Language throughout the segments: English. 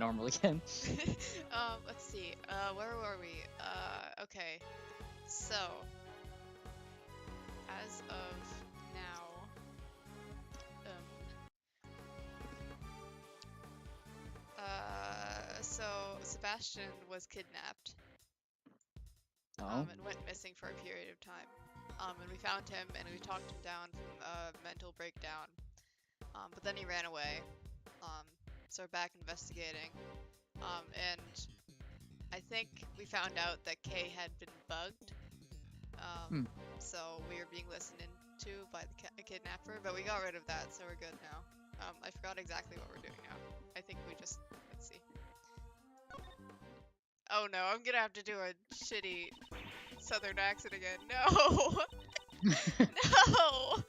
normal again. Let's see. Where were we? Okay. So, as of now, so Sebastian was kidnapped, Oh. and went missing for a period of time. And we found him and we talked him down from a mental breakdown. But then he ran away. So we're back investigating. And I think we found out that Kay had been bugged. So we were being listened to by the kidnapper, but we got rid of that, so we're good now. I forgot exactly what we're doing now. I think we just, let's see. Oh no, I'm gonna have to do a shitty southern accent again. No! No!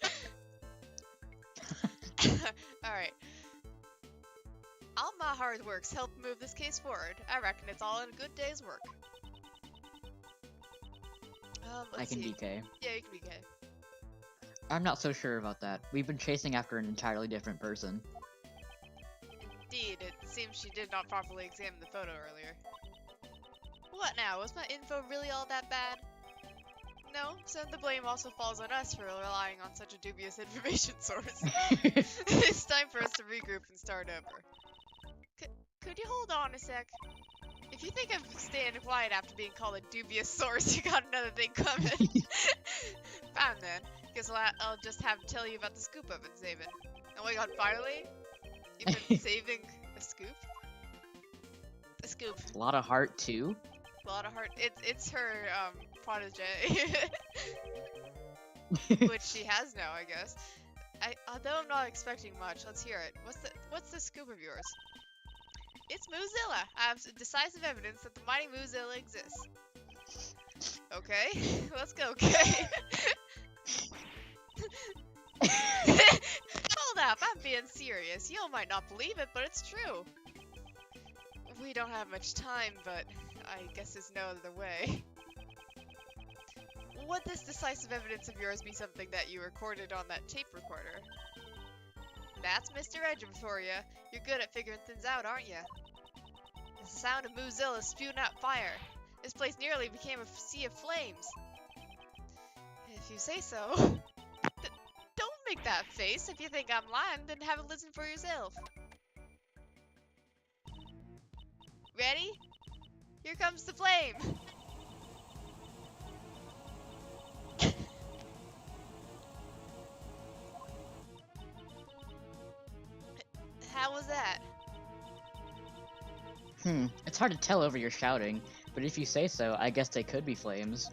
Alright. All my hard work's helped move this case forward. I reckon it's all in a good day's work. I can be Kay. Yeah, you can be Kay. I'm not so sure about that. We've been chasing after an entirely different person. Indeed, it seems she did not properly examine the photo earlier. What now? Was my info really all that bad? No, so the blame also falls on us for relying on such a dubious information source. It's time for us to regroup and start over. Could you hold on a sec? If you think I'm staying quiet after being called a dubious source, you got another thing coming. Fine then. Guess I'll just have to tell you about the scoop I've been saving. Oh my god, finally? You've been saving a scoop? A scoop. A lot of heart too. A lot of heart. It's her protege, which she has now, I guess. Although I'm not expecting much, let's hear it. What's the scoop of yours? It's Moozilla. I have decisive evidence that the mighty Moozilla exists. Okay, let's go, Kay. Hold up, I'm being serious. You might not believe it, but it's true. We don't have much time, but I guess there's no other way. Would this decisive evidence of yours be something that you recorded on that tape recorder? That's Mr. Edgeworth for ya. You're good at figuring things out, aren't ya? It's the sound of Moozilla spewing out fire. This place nearly became a sea of flames. If you say so. Don't make that face. If you think I'm lying, then have a listen for yourself. Ready? Here comes the flame! How was that? It's hard to tell over your shouting, but if you say so, I guess they could be flames.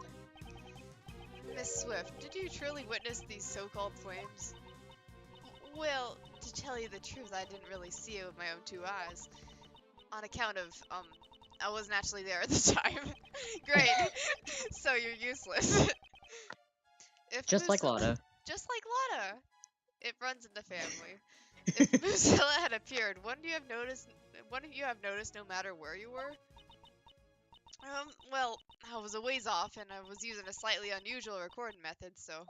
Miss Swift, did you truly witness these so-called flames? Well, to tell you the truth, I didn't really see it with my own two eyes. On account of, I wasn't actually there at the time. Great. So you're useless. Just like Lotta. Just like Lotta. It runs in the family. If Moozilla had appeared, wouldn't you have noticed no matter where you were? Well, I was a ways off and I was using a slightly unusual recording method, so...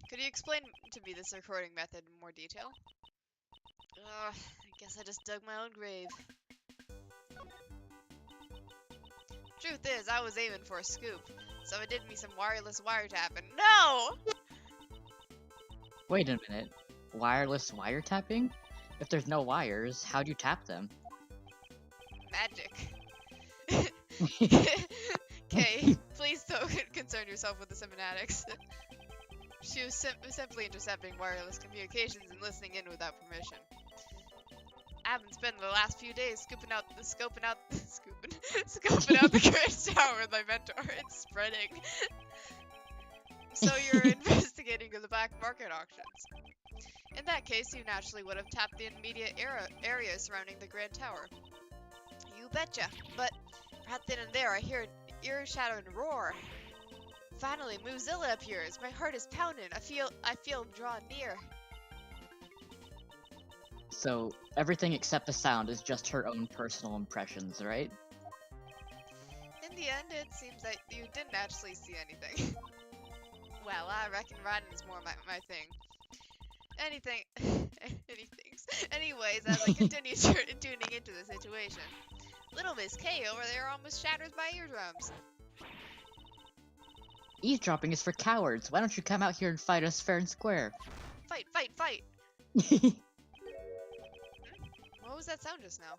Could you explain to me this recording method in more detail? I guess I just dug my own grave. Truth is, I was aiming for a scoop, so I did me some wireless wiretapping. No! Wait a minute. Wireless wiretapping? If there's no wires, how'd you tap them? Magic. Okay, please don't concern yourself with the semantics. She was simply intercepting wireless communications and listening in without permission. I've been spending the last few days scoping out the Grand Tower with my mentor. It's spreading. So you're investigating the black market auctions. In that case, you naturally would have tapped the immediate area surrounding the Grand Tower. You betcha. But right then and there, I hear an ear-shattering roar. Finally, Moozilla appears. My heart is pounding. I feel him draw near. So, everything except the sound is just her own personal impressions, right? In the end, it seems that you didn't actually see anything. Well, I reckon writing is more my thing. Anything's Anyways, as I continue tuning into the situation, little Miss K over there almost shatters my eardrums. Eavesdropping is for cowards. Why don't you come out here and fight us fair and square? Fight, fight, fight! What was that sound just now?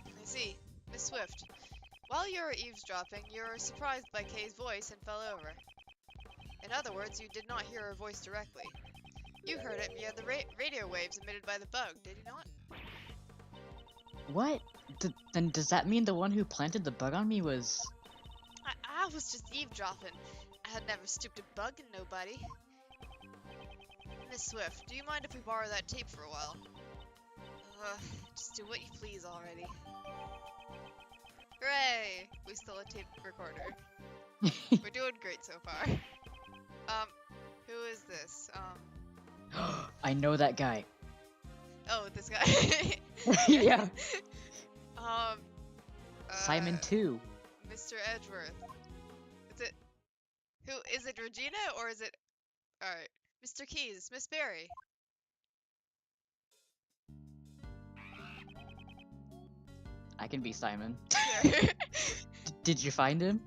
I see. Miss Swift. While you were eavesdropping, you were surprised by Kay's voice and fell over. In other words, you did not hear her voice directly. You heard it via the radio waves emitted by the bug, did you not? What? Then does that mean the one who planted the bug on me was... I was just eavesdropping. I had never stooped a bug in nobody. Miss Swift, do you mind if we borrow that tape for a while? Just do what you please already. Hooray! We stole a tape recorder. We're doing great so far. Who is this? I know that guy. Oh, this guy. Yeah. Simon too. Mr. Edgeworth. Is it Regina or is it... Alright. Mr. Keys, Miss Berry. I can be Simon. Sure. Did you find him?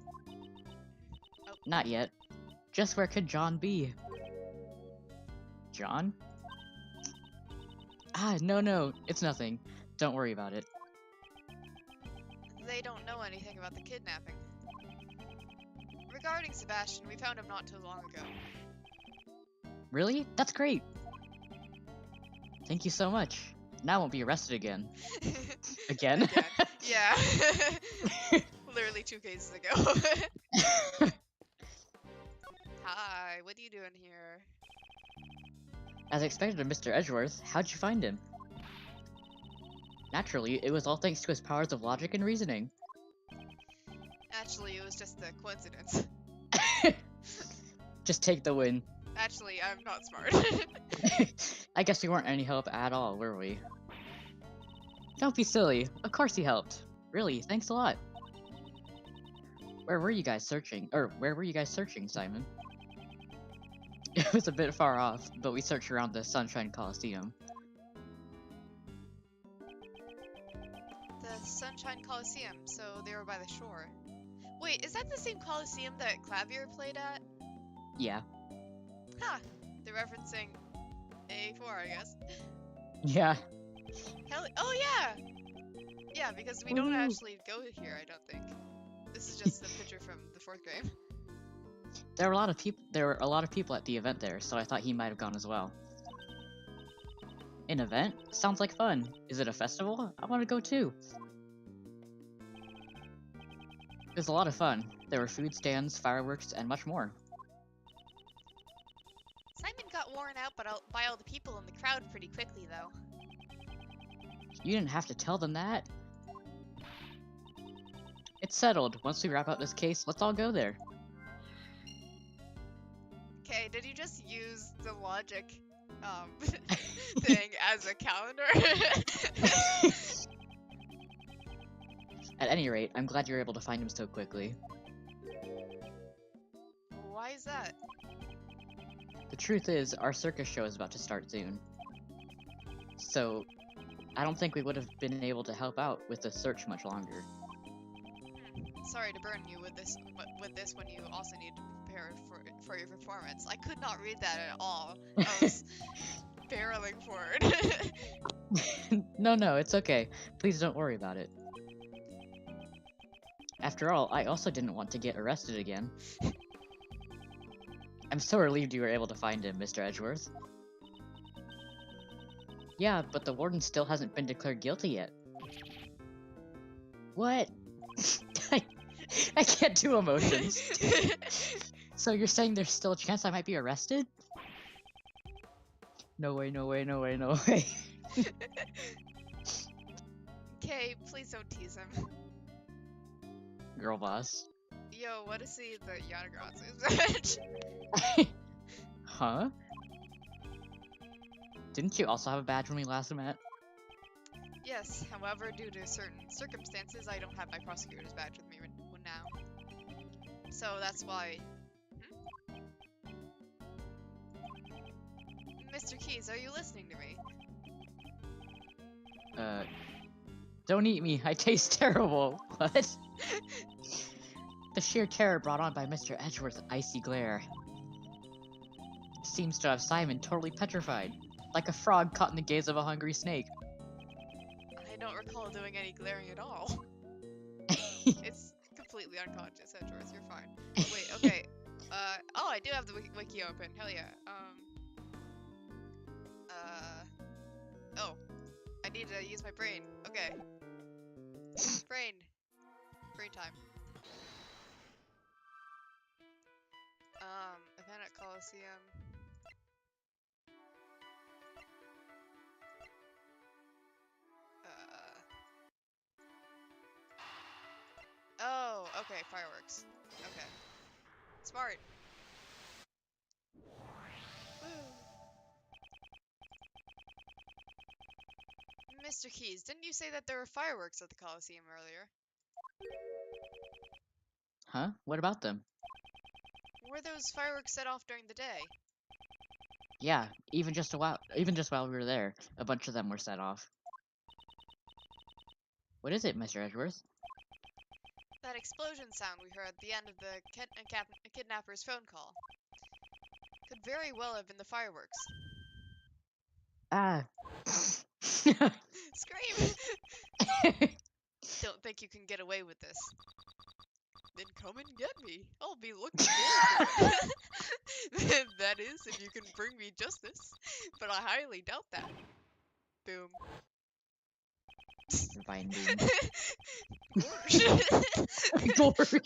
Oh. Not yet. Just where could John be? John? Ah, no, it's nothing. Don't worry about it. They don't know anything about the kidnapping. Regarding Sebastian, we found him not too long ago. Really? That's great! Thank you so much. Now I won't be arrested again. Again? Yeah. Literally 2 cases ago. Hi, what are you doing here? As expected of Mr. Edgeworth, how'd you find him? Naturally, it was all thanks to his powers of logic and reasoning. Actually, it was just a coincidence. Just take the win. Actually, I'm not smart. I guess we weren't any help at all, were we? Don't be silly. Of course he helped. Really, thanks a lot. Where were you guys searching? Where were you guys searching, Simon? It was a bit far off, but we searched around the Sunshine Coliseum. The Sunshine Coliseum, so they were by the shore. Wait, is that the same Coliseum that Clavier played at? Yeah. Huh. They're referencing A4, I guess. Yeah. Oh yeah! Yeah, because we don't actually go here, I don't think. This is just a picture from the 4th game. There were a lot of people at the event there, so I thought he might have gone as well. An event? Sounds like fun. Is it a festival? I want to go too. It was a lot of fun. There were food stands, fireworks, and much more. Simon got worn out by all the people in the crowd pretty quickly, though. You didn't have to tell them that. It's settled. Once we wrap up this case, let's all go there. Okay, did you just use the logic thing as a calendar? At any rate, I'm glad you were able to find him so quickly. Why is that? The truth is, our circus show is about to start soon. So, I don't think we would have been able to help out with the search much longer. Sorry to burden you with this when you also need to prepare for your performance. I could not read that at all. I was barreling forward. No, it's okay. Please don't worry about it. After all, I also didn't want to get arrested again. I'm so relieved you were able to find him, Mr. Edgeworth. Yeah, but the warden still hasn't been declared guilty yet. What? I can't do emotions. So you're saying there's still a chance I might be arrested? No way. Okay, please don't tease him. Girl boss. Yo, what is he the Yanagrotsu's badge? Huh? Didn't you also have a badge when we last met? Yes, however, due to certain circumstances, I don't have my prosecutor's badge with me now. So that's why... Mr. Keys, are you listening to me? Don't eat me. I taste terrible. What? The sheer terror brought on by Mr. Edgeworth's icy glare seems to have Simon totally petrified, like a frog caught in the gaze of a hungry snake. I don't recall doing any glaring at all. It's completely unconscious, Edgeworth, you're fine. Wait, okay. Oh, I do have the wiki open. Hell yeah. Oh. I need to use my brain. Okay. Brain. Brain time. Event at Coliseum. Oh, okay, fireworks. Okay. Smart. Woo. Mr. Keys, didn't you say that there were fireworks at the Coliseum earlier? Huh? What about them? Were those fireworks set off during the day? Yeah, even just while we were there, a bunch of them were set off. What is it, Mr. Edgeworth? That explosion sound we heard at the end of the kidnapper's phone call could very well have been the fireworks. Ah. Scream! Don't think you can get away with this. Then come and get me. I'll be looking forward to it. That is, if you can bring me justice. But I highly doubt that. Boom. Divine doom. Gorge. Gorge.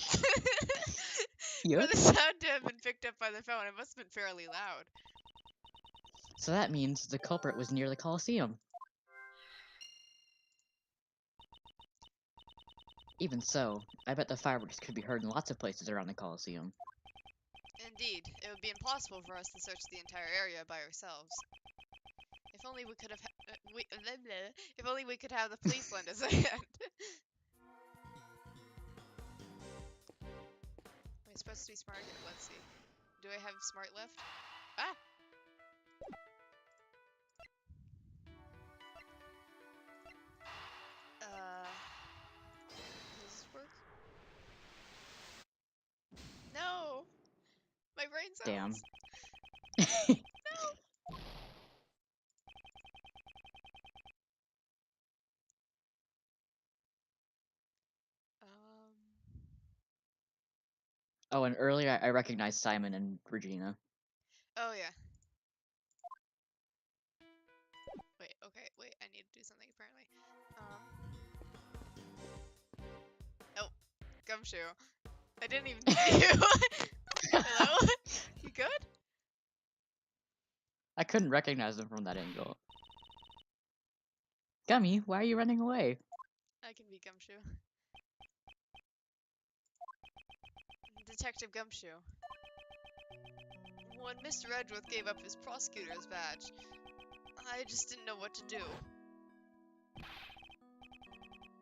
Yep. For the sound to have been picked up by the phone, it must have been fairly loud. So that means the culprit was near the Coliseum. Even so, I bet the fireworks could be heard in lots of places around the Coliseum. Indeed, it would be impossible for us to search the entire area by ourselves. If only we could have if only we could have the police lend us a hand. Am I supposed to be smart? Let's see. Do I have smart left? Ah! Does this work? No! My brain cells! Damn. No! Oh, and earlier I recognized Simon and Regina. Oh yeah. Wait, okay, wait, I need to do something apparently. Oh, Gumshoe. I didn't even see you. Hello? You good? I couldn't recognize him from that angle. Gummy, why are you running away? I can be Gumshoe. Detective Gumshoe. When Mr. Edgeworth gave up his prosecutor's badge, I just didn't know what to do.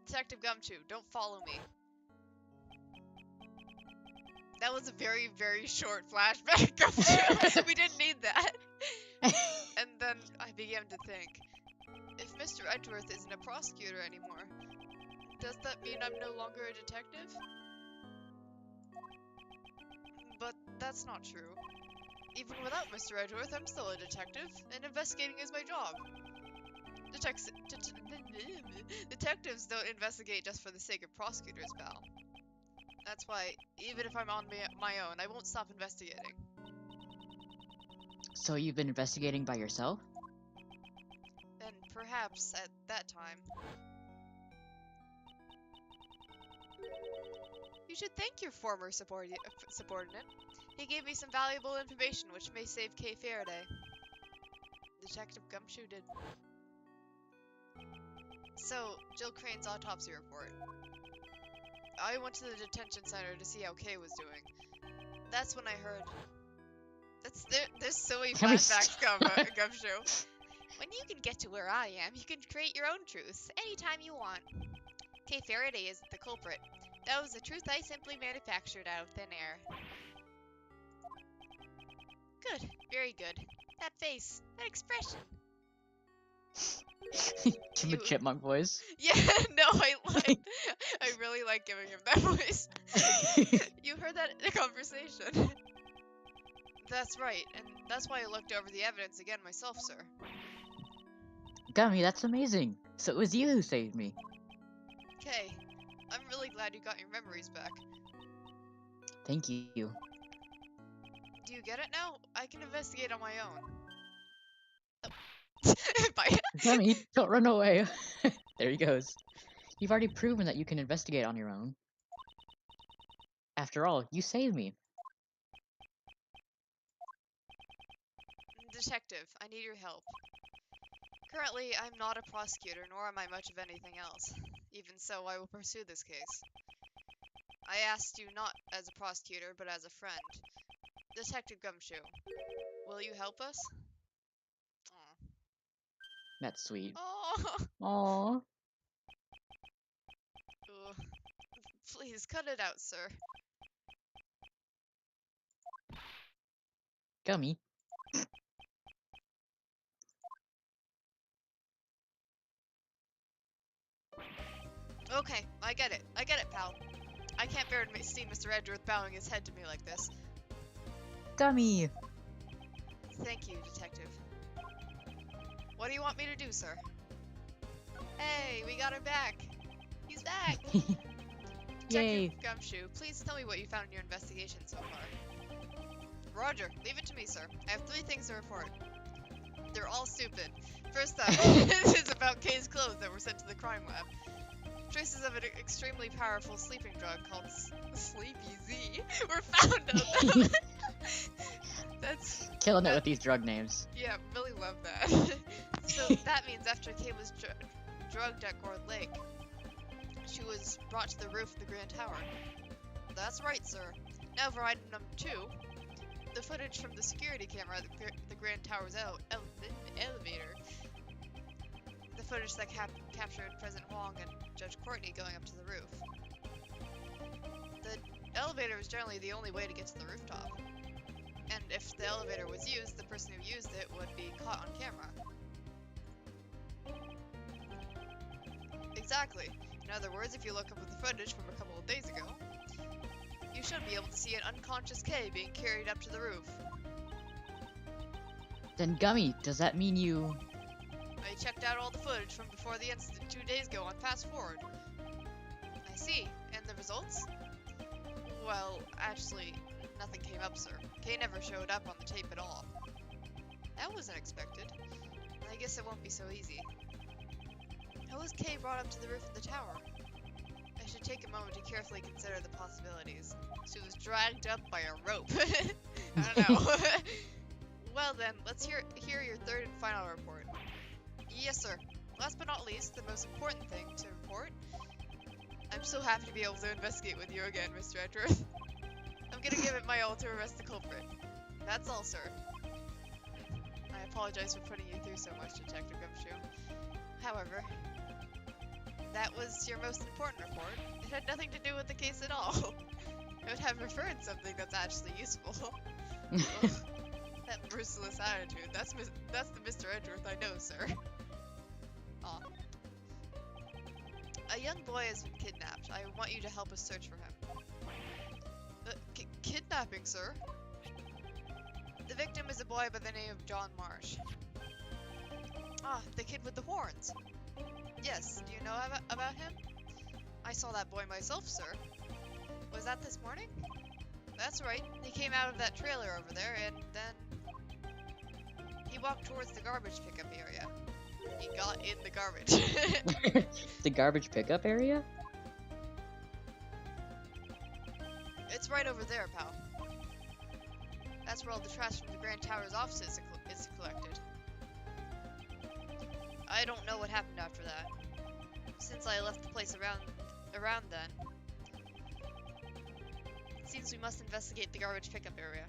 Detective Gumshoe, don't follow me. That was a very, very short flashback, Gumshoe. We didn't need that. And then I began to think, if Mr. Edgeworth isn't a prosecutor anymore, does that mean I'm no longer a detective? But that's not true. Even without Mr. Edgeworth, I'm still a detective, and investigating is my job. Detectives don't investigate just for the sake of prosecutors, pal. That's why, even if I'm on my own, I won't stop investigating. So you've been investigating by yourself? And perhaps at that time. You should thank your former subordinate. He gave me some valuable information which may save Kay Faraday. Detective Gumshoe did. So, Jill Crane's autopsy report. I went to the detention center to see how Kay was doing. That's when I heard... There's so many flashbacks, Gumshoe. When you can get to where I am, you can create your own truths, anytime you want. Kay Faraday isn't the culprit. That was a truth I simply manufactured out of thin air. Good, very good. That face, that expression. Give him a chipmunk voice. Yeah, no, I really like giving him that voice. You heard that in a conversation. That's right, and that's why I looked over the evidence again myself, sir. Gummy, that's amazing. So it was you who saved me. Okay, I'm really glad you got your memories back. Thank you. Do you get it now? I can investigate on my own. Oh. Bye. Gummy, don't run away. There he goes. You've already proven that you can investigate on your own. After all, you saved me. Detective, I need your help. Currently, I'm not a prosecutor, nor am I much of anything else. Even so, I will pursue this case. I asked you not as a prosecutor, but as a friend. Detective Gumshoe, will you help us? Aw. That's sweet. Oh. Aww. Please, cut it out, sir. Gummy. Okay, I get it, pal. I can't bear to see Mr. Edgeworth bowing his head to me like this. Gummy! Thank you, Detective. What do you want me to do, sir? Hey, we got him back! He's back! Yay! Detective Gumshoe, please tell me what you found in your investigation so far. Roger, leave it to me, sir. I have 3 things to report. They're all stupid. First up, this is about Kay's clothes that were sent to the crime lab. Traces of an extremely powerful sleeping drug called Sleepy Z were found on them. That's Killing it with these drug names. yeah, really love that. So that means after Kay was drugged at Gourd Lake, she was brought to the roof of the Grand Tower. That's right, sir. Now for item number 2, the footage from the security camera at the Grand Tower's elevator. The footage that captured President Wong and Judge Courtney going up to the roof. The elevator is generally the only way to get to the rooftop. And if the elevator was used, the person who used it would be caught on camera. Exactly. In other words, if you look up at the footage from a couple of days ago, you should be able to see an unconscious Kay being carried up to the roof. Then Gummy, does that mean you... I checked out all the footage from before the incident 2 days ago on Fast Forward. I see. And the results? Well, actually, nothing came up, sir. Kay never showed up on the tape at all. That wasn't expected. I guess it won't be so easy. How was Kay brought up to the roof of the tower? I should take a moment to carefully consider the possibilities. She was dragged up by a rope. I don't know. Well then, let's hear your third and final report. Yes, sir. Last but not least, the most important thing to report. I'm so happy to be able to investigate with you again, Mr. Edgeworth. I'm gonna give it my all to arrest the culprit. That's all, sir. I apologize for putting you through so much, Detective Gumshoe. However, that was your most important report. It had nothing to do with the case at all. I would have referred something that's actually useful. Ugh, that merciless attitude. That's the Mr. Edgeworth I know, sir. Aw. A young boy has been kidnapped. I want you to help us search for him. Kidnapping, sir? The victim is a boy by the name of John Marsh. Ah, the kid with the horns. Yes, do you know about him? I saw that boy myself, sir. Was that this morning? That's right. He came out of that trailer over there, and then he walked towards the garbage pickup area. He got in the garbage. The garbage pickup area? It's right over there, pal. That's where all the trash from the Grand Tower's offices is collected. I don't know what happened after that. Since I left the place around then. It seems we must investigate the garbage pickup area.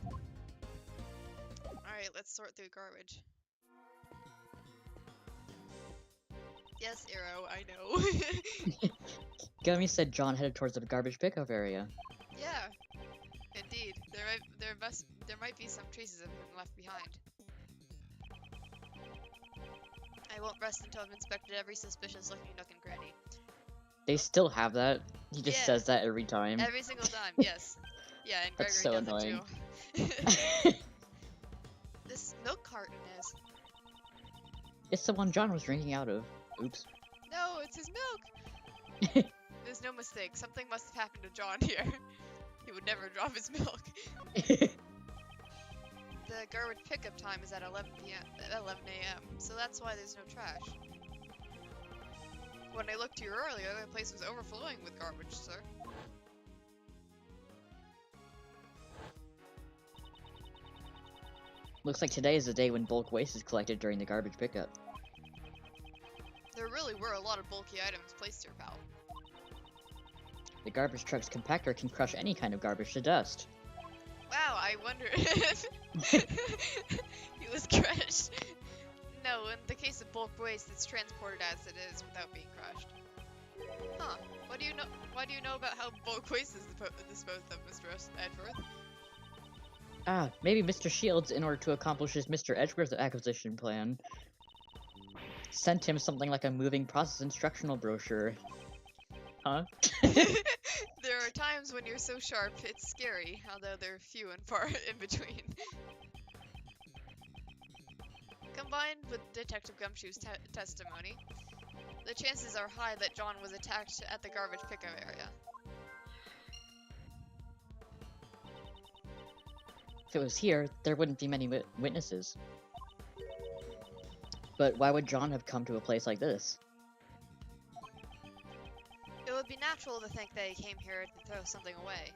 Alright, let's sort through garbage. Yes, Arrow, I know. Gummy said John headed towards the garbage pickup area. Yeah, indeed. There might be some traces of him left behind. I won't rest until I've inspected every suspicious-looking nook and cranny. They still have that. He just Yeah. says that every time. Every single time, yes. Yeah, and That's Gregory so does annoying. it too. This milk carton is. It's the one John was drinking out of. Oops. No, it's his milk! There's no mistake. Something must have happened to John here. He would never drop his milk. The garbage pickup time is at 11 a.m., so that's why there's no trash. When I looked here earlier, the place was overflowing with garbage, sir. Looks like today is the day when bulk waste is collected during the garbage pickup. There really were a lot of bulky items placed here, pal. The garbage truck's compactor can crush any kind of garbage to dust. Wow, I wonder if he was crushed. No, in the case of bulk waste, it's transported as it is without being crushed. Huh. What do you know? Why do you know about how bulk waste is disposed of, Mr. Edgeworth? Ah, maybe Mr. Shields, in order to accomplish his Mr. Edgeworth acquisition plan, sent him something like a moving process instructional brochure. Huh? There are times when you're so sharp, it's scary, although they're few and far in between. Combined with Detective Gumshoe's testimony, the chances are high that John was attacked at the garbage pickup area. If it was here, there wouldn't be many witnesses. But why would John have come to a place like this? It would be natural to think that he came here to throw something away.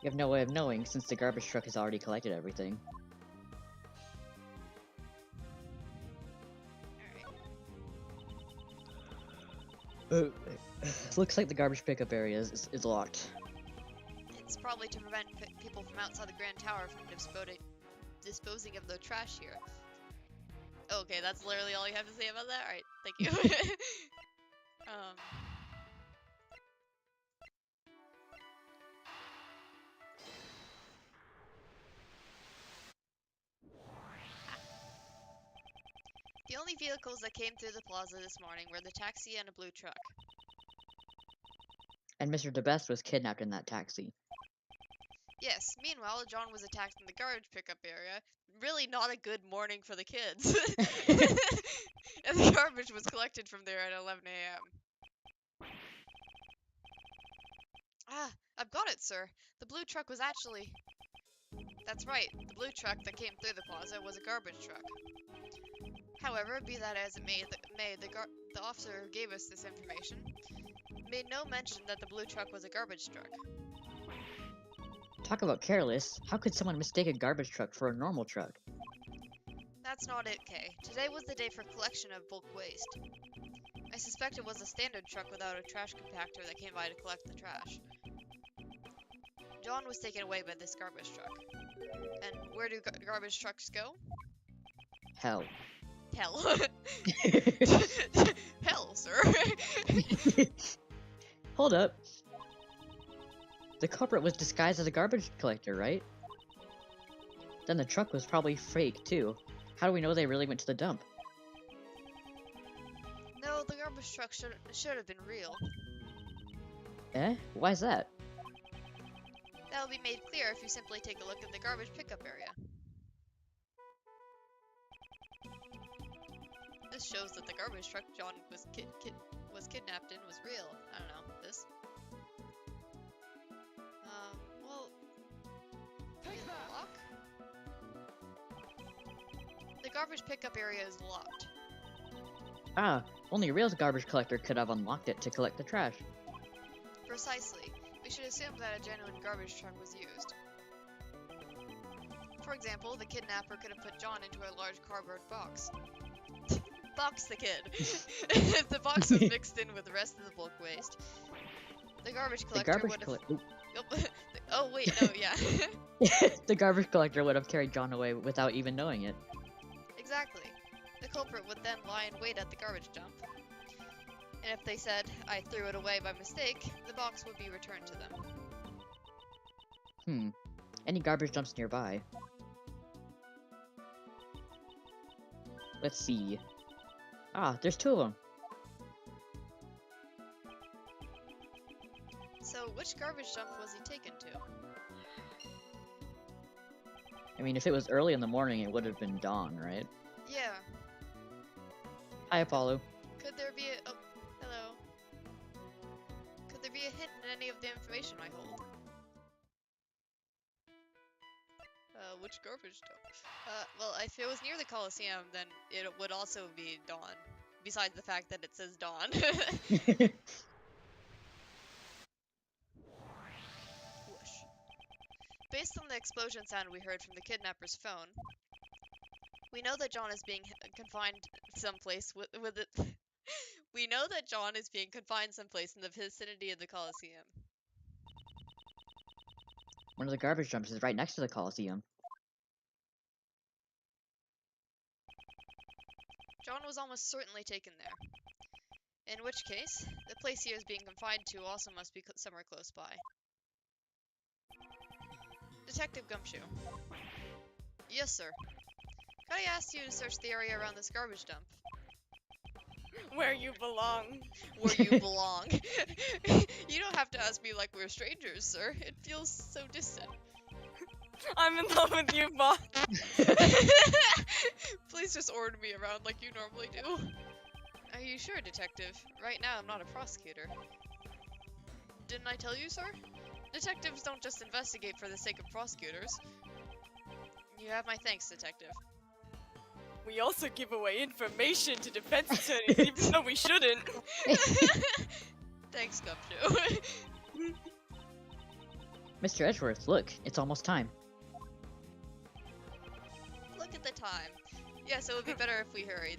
You have no way of knowing, since the garbage truck has already collected everything. Alright. Looks like the garbage pickup area is locked. It's probably to prevent people from outside the Grand Tower from disposing of the trash here. Okay, that's literally all you have to say about that? Alright, thank you. The only vehicles that came through the plaza this morning were the taxi and a blue truck. And Mr. DeBest was kidnapped in that taxi. Yes, meanwhile, John was attacked in the garbage pickup area. Really not a good morning for the kids. And the garbage was collected from there at 11 a.m. Ah, I've got it, sir. The blue truck was actually... That's right, the blue truck that came through the plaza was a garbage truck. However, be that as it may, the officer who gave us this information made no mention that the blue truck was a garbage truck. Talk about careless. How could someone mistake a garbage truck for a normal truck? That's not it, Kay. Today was the day for collection of bulk waste. I suspect it was a standard truck without a trash compactor that came by to collect the trash. John was taken away by this garbage truck. And where do garbage trucks go? Hell. Hell. Hell, sir. Hold up. The culprit was disguised as a garbage collector, right? Then the truck was probably fake, too. How do we know they really went to the dump? No, the garbage truck should have been real. Eh? Why's that? That'll be made clear if you simply take a look at the garbage pickup area. This shows that the garbage truck John was kidnapped in was real. I don't know, this. Well... Is it locked? The garbage pickup area is locked. Ah, only a real garbage collector could have unlocked it to collect the trash. Precisely. We should assume that a genuine garbage truck was used. For example, the kidnapper could have put John into a large cardboard box. Box the kid! If the box was mixed in with the rest of the bulk waste, the garbage collector would have... Oh wait, no, yeah. The garbage collector would have carried John away without even knowing it. Exactly. The culprit would then lie in wait at the garbage dump. And if they said, I threw it away by mistake, the box would be returned to them. Any garbage dumps nearby? Let's see. Ah, there's two of them. So, which garbage dump was he taken to? I mean, if it was early in the morning, it would have been dawn, right? Yeah. Hi, Apollo. Could there be a... Oh, hello. Could there be a hint in any of the information I hold? Which garbage dump? Well, if it was near the Coliseum, then it would also be dawn. Besides the fact that it says dawn. Whoosh. Based on the explosion sound we heard from the kidnapper's phone, we know that John is being confined someplace with it. We know that John is being confined someplace in the vicinity of the Coliseum. One of the garbage dumps is right next to the Coliseum. John was almost certainly taken there. In which case, the place he is being confined to also must be somewhere close by. Detective Gumshoe. Yes, sir. Could I ask you to search the area around this garbage dump? Where you belong. Where you belong. You don't have to ask me like we're strangers, sir. It feels so distant. I'm in love with you, boss. Please just order me around like you normally do. Are you sure, detective? Right now, I'm not a prosecutor. Didn't I tell you, sir? Detectives don't just investigate for the sake of prosecutors. You have my thanks, detective. We also give away information to defense attorneys, even though we shouldn't. Thanks, Gumshoe. Mr. Edgeworth, look, it's almost time. Look at the time. Yes, it would be better if we hurry.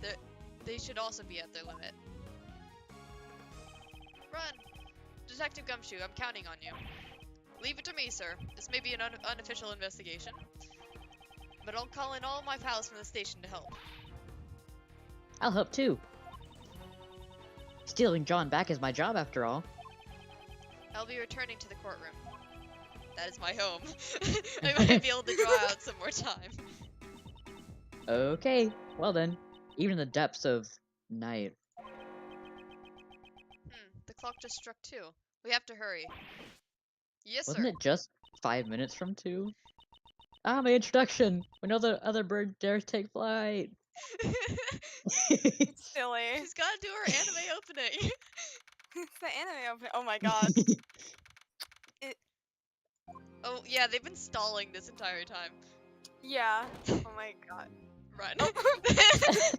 They should also be at their limit. Run! Detective Gumshoe, I'm counting on you. Leave it to me, sir. This may be an unofficial investigation. But I'll call in all my pals from the station to help. I'll help too. Stealing John back is my job after all. I'll be returning to the courtroom. That is my home. I might be able to draw out some more time. Okay, well then. Even in the depths of night. The clock just struck 2. We have to hurry. Yes, Wasn't sir. it just 5 minutes from 2? Ah, my introduction! When the other bird dares take flight! It's silly. She's gotta do her anime opening. It's the anime open. Oh my god. Oh, yeah, they've been stalling this entire time. Yeah. Oh my god. Run.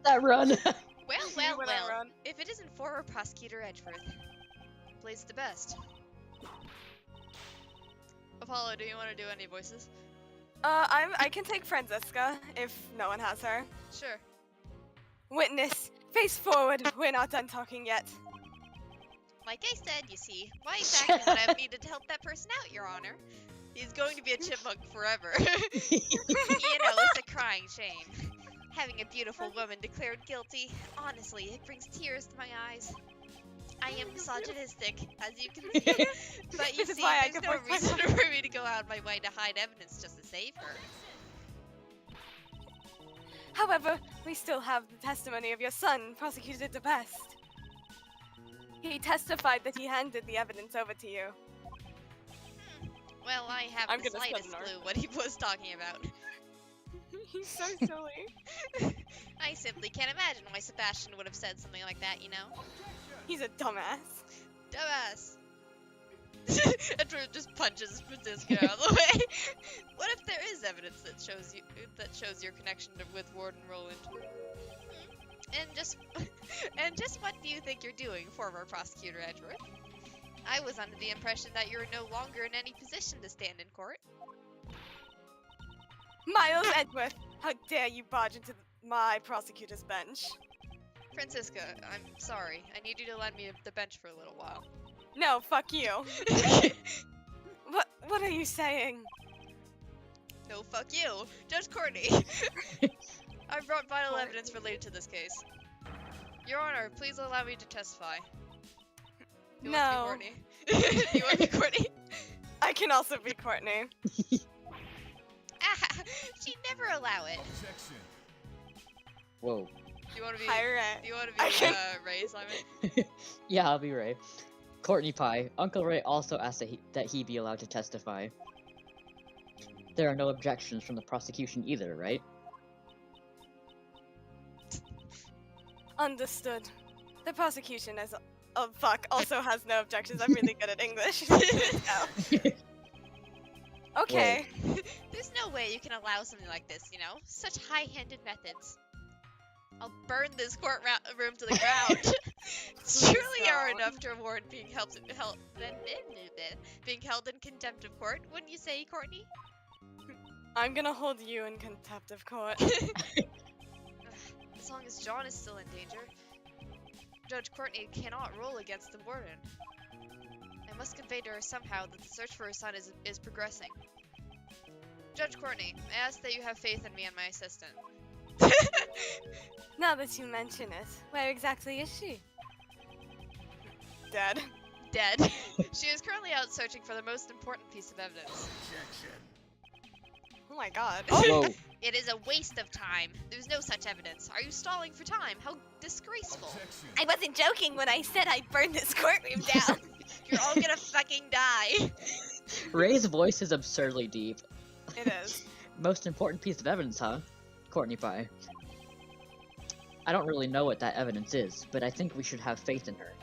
That run! Well, When I run. if it isn't former prosecutor Edgeworth. Plays the best. Apollo, do you want to do any voices? I can take Franziska, if no one has her. Sure. Witness, face forward, we're not done talking yet. Like I said, you see, why exactly would I have needed to help that person out, Your Honor? He's going to be a chipmunk forever. You know, it's a crying shame. Having a beautiful woman declared guilty, honestly, it brings tears to my eyes. I am misogynistic, as you can see, but you This is see, why I there's can no voice reason for me to go out of my way to hide evidence just to save her. However, we still have the testimony of your son, Prosecutor de Best. He testified that he handed the evidence over to you. Well, I I'm haven't the gonna slightest seminar. clue what he was talking about. He's so silly. I simply can't imagine why Sebastian would have said something like that, you know? He's a dumbass. Dumbass. Edgeworth just punches Franziska out of the way. What if there is evidence that shows your connection with Warden Roland? And just what do you think you're doing, former prosecutor Edgeworth? I was under the impression that you're no longer in any position to stand in court. Miles Edgeworth, how dare you barge into my prosecutor's bench? Franziska, I'm sorry. I need you to lend me the bench for a little while. No, fuck you. What are you saying? No, fuck you. Judge Courtney. I brought vital evidence related to this case. Your Honor, please allow me to testify. You No. want to be Courtney? You want to be Courtney? I can also be Courtney. Ah, she'd never allow it. Whoa. Do you want to be? Hi, Ray. Do you want to I be can- Ray, Simon? Yeah, I'll be Ray. Courtney Pie. Uncle Ray also asked that he be allowed to testify. There are no objections from the prosecution either, right? Understood. The prosecution as oh fuck also has no objections. I'm really good at English. So. Okay. There's no way you can allow something like this, you know? Such high-handed methods. I'll burn this courtroom to the ground. Surely are don't. enough to warrant being being held in contempt of court, wouldn't you say, Courtney? I'm gonna hold you in contempt of court. As long as John is still in danger, Judge Courtney cannot rule against the warden. I must convey to her somehow that the search for her son is progressing. Judge Courtney, I ask that you have faith in me and my assistant. Now that you mention it, where exactly is she? Dead. Dead. She is currently out searching for the most important piece of evidence. Oh my god. Whoa. It is a waste of time. There's no such evidence. Are you stalling for time? How disgraceful. I wasn't joking when I said I'd burn this courtroom down. You're all gonna fucking die. Ray's voice is absurdly deep. It is. Most important piece of evidence, huh? Courtney Pie. I don't really know what that evidence is, but I think we should have faith in her.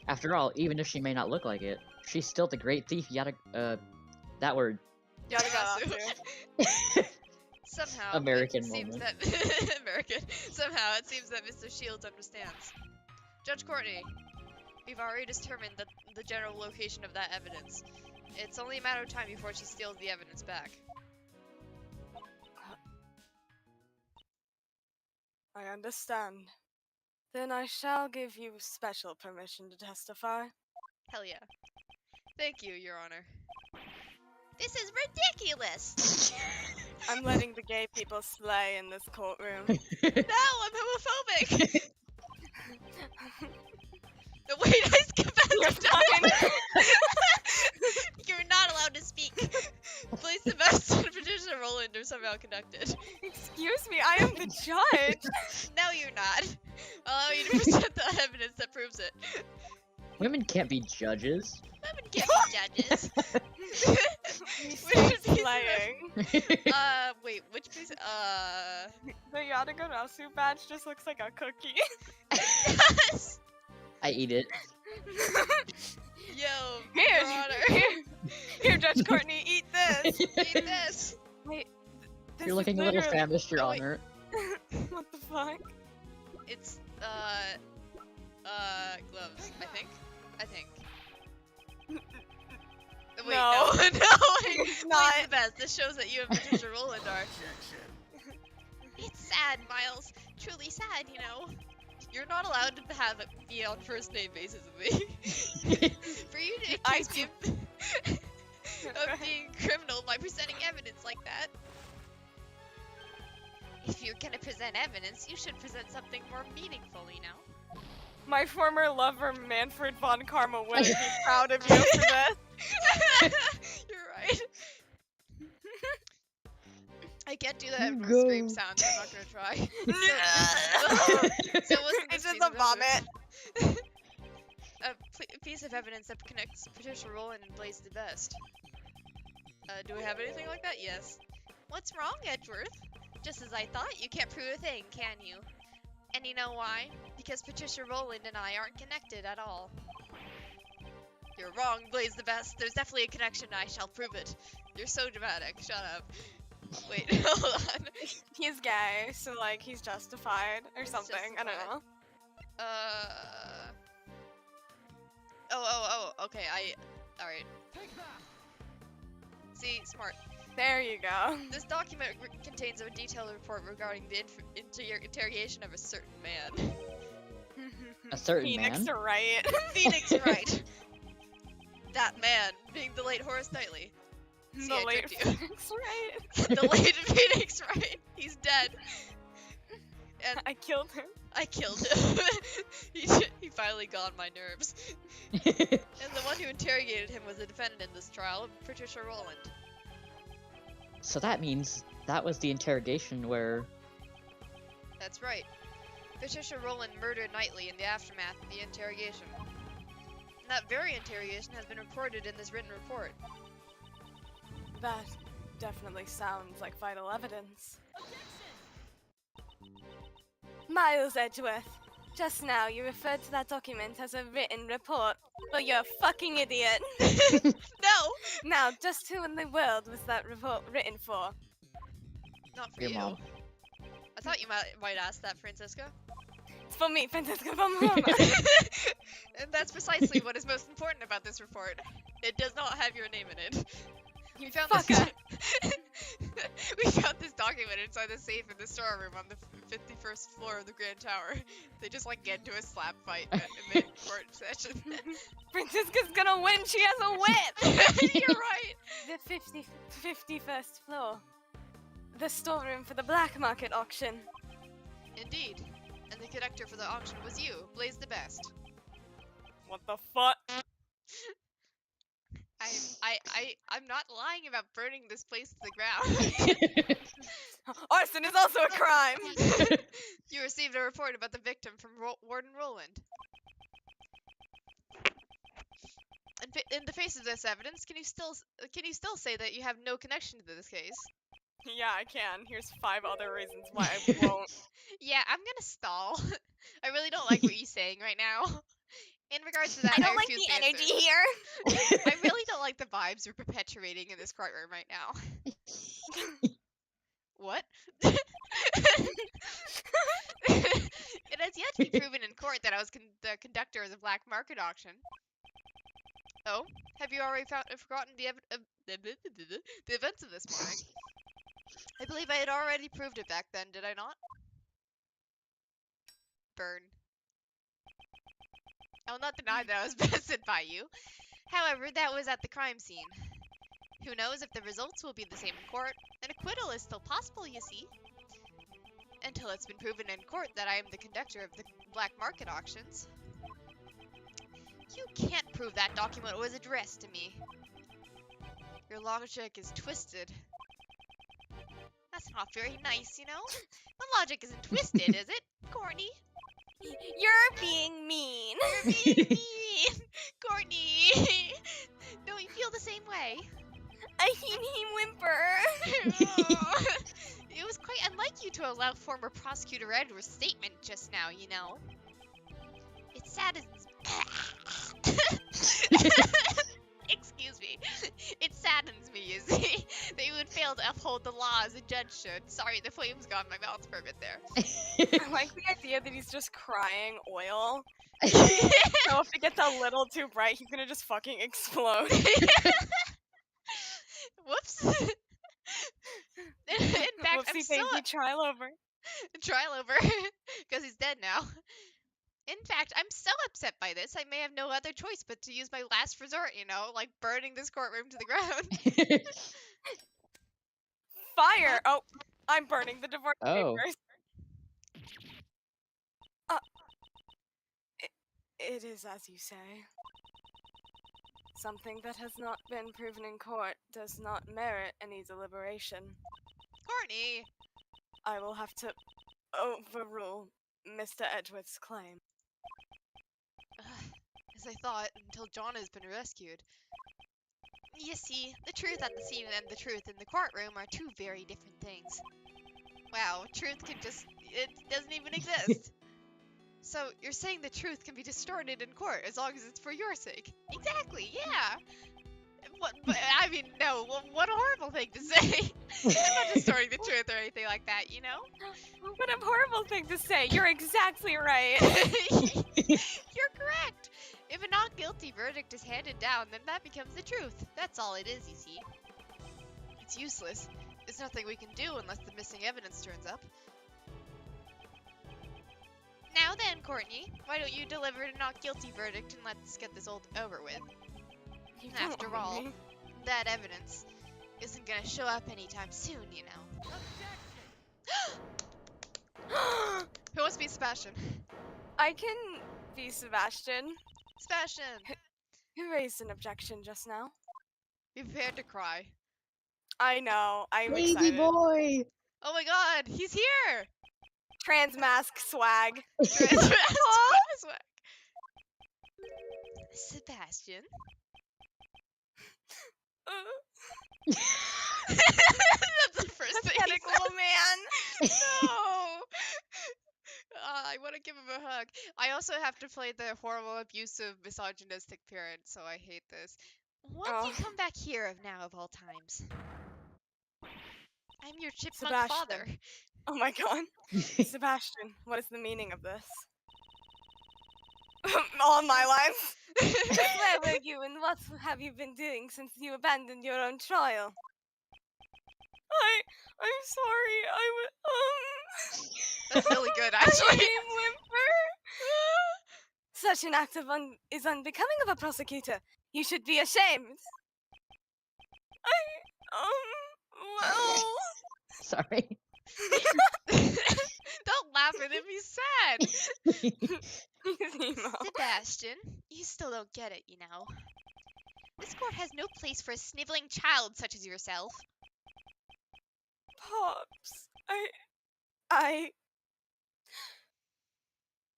After all, even if she may not look like it, she's still the great thief that word. Yatagasu. Somehow, American it seems moment. that American. Somehow, it seems that Mr. Shields understands. Judge Courtney, we've already determined the general location of that evidence. It's only a matter of time before she steals the evidence back. I understand. Then I shall give you special permission to testify. Hell yeah. Thank you, Your Honor. This is ridiculous! I'm letting the gay people slay in this courtroom. No, I'm homophobic! No, wait, I skipped past You're the fine. time. You're not allowed to speak. Place the best in Petitioner Roland are somehow conducted. Excuse me, I am the judge. No, you're not. I'll allow you to present the evidence that proves it. Women can't be judges. Women can't be judges. He's slaying. Wait, which piece? The Yatagarasu badge just looks like a cookie. Yes! I eat it. Yo, Here, Your Honor. here, Judge Courtney, eat this. Eat this. Wait, this You're looking is a little literally- famished, Your Oh, wait. Honor. What the fuck? It's, gloves, I think. Wait, No. no, wait, It's Blaze not. the best. This shows that you and Patricia Roland are. It's sad, Miles. Truly sad, you know. You're not allowed to be on first name basis with me. For you to accuse me of being criminal by presenting evidence like that. If you're gonna present evidence, you should present something more meaningful, you know? My former lover, Manfred von Karma, wouldn't be proud of you for this. You're right. I can't do that Go. scream sound, so I'm not gonna try. So it wasn't It's this just piece a of vomit. evidence. A piece of evidence that connects Patricia Roland and Blaze the Best. Do we have anything like that? Yes. What's wrong, Edgeworth? Just as I thought, you can't prove a thing, can you? And you know why? Because Patricia Roland and I aren't connected at all. You're wrong, Blaze the Best. There's definitely a connection, I shall prove it. You're so dramatic. Shut up. Wait, hold on. He's gay, so like he's justified or He's something. I don't justified. know. Okay, alright. See, smart. There you go. This document contains a detailed report regarding the interrogation of a certain man. A certain Phoenix man. right. Phoenix Wright. That man, being the late Horace Knightley. See, The I late tricked you. Phoenix right. The late Phoenix Wright. He's dead. And I killed him. I killed him. he finally got on my nerves. And the one who interrogated him was the defendant in this trial, Patricia Roland. So that means that was the interrogation where That's right. Patricia Rowland murdered Knightley in the aftermath of the interrogation. And that very interrogation has been recorded in this written report. That definitely sounds like vital evidence. Miles Edgeworth, just now you referred to that document as a written report. Well, you're a fucking idiot. No! Now, just who in the world was that report written for? Not for Your you. mom. I thought you might ask that, Francisca. It's for me, Francisca von Mama. And that's precisely what is most important about this report. It does not have your name in it. We found fucker. We found this document inside the safe in the storeroom on the 51st floor of the Grand Tower. They just like get into a slap fight in the court session. Francisca's gonna win, she has a whip! You're right! The 51st floor. The storeroom for the black market auction. Indeed. And the conductor for the auction was you, Blaze the Best. What the fuck? I'm not lying about burning this place to the ground. Arson is also a crime! You received a report about the victim from Warden Roland. In the face of this evidence, can you still say that you have no connection to this case? Yeah, I can. Here's 5 other reasons why I won't. Yeah, I'm gonna stall. I really don't like what you're saying right now. In regards to that, I don't like refuse the to energy answer. here. I really don't like the vibes you're perpetuating in this courtroom right now. What? It has yet to be proven in court that I was the conductor of the black market auction. Oh, have you already forgotten the events of this morning? I believe I had already proved it back then, did I not? Burn. I'll not deny that I was bested by you. However, that was at the crime scene. Who knows if the results will be the same in court? An acquittal is still possible, you see. Until it's been proven in court that I am the conductor of the black market auctions. You can't prove that document was addressed to me. Your logic is twisted. That's not very nice, you know? My logic isn't twisted, is it, Courtney? You're being mean. You're being mean! Courtney! Don't you feel the same way? A hee whimper. Oh, it was quite unlike you to allow former prosecutor Edgeworth's statement just now, you know. It saddens... Excuse me. It saddens me, you see, that you would fail to uphold the law as a judge should. Sorry, the flames got in my mouth for a bit there. I like the idea that he's just crying oil. So if it gets a little too bright, he's gonna just fucking explode. Whoops. In fact, I'm so trial over. trial over because he's dead now. In fact, I'm so upset by this, I may have no other choice but to use my last resort, you know, like burning this courtroom to the ground. Fire! Oh, I'm burning the divorce papers. It is as you say. Something that has not been proven in court does not merit any deliberation. Courtney! I will have to overrule Mr. Edgeworth's claim. As I thought, until John has been rescued. You see, the truth at the scene and the truth in the courtroom are two very different things. Wow, truth can it doesn't even exist. So, you're saying the truth can be distorted in court as long as it's for your sake? Exactly, yeah! I mean, no, what a horrible thing to say! I'm not distorting the truth or anything like that, you know? What a horrible thing to say! You're exactly right! You're correct! If a not guilty verdict is handed down, then that becomes the truth. That's all it is, you see. It's useless. There's nothing we can do unless the missing evidence turns up. Now then, Courtney, why don't you deliver a not guilty verdict and let's get this over with? After all, that evidence isn't gonna show up anytime soon, you know. Who wants to be Sebastian? I can be Sebastian. Sebastian! Who raised an objection just now? Be prepared to cry. I know, I'm Lazy excited. boy! Oh my god, he's here! Trans mask swag. Swag. Sebastian. That's the first thing he Pathetic said. little man. No. I want to give him a hug. I also have to play the horrible, abusive, misogynistic parent, so I hate this. Why do you Oh. come back here now of all times? I'm your chipmunk Sebastian. father. Oh my god. Sebastian, what is the meaning of this? All my life. Where were you and what have you been doing since you abandoned your own child? I'm sorry. That's really good, I actually. became whimper. Such an act is unbecoming of a prosecutor. You should be ashamed. Well. Sorry. Don't laugh at him, he's sad. He's emo. Sebastian, you still don't get it, you know. This court has no place for a sniveling child such as yourself. Pops,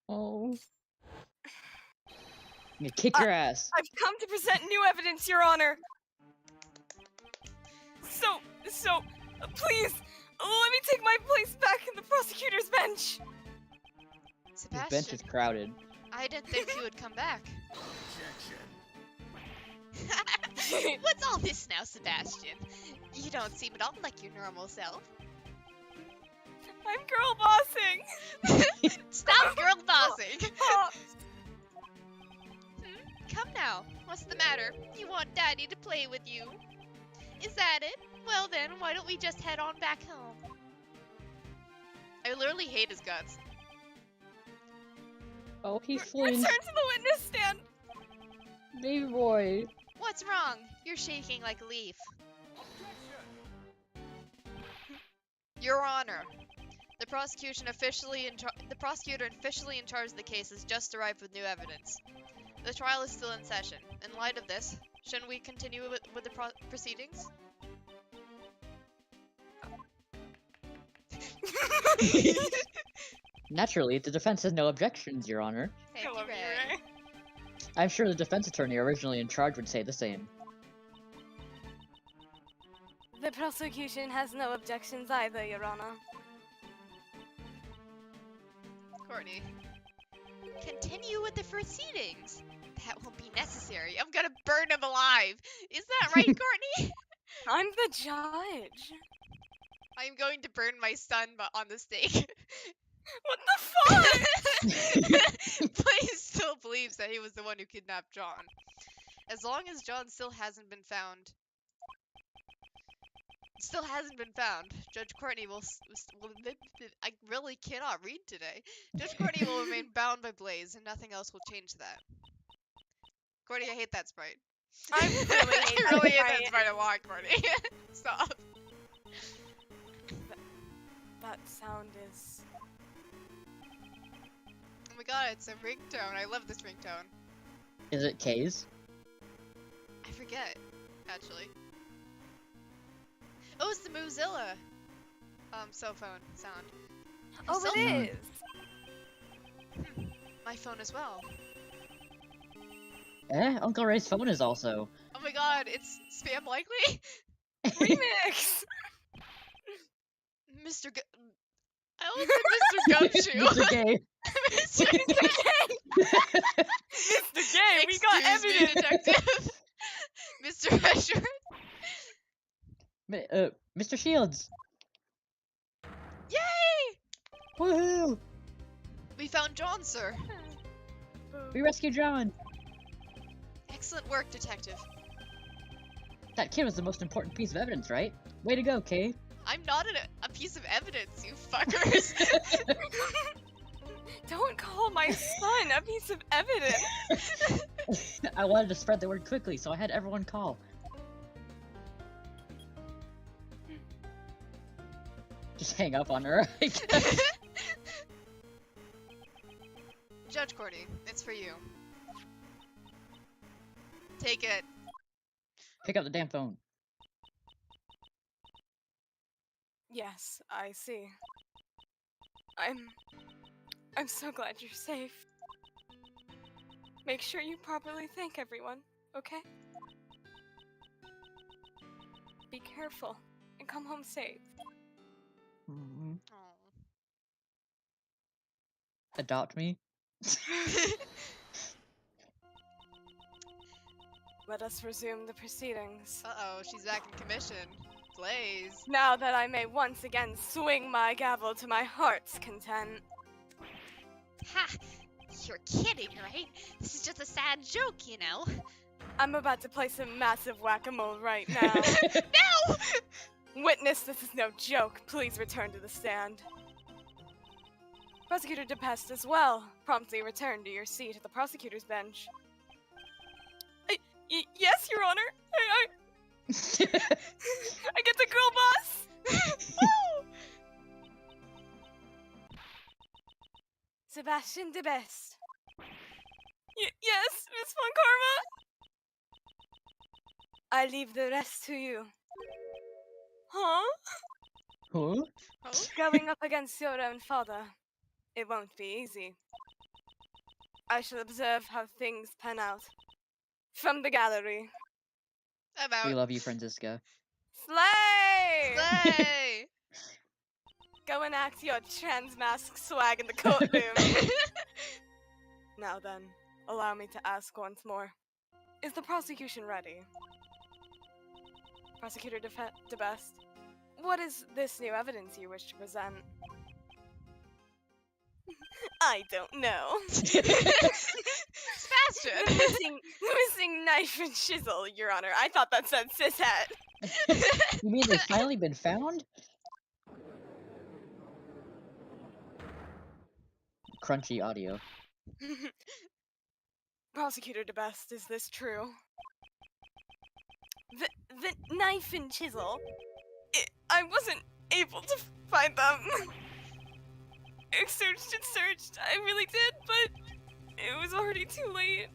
Oh. I'm gonna kick your ass. I've come to present new evidence, Your Honor. So, please, let me take my place back in the prosecutor's bench. This bench Sebastian, is crowded. I didn't think you would come back. What's all this now, Sebastian? You don't seem at all like your normal self. I'm girl bossing. Stop girl bossing! Pops. Come now, what's the matter? You want Daddy to play with you? Is that it? Well then, why don't we just head on back home? I literally hate his guts. Oh, he Return flinched. to the witness stand. Baby boy. What's wrong? You're shaking like a leaf. Your Honor, the prosecutor officially in charge of the case has just arrived with new evidence. The trial is still in session. In light of this, shouldn't we continue with the proceedings? Naturally, the defense has no objections, Your Honor. Thank I you, love you, Ray. Ray. I'm sure the defense attorney originally in charge would say the same. The prosecution has no objections either, Your Honor. Courtney. Continue with the proceedings. That won't be necessary. I'm gonna burn him alive. Is that right, Courtney? I'm the judge. I'm going to burn my son on the stake. What the fuck? Blaze still believes that he was the one who kidnapped John. As long as John still hasn't been found, Judge Courtney will I really cannot read today. Judge Courtney will remain bound by Blaze, and nothing else will change that. Courtney, I hate that sprite. I really hate I really that hate that sprite. sprite a lot, Courtney. Stop. That sound is... Oh my god, it's a ringtone. I love this ringtone. Is it K's? I forget, actually. Oh, it's the Mozilla cell phone sound. Her Oh, cell it phone. is. My phone as well. Uncle Ray's phone is also. Oh my god, it's spam likely? Remix. Mr. I almost said Mr. Gumshoe. Mr. Gay. Mr. Mr. Gay, we got Excuse me, evidence. detective. Mr. Escher. Mr. Shields. Yay! Woohoo! We found John, sir. We rescued John. Excellent work, detective. That kid was the most important piece of evidence, right? Way to go, Kay. I'm not a piece of evidence, you fuckers. Don't call my son a piece of evidence. I wanted to spread the word quickly, so I had everyone call. Just hang up on her, I guess. Judge Courtney, it's for you. Take it. Pick up the damn phone. Yes, I see. I'm so glad you're safe. Make sure you properly thank everyone, okay? Be careful and come home safe. Mhm. Aw. Adopt me? Let us resume the proceedings. Uh-oh, she's back in commission. Blaze. Now that I may once again swing my gavel to my heart's content. Ha! You're kidding, right? This is just a sad joke, you know. I'm about to play some massive whack-a-mole right now. No! Witness, this is no joke. Please return to the stand. Prosecutor DePest as well. Promptly return to your seat at the prosecutor's bench. Yes, Your Honor. I get the girl boss. Sebastian DeBest. Yes, Miss Von Karma. I leave the rest to you. Huh? Huh? Oh? Going up against your own father. It won't be easy. I shall observe how things pan out. From the gallery. I'm out. We love you, Francisca. Slay! Slay! Go and act your trans mask swag in the courtroom. Now then, allow me to ask once more. Is the prosecution ready? Prosecutor DeBest, what is this new evidence you wish to present? I don't know. Sebastian! The missing knife and chisel, Your Honor. I thought that said cishet. You mean they've finally been found? Crunchy audio. Prosecutor DeBest, is this true? The knife and chisel? I wasn't able to find them. I searched and searched. I really did, but it was already too late.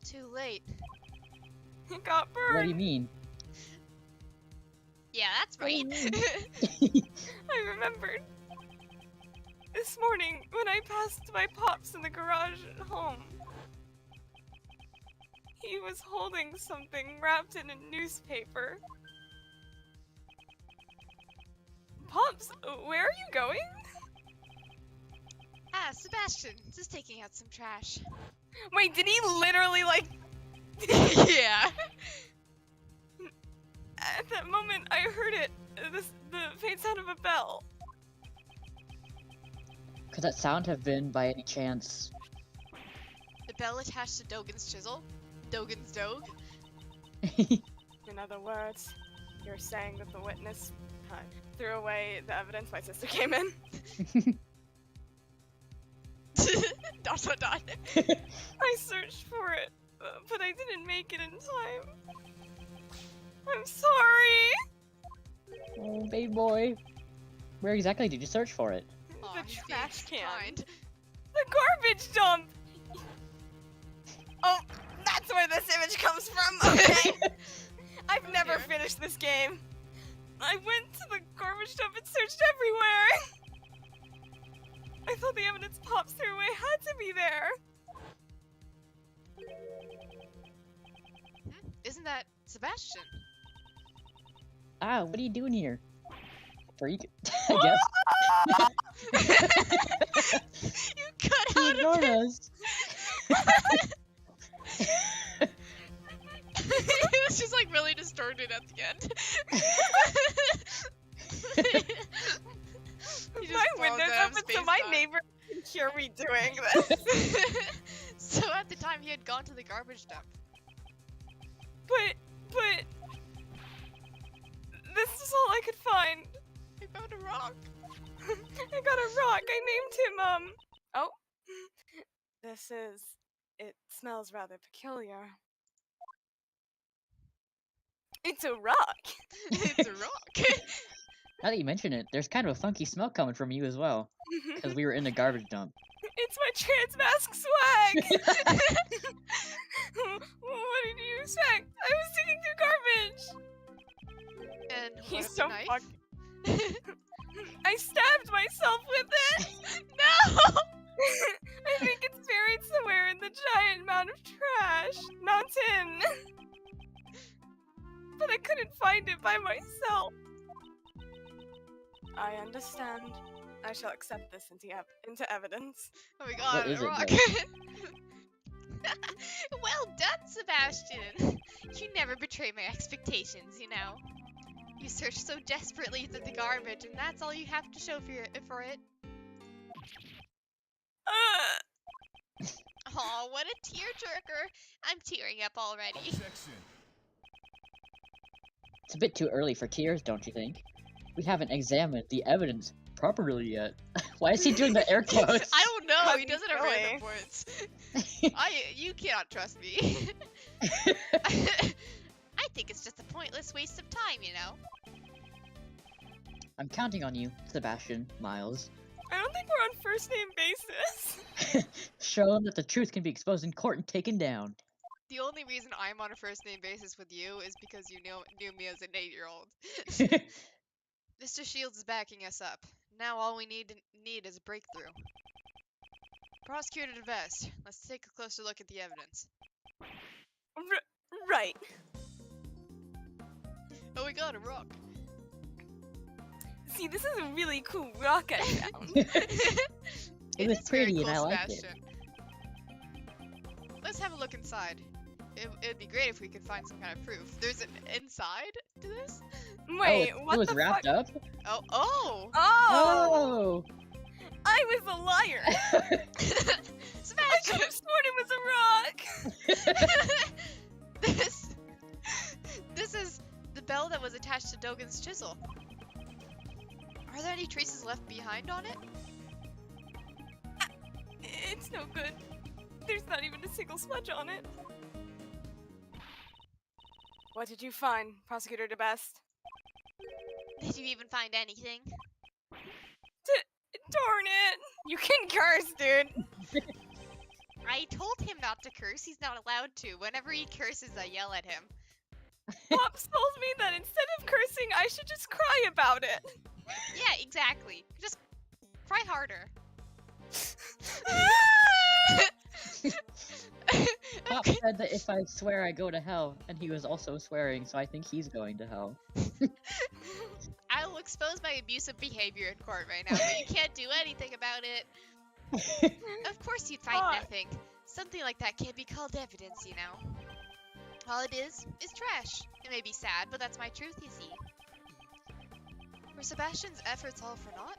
Too late. It got What do you burned. mean? Yeah, that's right. I remembered. This morning, when I passed my pops in the garage at home, he was holding something wrapped in a newspaper. Pops, where are you going? Ah, Sebastian, just taking out some trash. Wait, did he literally, like... Yeah. At that moment, I heard it. The faint sound of a bell. Could that sound have been, by any chance... The bell attached to Dogan's chisel? Dogan's dog? In other words, you're saying that the witness threw away the evidence my sister came in? Dot dot dot. I searched for it, but I didn't make it in time. I'm sorry! Oh, baby boy. Where exactly did you search for it? Aw, The he's being trash can. kind. The garbage dump! Oh, that's where this image comes from, okay? I've never Here. finished this game. I went to the garbage dump and searched everywhere! I thought the evidence Pops threw away had to be there! Isn't that Sebastian? Ah, what are you doing here? Freak, I guess. You cut He out a ignored bit. us. It was just like really distorted at the end. He just My paused window's at open so space my bar. neighbor can hear me doing this. So at the time he had gone to the garbage dump. But this is all I could find. He found a rock. I got a rock. I named him, oh. It smells rather peculiar. It's a rock. It's a rock. Now that you mention it, there's kind of a funky smell coming from you as well. Because we were in the garbage dump. It's my trans mask swag! What did you expect? I was digging through garbage! And what He's of so the knife? fucked. I stabbed myself with it! No! I think it's buried somewhere in the giant mountain. But I couldn't find it by myself. I understand. I shall accept this into evidence. Oh my god, What is it, rock. Well done, Sebastian. You never betray my expectations, you know. You searched so desperately through the garbage, and that's all you have to show for it. Oh, what a tearjerker. I'm tearing up already. Objection. It's a bit too early for tears, don't you think? We haven't examined the evidence properly yet. Why is he doing the air quotes? I don't know, he He's does it at silly. random points. You cannot trust me. I think it's just a pointless waste of time, you know? I'm counting on you, Sebastian, Miles. I don't think we're on first name basis. Show him that the truth can be exposed in court and taken down. The only reason I'm on a first name basis with you is because you knew me as an 8-year-old. Mr. Shields is backing us up. Now all we need is a breakthrough. Prosecutor DeVest, let's take a closer look at the evidence. Right. Oh, we got a rock. See, this is a really cool rock I found. It was is very pretty and cool, I liked it. Sebastian. Let's have a look inside. It'd be great if we could find some kind of proof. There's an inside to this? Wait, oh, what it was the wrapped fuck? up? Oh! Oh! Oh! I was a liar! I Sebastian! could have sworn it was a rock! This is the bell that was attached to Dogen's chisel. Are there any traces left behind on it? It's no good. There's not even a single smudge on it. What did you find, Prosecutor DeBest? Did you even find anything? Darn it! You can curse, dude! I told him not to curse. He's not allowed to. Whenever he curses, I yell at him. Pops told me that instead of cursing, I should just cry about it. Yeah, exactly. Just cry harder. Pop said that if I swear I go to hell, and he was also swearing, so I think he's going to hell. I will expose my abusive behavior in court right now, but you can't do anything about it. Of course you'd find nothing. Something like that can't be called evidence, you know. All it is trash. It may be sad, but that's my truth, you see. Were Sebastian's efforts all for naught?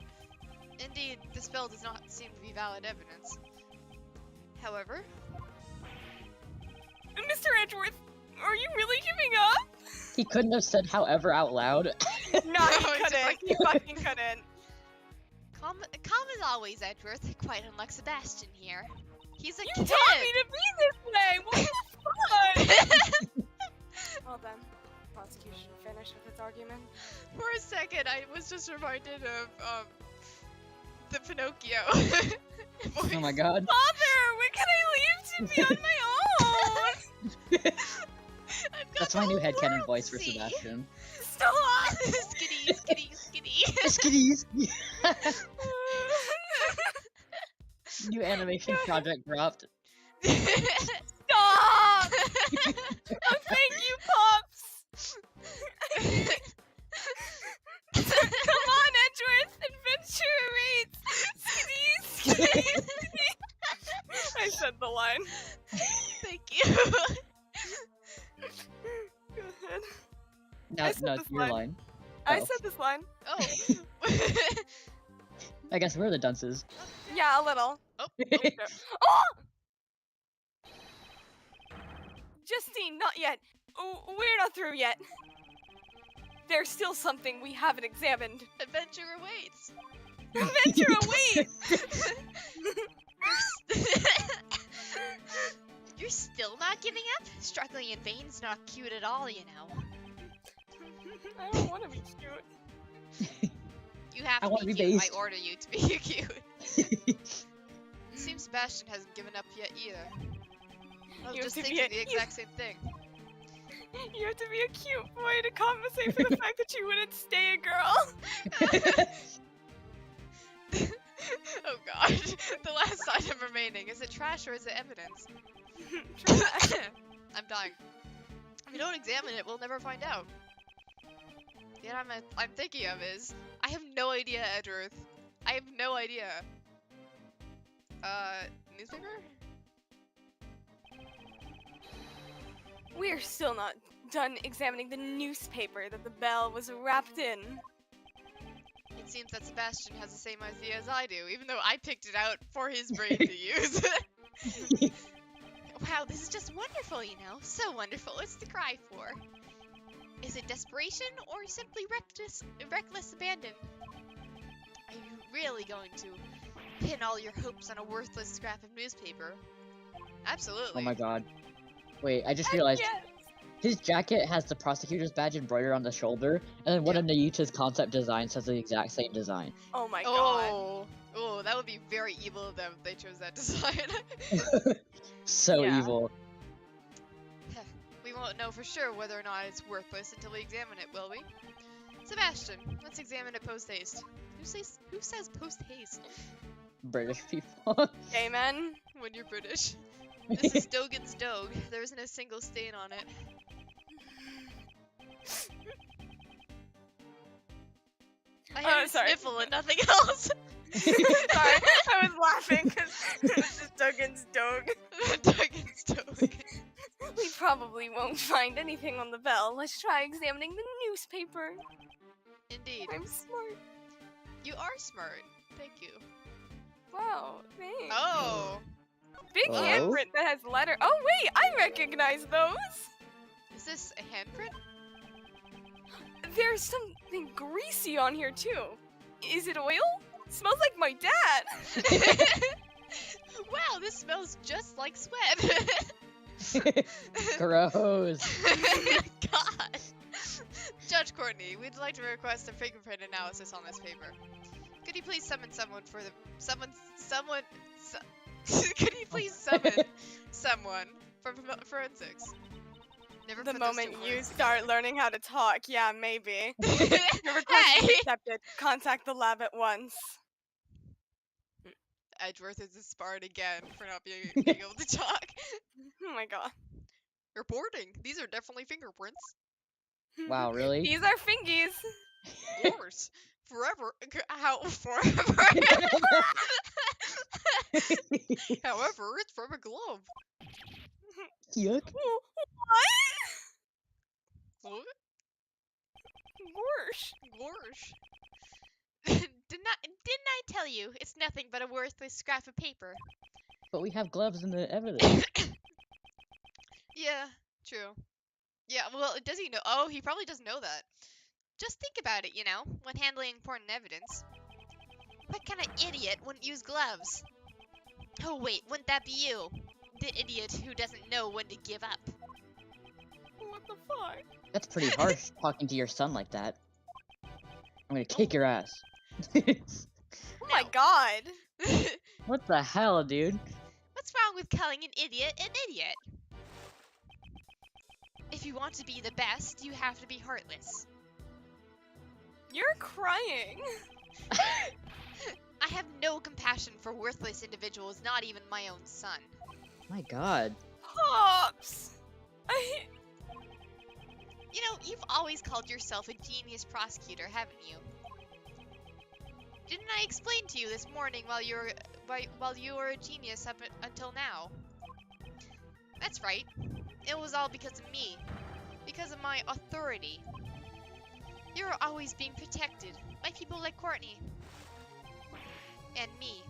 Indeed, this spell does not seem to be valid evidence. However... Mr. Edgeworth, are you really giving up? He couldn't have said however out loud. No, No, he it's couldn't. He fucking couldn't. Calm as always, Edgeworth. Quite unlike Sebastian here. He's a You kid! taught me to be this way! What the fuck? Well then, prosecution finished with its argument. For a second, I was just reminded of, the Pinocchio voice. Oh my god. Father, when can I leave to be on my own? I've got That's the my new whole headcanon world voice to for see. Sebastian. Stop! Skitty, skitty, skitty. Skitties! New animation project dropped. Stop! Oh, thank you, Pops! Come on, Edgeworth! Adventure awaits! Skitty, skitty, skitty. I said the line. Thank you. Go ahead. Now, I said no, this it's your line. line. I Oh. said this line. Oh. I guess we're the dunces. Yeah, a little. Oh. Oh! Justine, not yet. Oh, we're not through yet. There's still something we haven't examined. Adventure awaits. Adventure awaits! You're still not giving up? Struggling in vain's not cute at all, you know. I don't want to be cute. You have I to wanna be be cute. based. I order you to be cute. It seems Sebastian hasn't given up yet either. I was You have just to be thinking a- the exact same thing. You have to be a cute boy to compensate for the fact that you wouldn't stay a girl. Oh god. The last item remaining. Is it trash or is it evidence? Trash. I'm dying. If we don't examine it, we'll never find out. Yet I'm thinking of is, I have no idea, Edgeworth. I have no idea. Newspaper? We're still not done examining the newspaper that the bell was wrapped in. It seems that Sebastian has the same idea as I do, even though I picked it out for his brain to use. Wow, this is just wonderful, you know? So wonderful. What's the cry for? Is it desperation or simply reckless abandon? Are you really going to pin all your hopes on a worthless scrap of newspaper? Absolutely. Oh my god. Wait, I just realized Yes. his jacket has the prosecutor's badge embroidered on the shoulder, and then one of Nayuta's concept designs has the exact same design. Oh my god. Oh, that would be very evil of them if they chose that design. So Yeah. evil. We won't know for sure whether or not it's worthless until we examine it, will we? Sebastian, let's examine it post-haste. Who says post-haste British people. Amen. when you're British? This is Dogan's Dog. There isn't a single stain on it. I heard a sorry. sniffle and nothing else. Sorry, I was laughing because it's just Duggan's dog. Dogan's Dog. We probably won't find anything on the bell. Let's try examining the newspaper. Indeed. I'm smart. You are smart. Thank you. Wow, thanks. Oh. Big Hello? handprint that has letter. Oh wait, I recognize those. Is this a handprint? There's something greasy on here too. Is it oil? Smells like my dad. Wow, this smells just like sweat. Oh Gross. God. Judge Courtney, we'd like to request a fingerprint analysis on this paper. Could you please summon someone for the could you please summon someone from forensics? Never The put those moment two you words start learning how to talk, yeah, maybe. together. Your request is Hey! accepted. Contact the lab at once. Edgeworth is disbarred again for not being able to talk. Oh my god. Reporting. These are definitely fingerprints. Wow, really? These are fingies. Of course. Forever. How forever? However, it's from a glove. Yuck. What? What? Gorsh. Gosh. Didn't I tell you? It's nothing but a worthless scrap of paper. But we have gloves in the evidence. Yeah, true. Yeah, well, does he know? Oh, he probably doesn't know that. Just think about it, you know, when handling important evidence. What kind of idiot wouldn't use gloves? Oh wait, wouldn't that be you? The idiot who doesn't know when to give up. What the fuck? That's pretty harsh, talking to your son like that. I'm gonna kick your ass. Oh my god. What the hell, dude? What's wrong with calling an idiot an idiot? If you want to be the best, you have to be heartless. You're crying. I have no compassion for worthless individuals, not even my own son. My god. Pops. You know, you've always called yourself a genius prosecutor, haven't you? Didn't I explain to you this morning while you were a genius up until now? That's right. It was all because of me. Because of my authority. You're always being protected by people like Courtney. And me.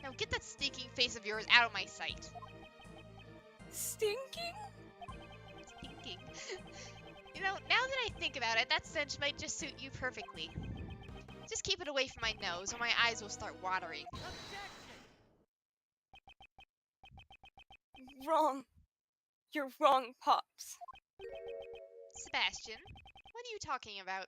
Now get that stinking face of yours out of my sight. Stinking? Stinking. You know, now that I think about it, that stench might just suit you perfectly. Just keep it away from my nose or my eyes will start watering. Wrong. You're wrong, Pops. Sebastian, what are you talking about?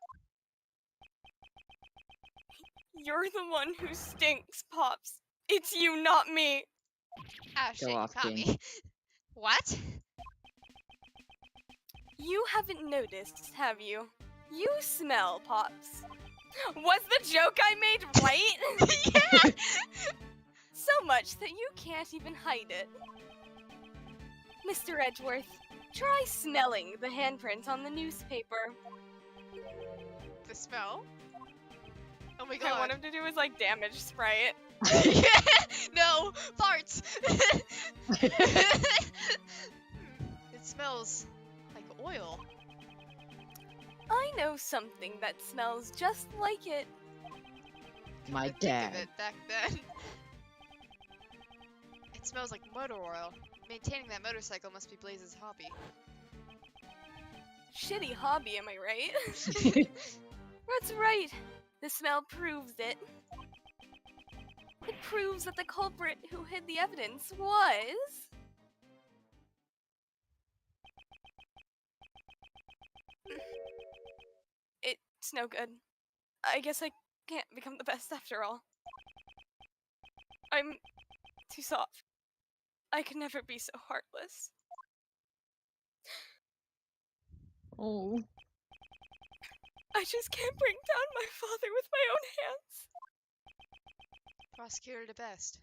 You're the one who stinks, Pops. It's you, not me. Ah, Go shit, you off, caught King. me. What? You haven't noticed, have you? You smell, Pops. Was the joke I made right? Yeah! So much that you can't even hide it. Mr. Edgeworth, try smelling the handprint on the newspaper. The smell? Oh my What I god. want him to do is like damage spray it. Yeah! No! Farts! It smells like oil. I know something that smells just like it. My Think of dad. it back then. It smells like motor oil. Maintaining that motorcycle must be Blaze's hobby. Shitty hobby, am I right? That's right. The smell proves it. It proves that the culprit who hid the evidence was... It's no good. I guess I can't become the best after all. I'm too soft. I can never be so heartless. Oh. I just can't bring down my father with my own hands. Prosecutor to best.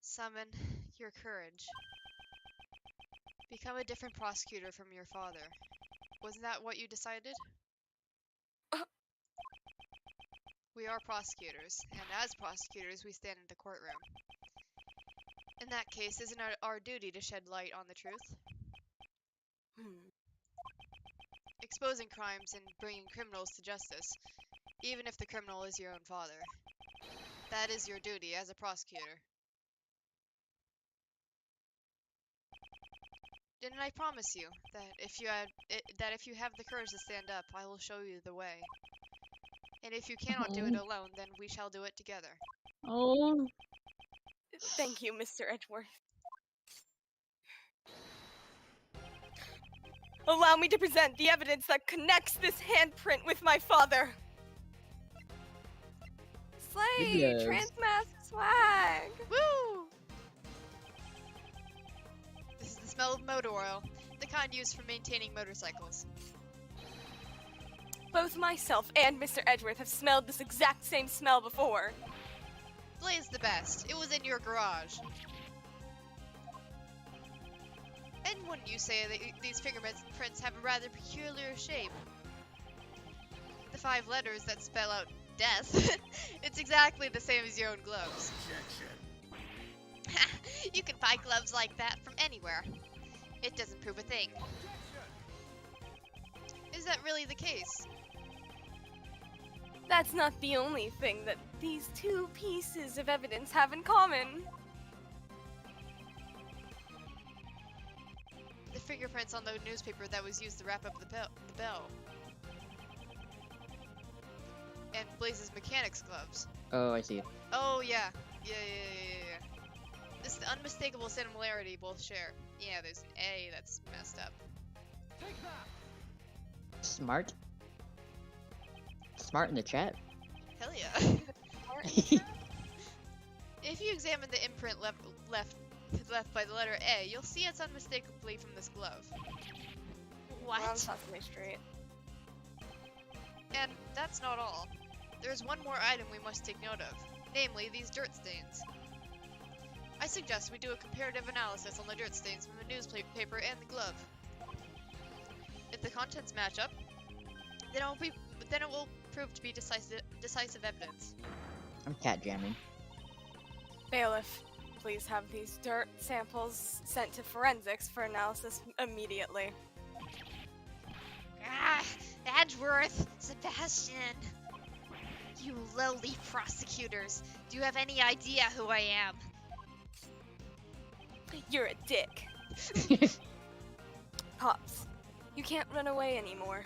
Summon your courage. Become a different prosecutor from your father. Wasn't that what you decided? We are prosecutors, and as prosecutors, we stand in the courtroom. In that case, isn't it our duty to shed light on the truth? Exposing crimes and bringing criminals to justice, even if the criminal is your own father. That is your duty as a prosecutor. Didn't I promise you that if you have the courage to stand up, I will show you the way. And if you cannot do it alone, then we shall do it together. Oh. Thank you, Mr. Edgeworth. Allow me to present the evidence that connects this handprint with my father. Slay! Yes. Transmask swag! Woo! This is the smell of motor oil, the kind used for maintaining motorcycles. Both myself and Mr. Edgeworth have smelled this exact same smell before. Blaze the best. It was in your garage. And wouldn't you say that these fingerprints have a rather peculiar shape? The 5 letters that spell out death. It's exactly the same as your own gloves. You can buy gloves like that from anywhere. It doesn't prove a thing. Is that really the case? That's not the only thing that these two pieces of evidence have in common. The fingerprints on the newspaper that was used to wrap up the bell. And Blaze's mechanics gloves. Oh, I see. Oh, yeah. Yeah. This unmistakable similarity both share. Yeah, there's an A that's messed up. Smart. Smart in the chat. Hell yeah. If you examine the imprint left by the letter A, you'll see it's unmistakably from this glove. We're on What? Sesame Street. And that's not all. There's one more item we must take note of, namely these dirt stains. I suggest we do a comparative analysis on the dirt stains from the newspaper and the glove. If the contents match up, then it will prove to be decisive evidence. I'm cat jamming. Bailiff, please have these dirt samples sent to forensics for analysis immediately. Ah, Edgeworth, Sebastian. You lowly prosecutors. Do you have any idea who I am? You're a dick. Pops, you can't run away anymore.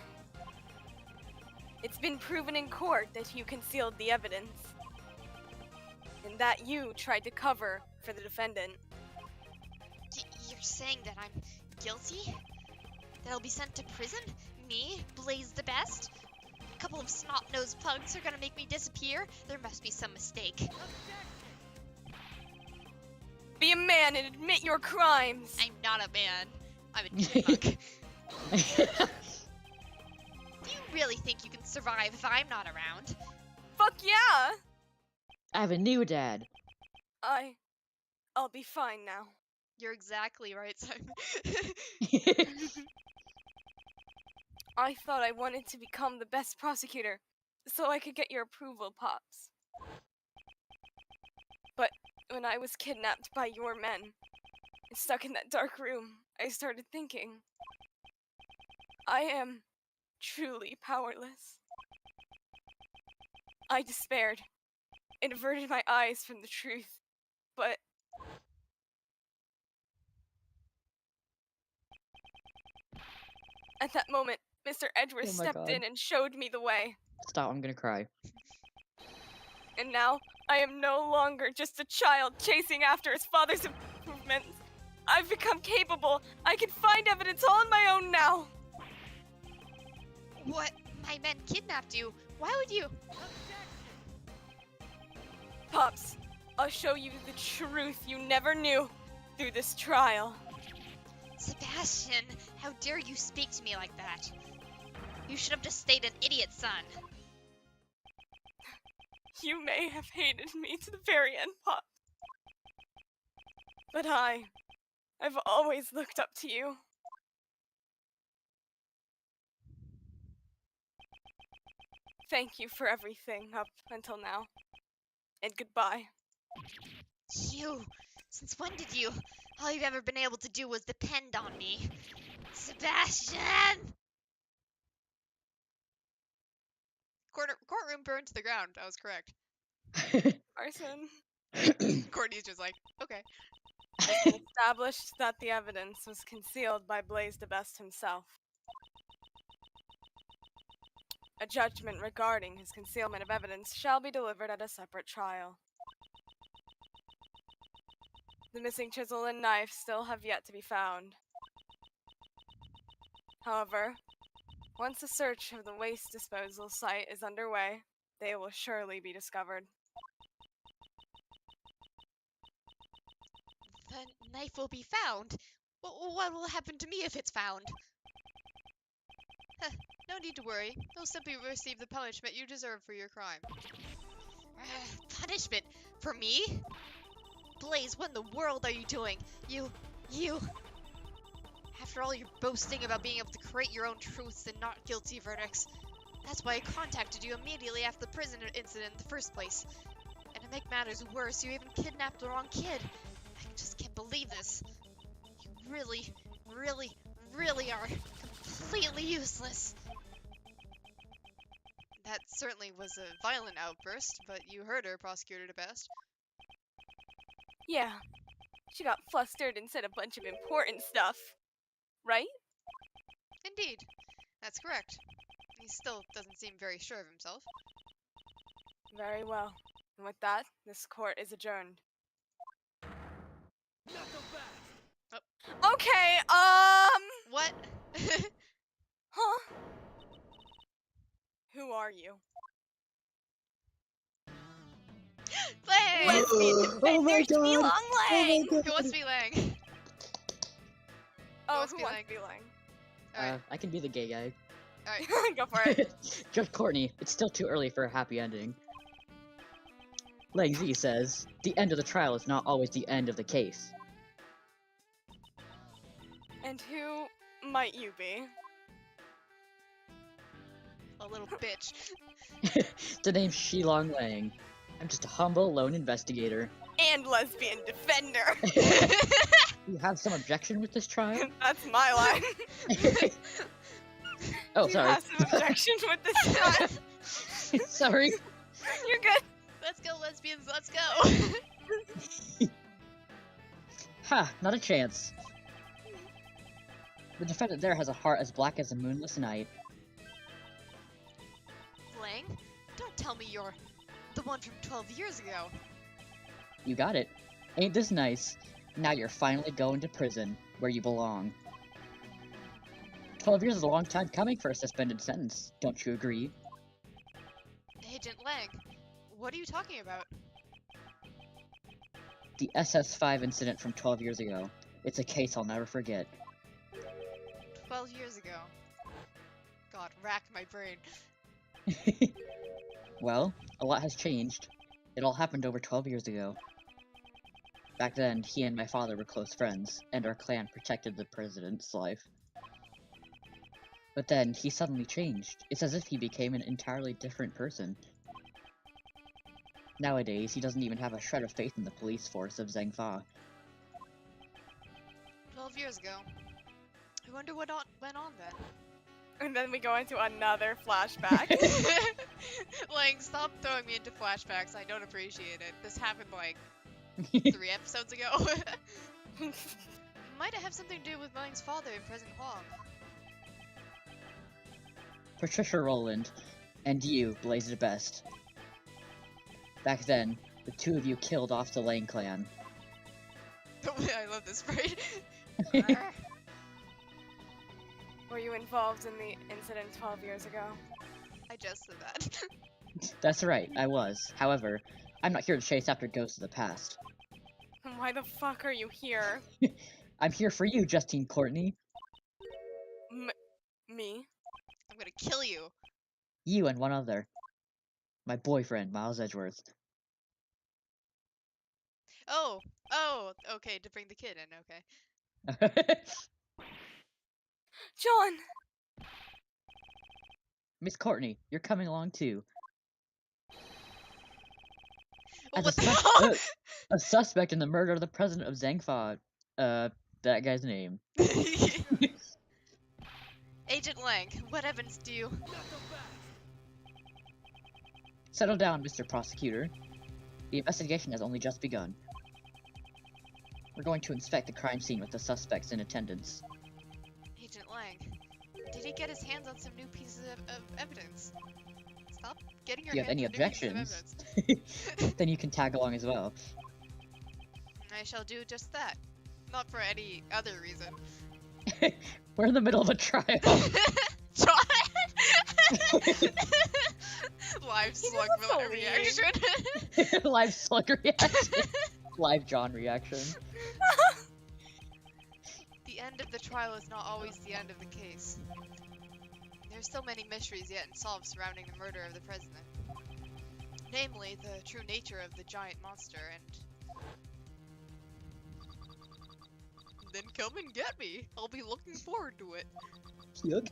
It's been proven in court that you concealed the evidence. And that you tried to cover for the defendant. You're saying that I'm guilty? That I'll be sent to prison? Me, Blaze the Best? A couple of snot-nosed pugs are gonna make me disappear? There must be some mistake. Be a man and admit your crimes! I'm not a man. I'm a chipmunk. really think you can survive if I'm not around? Fuck yeah! I have a new dad. I'll be fine now. You're exactly right, Simon. I thought I wanted to become the best prosecutor, so I could get your approval, Pops. But when I was kidnapped by your men, and stuck in that dark room, I started thinking. I am truly powerless. I despaired and averted my eyes from the truth, but at that moment, Mr. Edgeworth Oh my stepped God. in and showed me the way. Stop, I'm gonna cry. And now, I am no longer just a child chasing after his father's improvements. I've become capable. I can find evidence all on my own now. What? My men kidnapped you. Why would you? Pops, I'll show you the truth you never knew through this trial. Sebastian, how dare you speak to me like that? You should have just stayed an idiot, son. You may have hated me to the very end, Pop. But I've always looked up to you. Thank you for everything up until now. And goodbye. You? Since when did you? All you've ever been able to do was depend on me. Sebastian! Courtroom burned to the ground. I was correct. Carson. Courtney's just like, okay. It's been established that the evidence was concealed by Blaise the Best himself. A judgment regarding his concealment of evidence shall be delivered at a separate trial. The missing chisel and knife still have yet to be found. However, once a search of the waste disposal site is underway, they will surely be discovered. The knife will be found. What will happen to me if it's found? No need to worry. You'll simply receive the punishment you deserve for your crime. Punishment? For me? Blaise, what in the world are you doing? You... After all your boasting about being able to create your own truths and not guilty verdicts, that's why I contacted you immediately after the prison incident in the first place. And to make matters worse, you even kidnapped the wrong kid. I just can't believe this. You really are completely useless. That certainly was a violent outburst, but you heard her, Prosecutor DeBest. Yeah, she got flustered and said a bunch of important stuff. Right? Indeed. That's correct. He still doesn't seem very sure of himself. Very well. And with that, this court is adjourned. Okay, What? huh? Who are you? Lang! Lesbian Oh my defender, God. Long Oh Lang! my Who wants to be Lang? Oh, wants to who be wants Lang? to be Lang? Alright, I can be the gay guy. alright. Go for it. Judge Courtney, it's still too early for a happy ending. Lang Z says, the end of the trial is not always the end of the case. And who might you be? A little bitch. The name's Shilong Lang. I'm just a humble lone investigator. And lesbian defender. You have some objection with this trial? That's my line. Oh, You sorry. have some objection with this trial. Sorry. You're good. Let's go, lesbians, let's go! Ha, not a chance. The defendant there has a heart as black as a moonless night. Lang, don't tell me you're the one from 12 years ago. You got it. Ain't this nice? Now you're finally going to prison, where you belong. 12 years is a long time coming for a suspended sentence, don't you agree? Agent Lang, what are you talking about? The SS5 incident from 12 years ago. It's a case I'll never forget. 12 years ago. God, rack my brain. Well, a lot has changed. It all happened over 12 years ago. Back then, he and my father were close friends, and our clan protected the president's life. But then, he suddenly changed. It's as if he became an entirely different person. Nowadays, he doesn't even have a shred of faith in the police force of Zhengfa. 12 years ago. I wonder what went on then. And then we go into another flashback. Like, stop throwing me into flashbacks. I don't appreciate it. This happened like 3 episodes ago. Might it have something to do with Lang's father and President Huang? Patricia Rowland, and you, Blaze the Best. Back then, the two of you killed off the Lang clan. I love this phrase. Were you involved in the incident 12 years ago? I just said that. That's right, I was. However, I'm not here to chase after ghosts of the past. Why the fuck are you here? I'm here for you, Justine Courtney. Me? I'm gonna kill you. You and one other. My boyfriend, Miles Edgeworth. Oh, okay, to bring the kid in, okay. John! Miss Courtney, you're coming along too. Oh, As what a, the hell? a suspect in the murder of the president of Zhengfa. That guy's name. Agent Lang, what evidence do you... Settle down, Mr. Prosecutor. The investigation has only just begun. We're going to inspect the crime scene with the suspects in attendance. Agent Lang, did he get his hands on some new pieces of evidence? Stop getting your If you have hands any on new pieces of objections, evidence. then you can tag along as well. I shall do just that. Not for any other reason. We're in the middle of a trial. John! Live He slug doesn't believe. reaction. Live slug reaction. Live John reaction. The end of the trial is not always the end of the case. There's so many mysteries yet unsolved surrounding the murder of the president. Namely, the true nature of the giant monster and... Then come and get me. I'll be looking forward to it. Yuck.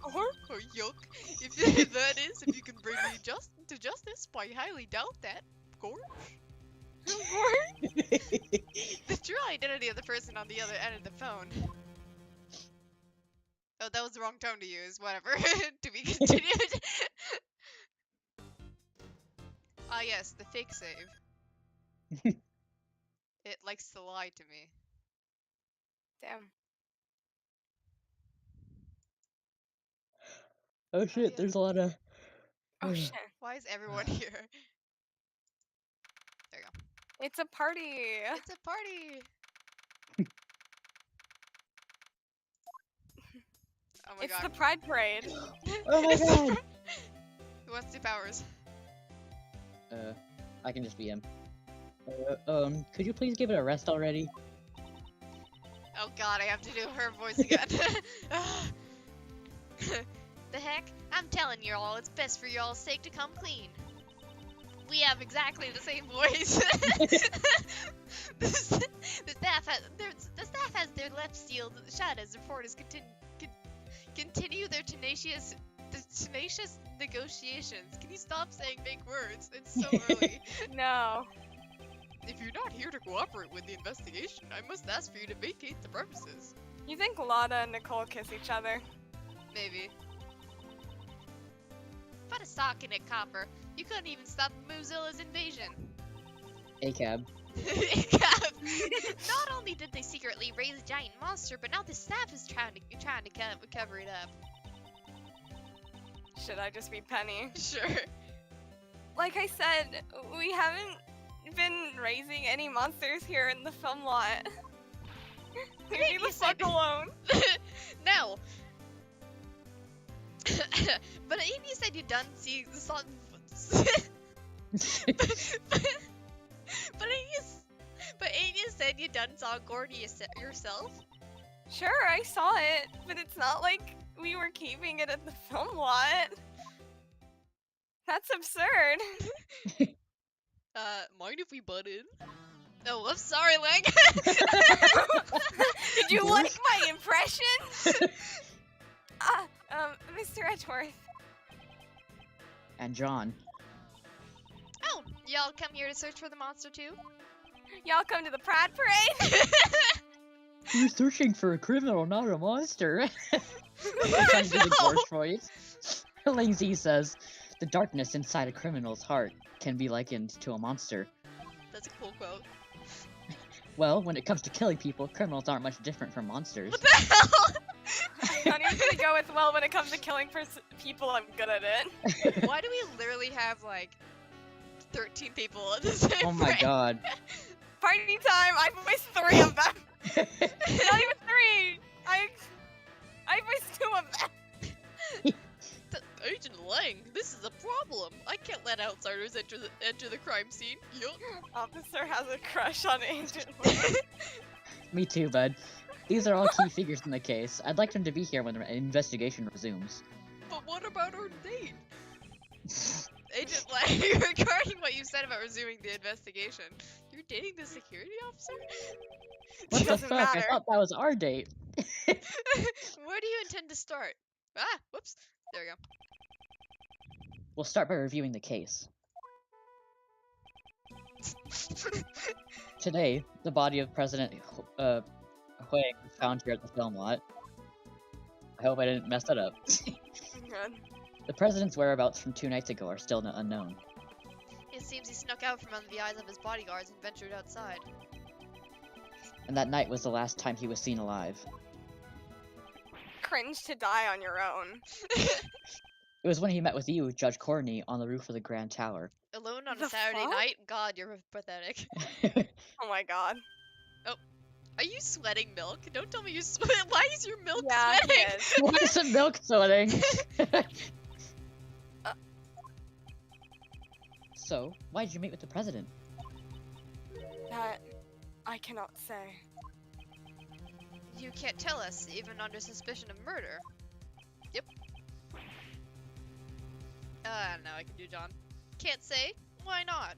Or yuck. If that is, if you can bring me to justice, I highly doubt that. Of course. The true identity of the person on the other end of the phone. Oh, that was the wrong tone to use. Whatever. To be continued. Ah, yes, the fake save. It likes to lie to me. Damn. Oh shit, yeah. there's a lot of... Oh shit. Why is everyone here? There you go. It's a party! It's a party! Oh my It's god. the Pride Parade. Oh my god! Who wants to do powers? I can just be him. Could you please give it a rest already? Oh god, I have to do her voice again. The heck? I'm telling you all, it's best for y'all's sake to come clean. We have exactly the same voice. the staff has their left sealed shut as reporters continue their tenacious negotiations. Can you stop saying big words? It's so early. No. If you're not here to cooperate with the investigation, I must ask for you to vacate the premises. You think Lada and Nicole kiss each other? Maybe. Put a sock in it, Copper. You couldn't even stop Mozilla's invasion. ACAB. Not only did they secretly raise a giant monster, but now the staff is trying to cover it up. Should I just be Penny? Sure. Like I said, we haven't been raising any monsters here in the film lot. Leave me the fuck alone. No. But ain't you said you done seeing the sun? But ain't you said you done saw Gordy yourself? Sure, I saw it, but it's not like we were keeping it at the film lot. That's absurd. Mind if we butt in? Oh, I'm sorry, Lang. Did you like my impression? Mr. Edgeworth. And John. Oh, y'all come here to search for the monster too? Y'all come to the Pride Parade? You're searching for a criminal, not a monster. Trying to do the George voice. Lingzi says, the darkness inside a criminal's heart can be likened to a monster. That's a cool quote. Well, when it comes to killing people, criminals aren't much different from monsters. What the hell? I'm not even gonna go with, well, when it comes to killing people, I'm good at it. Why do we literally have like 13 people at the same Oh my frame? god. Party time! I voiced 3 of them! Not even 3! I voiced 2 of them! Agent Lang, this is a problem. I can't let outsiders enter the crime scene. Yup. Officer has a crush on Agent. Me too, bud. These are all key figures in the case. I'd like them to be here when the investigation resumes. But what about our date? Agent Lang, regarding what you said about resuming the investigation, you're dating the security officer? What the Doesn't fuck? I matter. thought that was our date. Where do you intend to start? Ah, whoops. There we go. We'll start by reviewing the case. Today, the body of President Huang was found here at the film lot. I hope I didn't mess that up. Good. The president's whereabouts from 2 nights ago are still unknown. It seems he snuck out from under the eyes of his bodyguards and ventured outside. And that night was the last time he was seen alive. Cringe to die on your own. It was when he met with you, Judge Courtney, on the roof of the Grand Tower. Alone on The a Saturday fuck? night? God, you're pathetic. Oh my god. Are you sweating milk? Don't tell me you sweat. Why is your milk Yeah, he sweating? is. Why is the milk sweating? So, why did you meet with the president? That I cannot say. You can't tell us, even under suspicion of murder. Yep. I don't know, I can do John. Can't say? Why not?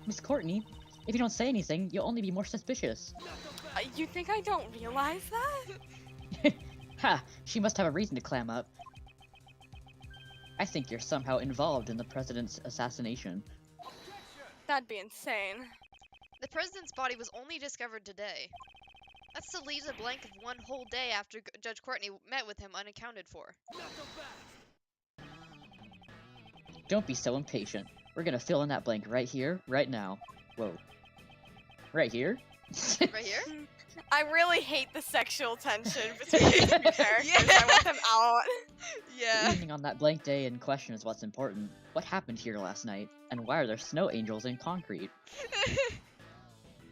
Miss Courtney, if you don't say anything, you'll only be more suspicious. You think I don't realize that? Ha! She must have a reason to clam up. I think you're somehow involved in the president's assassination. That'd be insane. The president's body was only discovered today. That still leaves a blank of 1 whole day after Judge Courtney met with him unaccounted for. Don't be so impatient. We're gonna fill in that blank right here, right now. Whoa. Right here? Right here? I really hate the sexual tension between these 2 characters. Yeah. I want them out. The Yeah. evening on that blank day in question is what's important. What happened here last night? And why are there snow angels in concrete?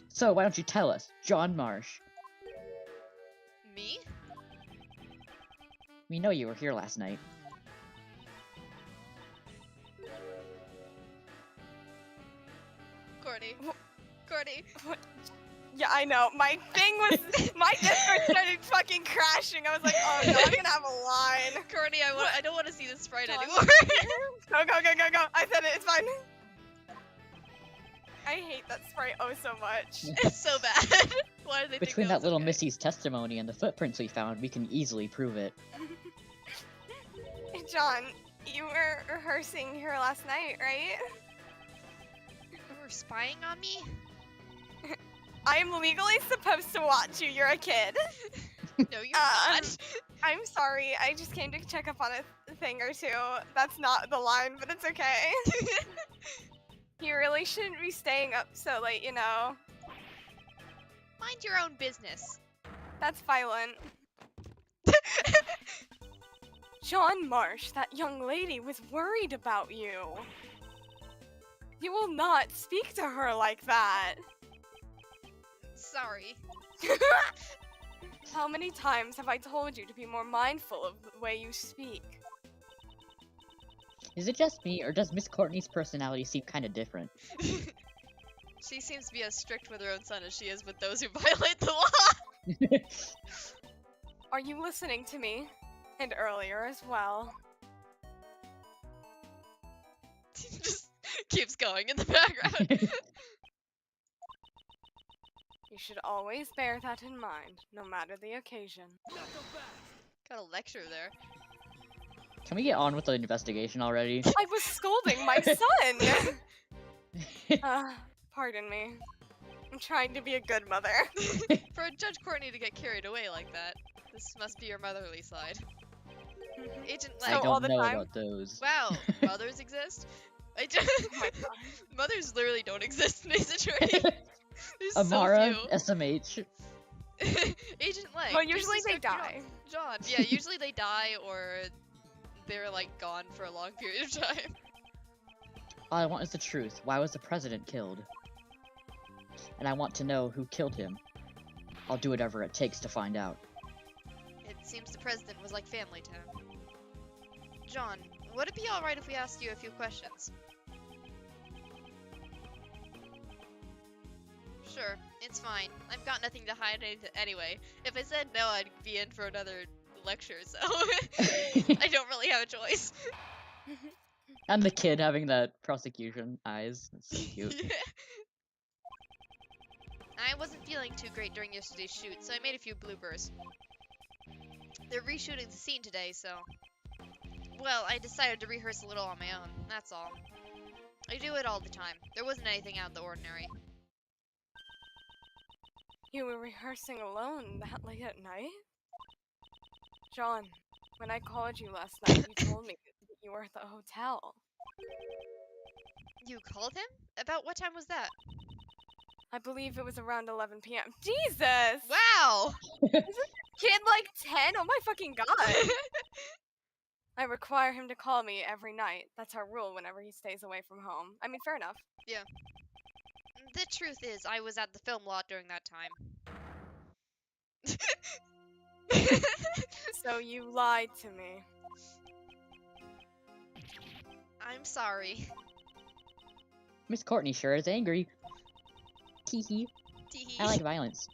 So why don't you tell us, John Marsh? Me? We know you were here last night. Courtney. Courtney. Yeah, I know. My thing was, my Discord started fucking crashing. I was like, oh no, I'm gonna have a line. Courtney, I don't want to see this sprite John. anymore. Go. I said it, it's fine. I hate that sprite oh so much. It's so bad. Why did they Between think that was little okay? Missy's testimony and the footprints we found, we can easily prove it. John, you were rehearsing here last night, right? You were spying on me? I'm legally supposed to watch you, you're a kid. No, you're not. I'm sorry, I just came to check up on a thing or 2. That's not the line, but it's okay. You really shouldn't be staying up so late, you know. Mind your own business. That's violent. John Marsh, that young lady was worried about you. You will not speak to her like that. Sorry. How many times have I told you to be more mindful of the way you speak? Is it just me, or does Miss Courtney's personality seem kinda different? She seems to be as strict with her own son as she is with those who violate the law. Are you listening to me? And earlier as well. Just keeps going in the background. You should always bear that in mind, no matter the occasion. Got a lecture there. Can we get on with the investigation already? I was scolding my son! Pardon me. I'm trying to be a good mother. For Judge Courtney to get carried away like that, this must be your motherly side. Agent I So Lang. all don't the know time? about those. Wow, mothers exist? I just Oh my god. mothers literally don't exist in Ace Attorney. There's Amara, so SMH. few. Agent Lang. Well, usually they disrespect die. John. Yeah, usually they die or they're like gone for a long period of time. All I want is the truth. Why was the president killed? And I want to know who killed him. I'll do whatever it takes to find out. It seems the president was like family to him. John, would it be alright if we asked you a few questions? Sure, it's fine. I've got nothing to hide anyway. If I said no, I'd be in for another lecture, so I don't really have a choice. And the kid having that prosecution eyes. That's so cute. I wasn't feeling too great during yesterday's shoot, so I made a few bloopers. They're reshooting the scene today, so... Well, I decided to rehearse a little on my own, that's all. I do it all the time. There wasn't anything out of the ordinary. You were rehearsing alone that late at night? John, when I called you last night, you told me that you were at the hotel. You called him? About what time was that? I believe it was around 11 p.m. Jesus! Wow! Kid like 10? Oh my fucking god! I require him to call me every night. That's our rule whenever he stays away from home. I mean, fair enough. The truth is, I was at the film lot during that time. So you lied to me. I'm sorry. Miss Courtney sure is angry. Teehee. Teehee. I like violence.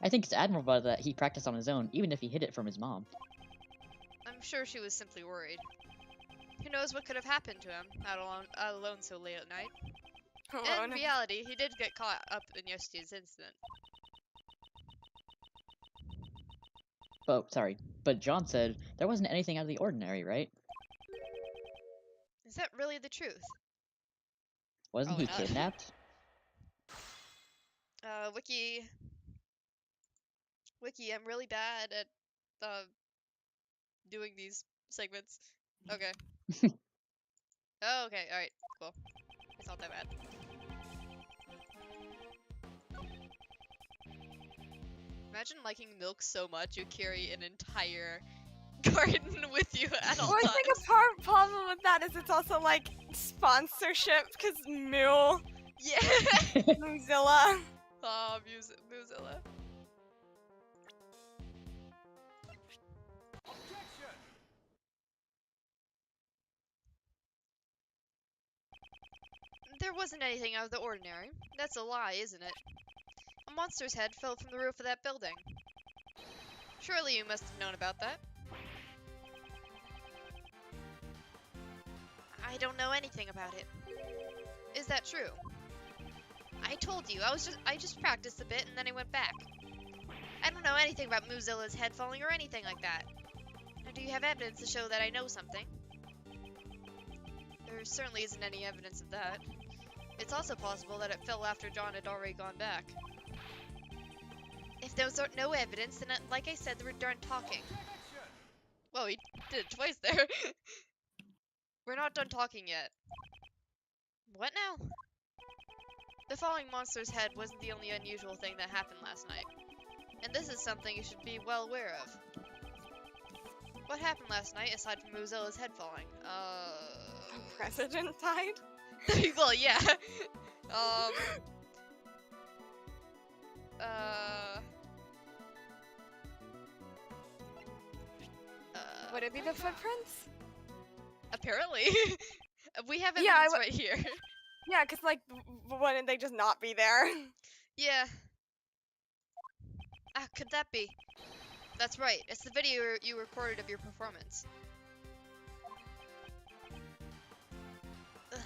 I think it's admirable that he practiced on his own, even if he hid it from his mom. I'm sure she was simply worried. Who knows what could have happened to him, out alone so late at night. Alone. In reality, he did get caught up in yesterday's incident. But John said there wasn't anything out of the ordinary, right? Is that really the truth? Wasn't Probably he not. kidnapped? Wiki, I'm really bad at, doing these segments. Okay. Oh, okay, alright, cool. It's not that bad. Imagine liking milk so much you carry an entire garden with you at all Well, I times. think a part problem with that is it's also like sponsorship, because Mule, Yeah! Mozilla. Oh, Mozilla. There wasn't anything out of the ordinary. That's a lie, isn't it? A monster's head fell from the roof of that building. Surely you must have known about that. I don't know anything about it. Is that true? I told you, I just practiced a bit and then I went back. I don't know anything about Mozilla's head falling or anything like that. Now, do you have evidence to show that I know something? There certainly isn't any evidence of that. It's also possible that it fell after John had already gone back. If there's no evidence, then like I said, we're done talking. Whoa, he did it twice there. We're not done talking yet. What now? The falling monster's head wasn't the only unusual thing that happened last night. And this is something you should be well aware of. What happened last night aside from Mozilla's head falling? The president died? Well, yeah. Would it be the footprints? Apparently. We have Yeah, evidence right here. Yeah, because, like, wouldn't they just not be there? Yeah. Ah, could that be? That's right. It's the video you recorded of your performance. Ugh.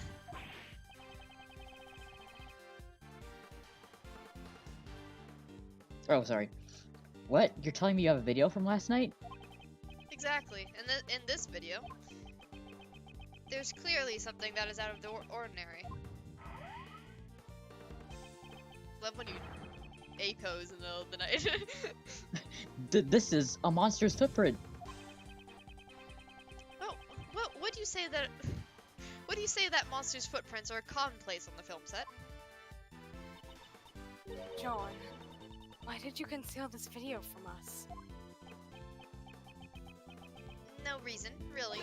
Oh, sorry. What? You're telling me you have a video from last night? Exactly. In this video, there's clearly something that is out of the ordinary. Love when you A-pose in the middle of the night. This is a monster's footprint. Oh, what do you say that? What do you say that monsters' footprints are commonplace on the film set? John, why did you conceal this video from us? No reason, really.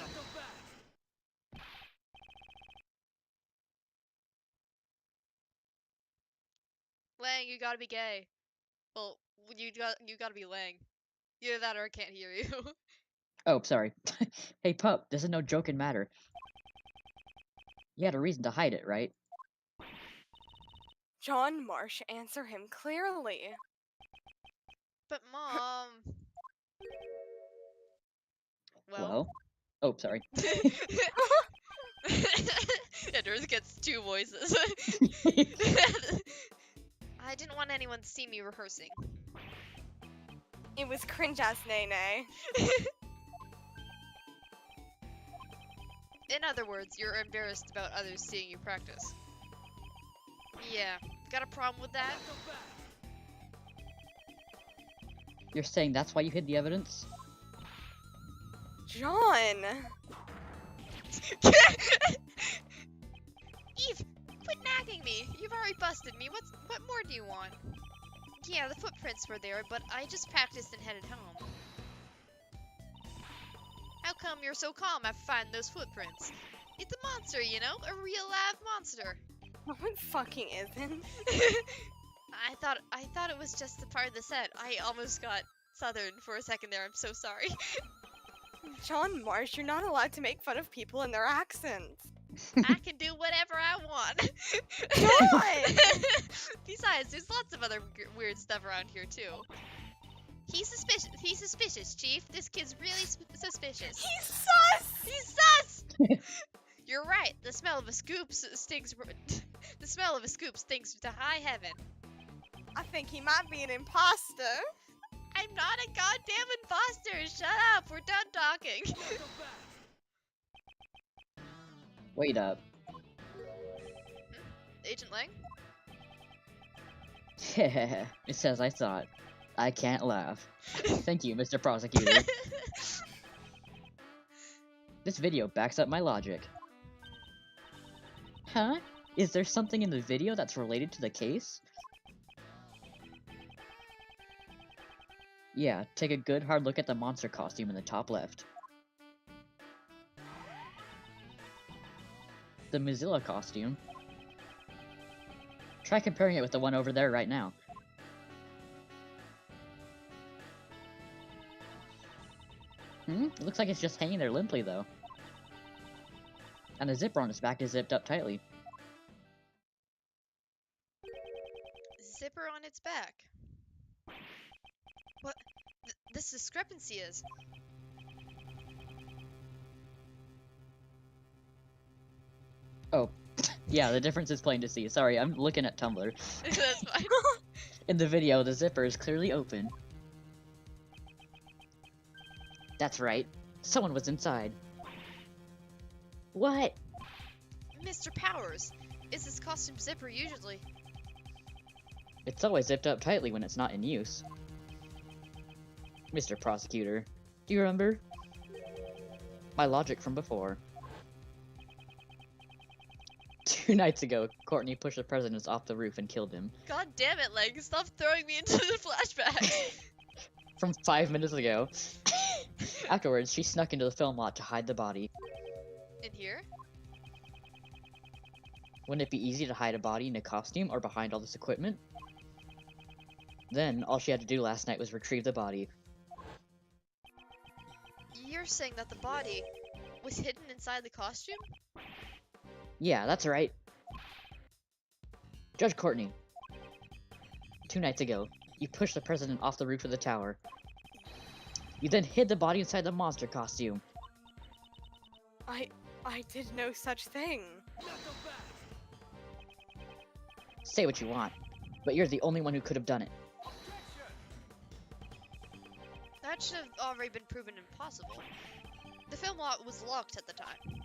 Lang, you gotta be gay. Well, you gotta be Lang. Either that or I can't hear you. Oh, sorry. Hey, pup, this is no joking matter. You had a reason to hide it, right? John Marsh, answer him clearly. But Mom. Well? Oh, sorry. Edgeworth gets two voices. I didn't want anyone to see me rehearsing. It was cringe-ass Nene. In other words, you're embarrassed about others seeing you practice. Yeah, got a problem with that? You're saying that's why you hid the evidence? John! Eve, quit nagging me. You've already busted me. What more do you want? Yeah, the footprints were there, but I just practiced and headed home. How come you're so calm after finding those footprints? It's a monster, you know? A real live monster. No, it fucking isn't. I thought it was just a part of the set. I almost got southern for a second there. I'm so sorry. John Marsh, you're not allowed to make fun of people and their accents. I can do whatever I want. John! Besides, there's lots of other weird stuff around here too. He's suspicious. He's suspicious, Chief. This kid's really suspicious. He's sus! He's sus. You're right. The smell of a scoop stinks. The smell of a scoop stinks to high heaven. I think he might be an imposter. I'm not a goddamn imposter. Shut up. We're done talking. Wait up. Agent Lang? It says I thought. I can't laugh. Thank you, Mr. Prosecutor. This video backs up my logic. Huh? Is there something in the video that's related to the case? Yeah, take a good hard look at the monster costume in the top left. The Mozilla costume. Try comparing it with the one over there right now. It looks like it's just hanging there limply, though. And the zipper on its back is zipped up tightly. Zipper on its back. What this discrepancy is? Oh, yeah, the difference is plain to see. Sorry, I'm looking at Tumblr. That's fine. In the video, the zipper is clearly open. That's right. Someone was inside. What? Mr. Powers, is this costume zipper usually? It's always zipped up tightly when it's not in use. Mr. Prosecutor, do you remember? My logic from before. 2 nights ago, Courtney pushed the president off the roof and killed him. God damn it, Leg, stop throwing me into the flashback. From 5 minutes ago. Afterwards, she snuck into the film lot to hide the body. In here? Wouldn't it be easy to hide a body in a costume or behind all this equipment? Then, all she had to do last night was retrieve the body. You're saying that the body was hidden inside the costume? Yeah, that's right. Judge Courtney. 2 nights ago, you pushed the president off the roof of the tower. You then hid the body inside the monster costume. I did no such thing. Say what you want, but you're the only one who could have done it. That should have already been proven impossible. The film lot was locked at the time.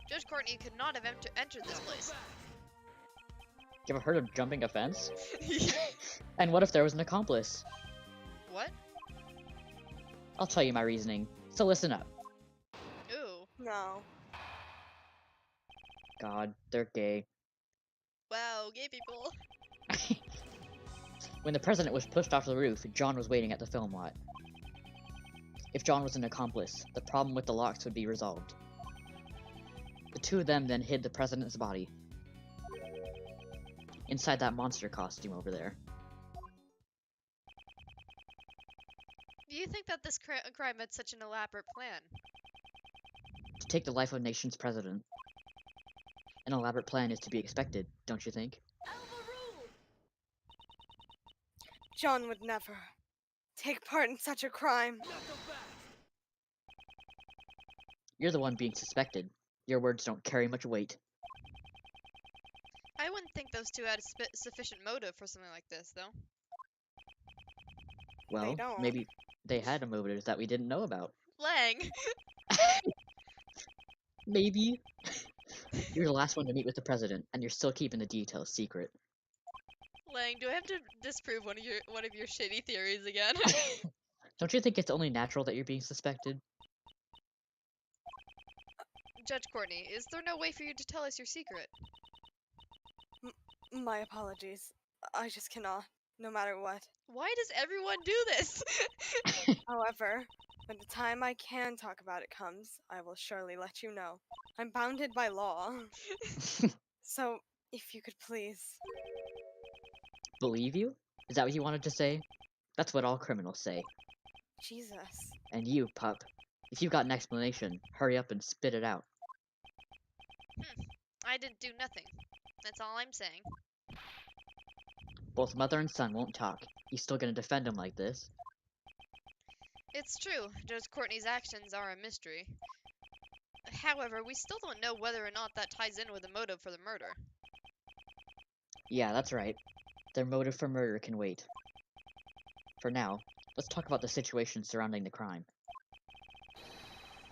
Judge Courtney could not have entered this place. You ever heard of jumping a fence? And what if there was an accomplice? What? I'll tell you my reasoning, so listen up. Ooh. No. God, they're gay. Wow, gay people. When the president was pushed off the roof, John was waiting at the film lot. If John was an accomplice, the problem with the locks would be resolved. The two of them then hid the president's body inside that monster costume over there. Do you think that this crime had such an elaborate plan? To take the life of a nation's president. An elaborate plan is to be expected, don't you think? John would never take part in such a crime. You're the one being suspected. Your words don't carry much weight. I wouldn't think those two had sufficient motive for something like this, though. Well, don't. maybe they had a motive that we didn't know about. Lang! Maybe. You're the last one to meet with the president, and you're still keeping the details secret. Lang, do I have to disprove one of your shitty theories again? Don't you think it's only natural that you're being suspected? Judge Courtney, is there no way for you to tell us your secret? My apologies. I just cannot, no matter what. Why does everyone do this? However, when the time I can talk about it comes, I will surely let you know. I'm bounded by law. So, if you could please. Believe you? Is that what you wanted to say? That's what all criminals say. Jesus. And you, pup. If you've got an explanation, hurry up and spit it out. I didn't do nothing. That's all I'm saying. Both mother and son won't talk. You still gonna defend him like this? It's true, Judge Courtney's actions are a mystery. However, we still don't know whether or not that ties in with the motive for the murder. Yeah, that's right. Their motive for murder can wait. For now, let's talk about the situation surrounding the crime.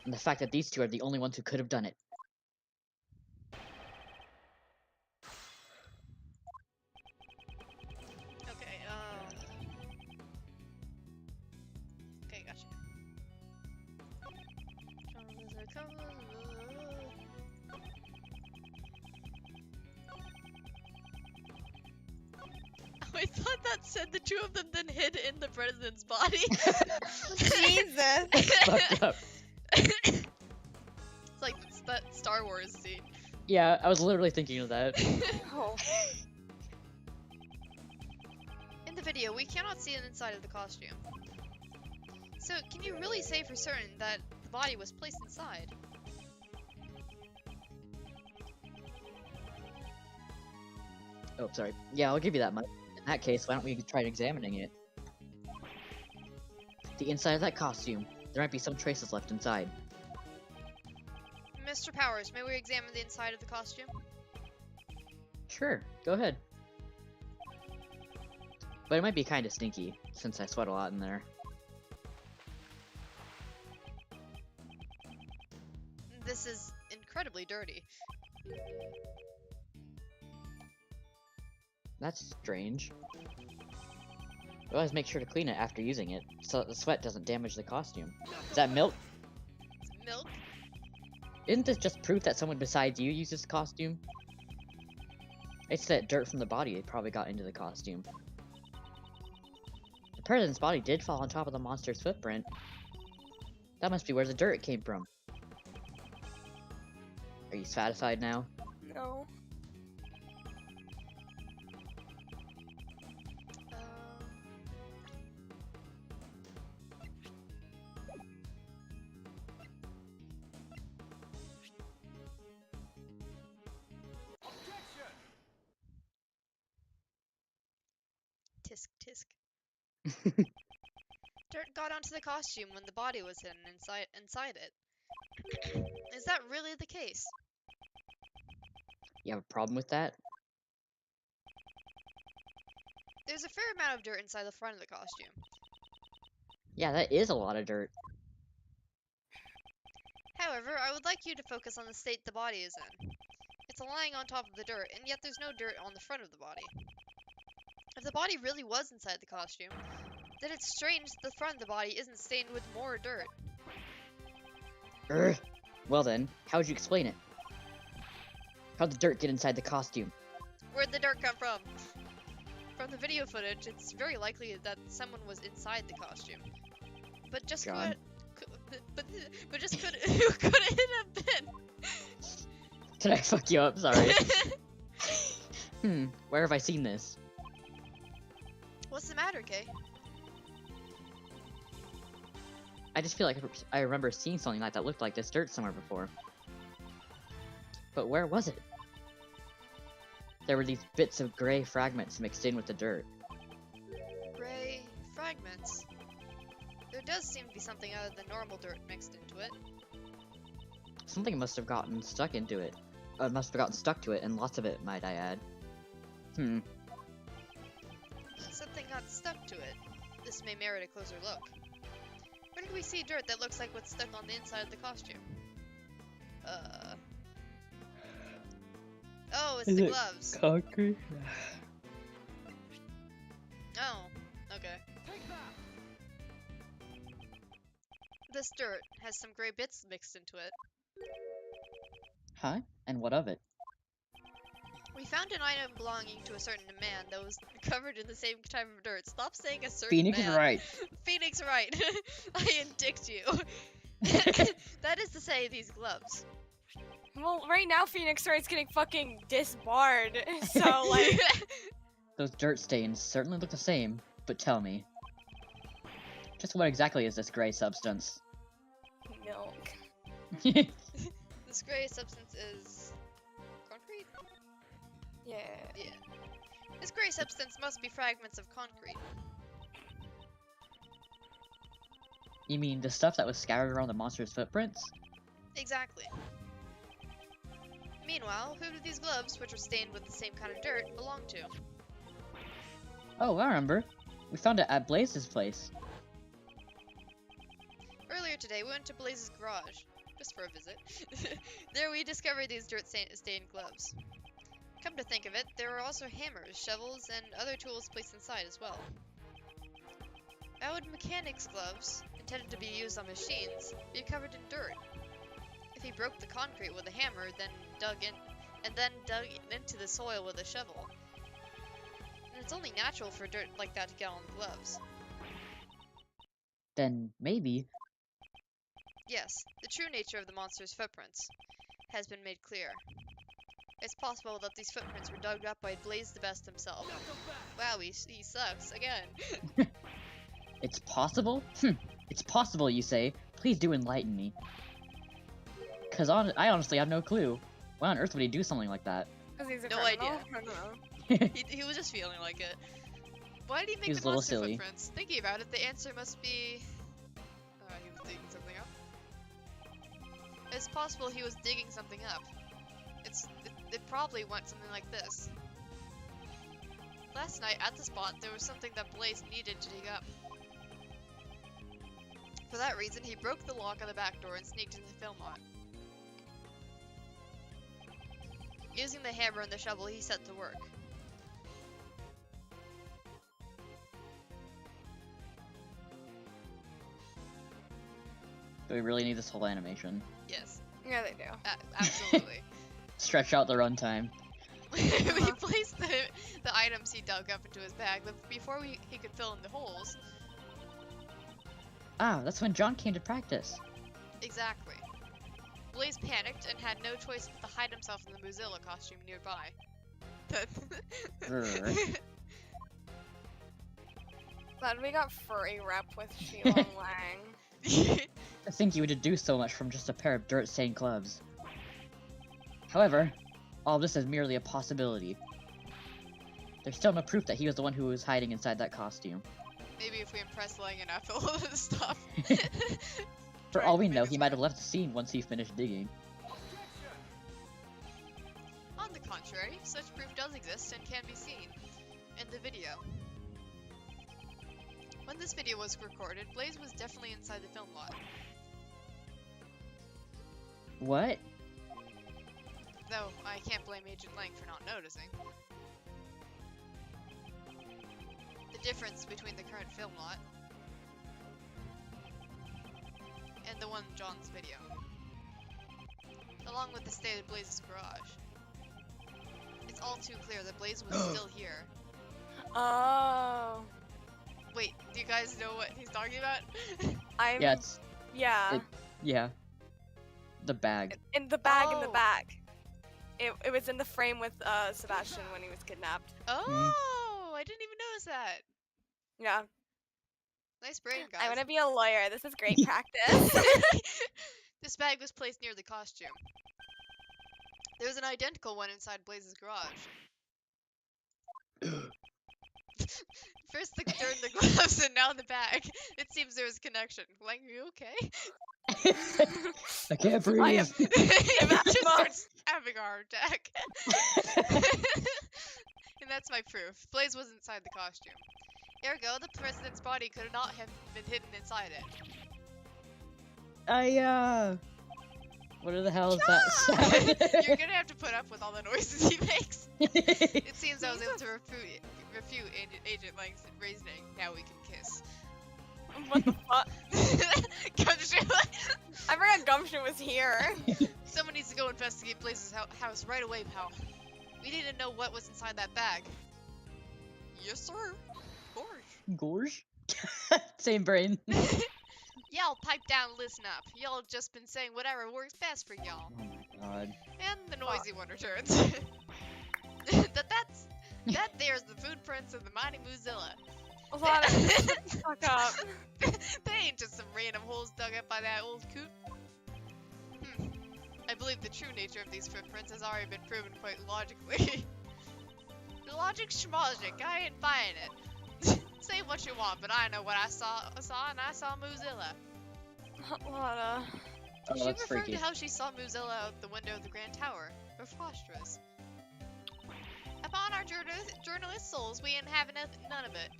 And the fact that these two are the only ones who could have done it. Okay, okay, gotcha. I thought that said the two of them then hid in the president's body. Jesus! Fucked up. It's like that Star Wars scene. Yeah, I was literally thinking of that. Oh. In the video, we cannot see the inside of the costume. So, can you really say for certain that the body was placed inside? Oh, sorry. Yeah, I'll give you that much. In that case, why don't we try examining it? The inside of that costume, there might be some traces left inside. Mr. Powers, may we examine the inside of the costume? Sure, go ahead. But it might be kinda stinky, since I sweat a lot in there. This is incredibly dirty. That's strange. Always make sure to clean it after using it, so that the sweat doesn't damage the costume. Is that milk? It's milk? Isn't this just proof that someone besides you used this costume? It's that dirt from the body that probably got into the costume. The president's body did fall on top of the monster's footprint. That must be where the dirt came from. Are you satisfied now? No. Tisk tisk. Dirt got onto the costume when the body was hidden inside it. Is that really the case? You have a problem with that? There's a fair amount of dirt inside the front of the costume. Yeah, that is a lot of dirt. However, I would like you to focus on the state the body is in. It's lying on top of the dirt, and yet there's no dirt on the front of the body. If the body really was inside the costume, then it's strange the front of the body isn't stained with more dirt. Well then, how would you explain it? How'd the dirt get inside the costume? Where'd the dirt come from? From the video footage, it's very likely that someone was inside the costume. But just John? but just could who could it have been? Did I fuck you up? Sorry. Where have I seen this? What's the matter, Kay? I just feel like I remember seeing something like that looked like this dirt somewhere before. But where was it? There were these bits of gray fragments mixed in with the dirt. Gray fragments. There does seem to be something other than normal dirt mixed into it. Something must have gotten stuck into it. Must have gotten stuck to it, and lots of it, might I add. Something got stuck to it. This may merit a closer look. Where did we see dirt that looks like what's stuck on the inside of the costume? Oh, it's the gloves. Concrete? Oh, okay. This dirt has some gray bits mixed into it. Huh? And what of it? We found an item belonging to a certain man that was covered in the same type of dirt. Stop saying a certain Phoenix man. is right. Phoenix right. I indict you. That is to say, these gloves. Well, right now Phoenix Wright's getting fucking disbarred, so like... Those dirt stains certainly look the same, but tell me. Just what exactly is this gray substance? Milk. This gray substance is... concrete? Yeah. Yeah. This gray substance must be fragments of concrete. You mean the stuff that was scattered around the monster's footprints? Exactly. Meanwhile, who do these gloves, which are stained with the same kind of dirt, belong to? Oh, I remember. We found it at Blaze's place. Earlier today, we went to Blaze's garage, just for a visit. There we discovered these dirt-stained gloves. Come to think of it, there were also hammers, shovels, and other tools placed inside as well. How would mechanics' gloves, intended to be used on machines, be covered in dirt? If he broke the concrete with a hammer, then dug into the soil with a shovel, then it's only natural for dirt like that to get on the gloves. Then maybe. Yes, the true nature of the monster's footprints has been made clear. It's possible that these footprints were dug up by Blaze the Best himself. Wow, he sucks, again. It's possible? It's possible, you say? Please do enlighten me. Cause I honestly have no clue. Why on earth would he do something like that? 'Cause he's a No criminal? idea. I don't know. He was just feeling like it. Why did he make He was the a little monster silly. footprints? Thinking about it, the answer must be... he was digging something up. It's possible he was digging something up. It probably went something like this. Last night, at the spot, there was something that Blaze needed to dig up. For that reason, he broke the lock on the back door and sneaked into the Philmont. Using the hammer and the shovel, he set to work. Do we really need this whole animation? Yes, Yeah, they do. absolutely. Stretch out the runtime. We placed the items he dug up into his bag, but before he could fill in the holes. Ah, that's when John came to practice. Exactly. Blaze panicked and had no choice but to hide himself in the Mozilla costume nearby. Grr. Glad we got furry rep with Shilong Lang. I think you would deduce so much from just a pair of dirt-stained gloves. However, all of this is merely a possibility. There's still no proof that he was the one who was hiding inside that costume. Maybe if we impress Lang enough, he'll stop. For Trying all to we make know, us he might mad. have left the scene once he finished digging. On the contrary, such proof does exist and can be seen in the video. When this video was recorded, Blaze was definitely inside the film lot. What? Though, I can't blame Agent Lang for not noticing. The difference between the current film lot and the one in John's video, along with the state of Blaze's garage. It's all too clear that Blaze was still here. Oh. Wait, do you guys know what he's talking about? I'm. Yeah, it's Yeah. yeah. The bag. In the bag in the Oh. back. It was in the frame with Sebastian when he was kidnapped. Oh, I didn't even notice that. Yeah. Nice brain, guys. I want to be a lawyer. This is great practice. This bag was placed near the costume. There's an identical one inside Blaze's garage. First the dirt in the gloves and now the bag. It seems there was a connection. Lang, you okay? I can't breathe. I am- Just starts having a heart attack. And that's my proof. Blaze was inside the costume. Ergo, the president's body could not have been hidden inside it. What the hell is that sound? You're gonna have to put up with all the noises he makes. It seems I was able to refute Agent Lang's reasoning. Now we can kiss. What the fuck? Gumshoe! I forgot Gumshoe was here. Someone needs to go investigate Blaze's house right away, pal. We need to know what was inside that bag. Yes, sir. Gorge. Gorge? Same brain. Y'all pipe down, listen up. Y'all just been saying whatever works best for y'all. Oh my god. And the noisy one returns. that there's the footprints of the mighty Moozilla. A lot of fuck up. They ain't just some random holes dug up by that old coot. I believe the true nature of these footprints has already been proven quite logically. Logic schmogic, I ain't buying it. Say what you want, but I know what I saw, and I saw Moozilla. A lot of. Oh, She that's referred freaky. to how she saw Moozilla out the window of the Grand Tower, preposterous. Upon our journalist souls, we ain't having none of it.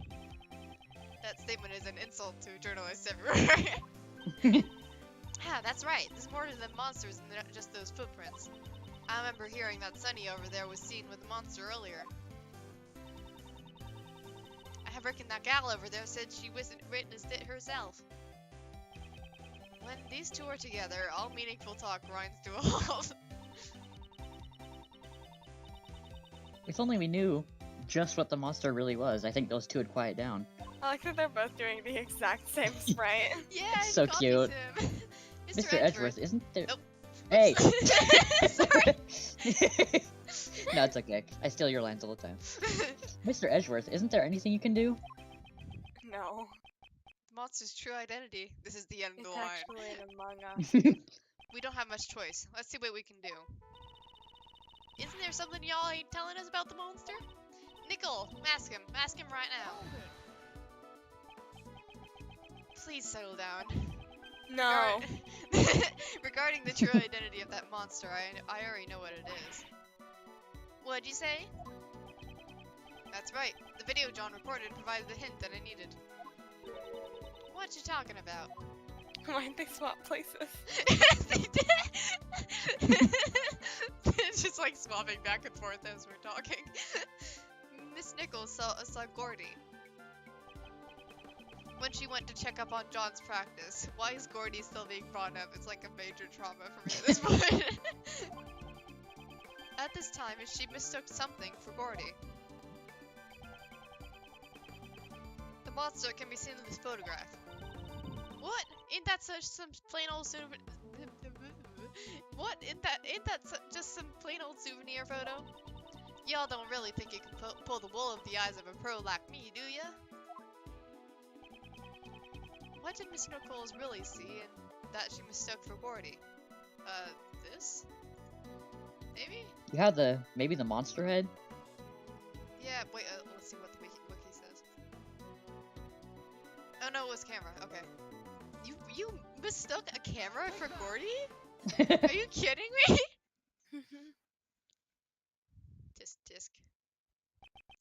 That statement is an insult to journalists everywhere. Yeah, that's right. There's more to the monsters than just those footprints. I remember hearing that Sunny over there was seen with a monster earlier. I reckon that gal over there said she witnessed it herself. When these two are together, all meaningful talk grinds to a halt. If only we knew just what the monster really was. I think those two would quiet down. I like that they're both doing the exact same sprite. Yeah, It's he so copies cute. him. Mr. Edgeworth, isn't there? Nope. Hey! Sorry. No, it's okay. I steal your lines all the time. Mr. Edgeworth, isn't there anything you can do? No. The monster's true identity. This is the end of It's the line. actually an Among Us. We don't have much choice. Let's see what we can do. Isn't there something y'all ain't telling us about the monster? Nickel, ask him. Ask him right now. Please settle down. No. Regarding the true identity of that monster, I already know what it is. What'd you say? That's right. The video John recorded provided the hint that I needed. What you talking about? Why'd they swap places? They did! It's just like swapping back and forth as we're talking. Miss Nichols saw Gordy when she went to check up on John's practice. Why is Gordy still being brought up? It's like a major trauma for me at this point. At this time, she mistook something for Gordy. The monster can be seen in this photograph. What? Ain't that some plain old souvenir? What? Ain't that just some plain old souvenir photo? Y'all don't really think you can pull the wool over the eyes of a pro like me, do ya? What did Miss Nichols really see and that she mistook for Gordy? This? Maybe? You have maybe the monster head? Yeah, wait, let's see what the wiki says. no, it was camera. Okay. You mistook a camera for Gordy? Are you kidding me? Tisk.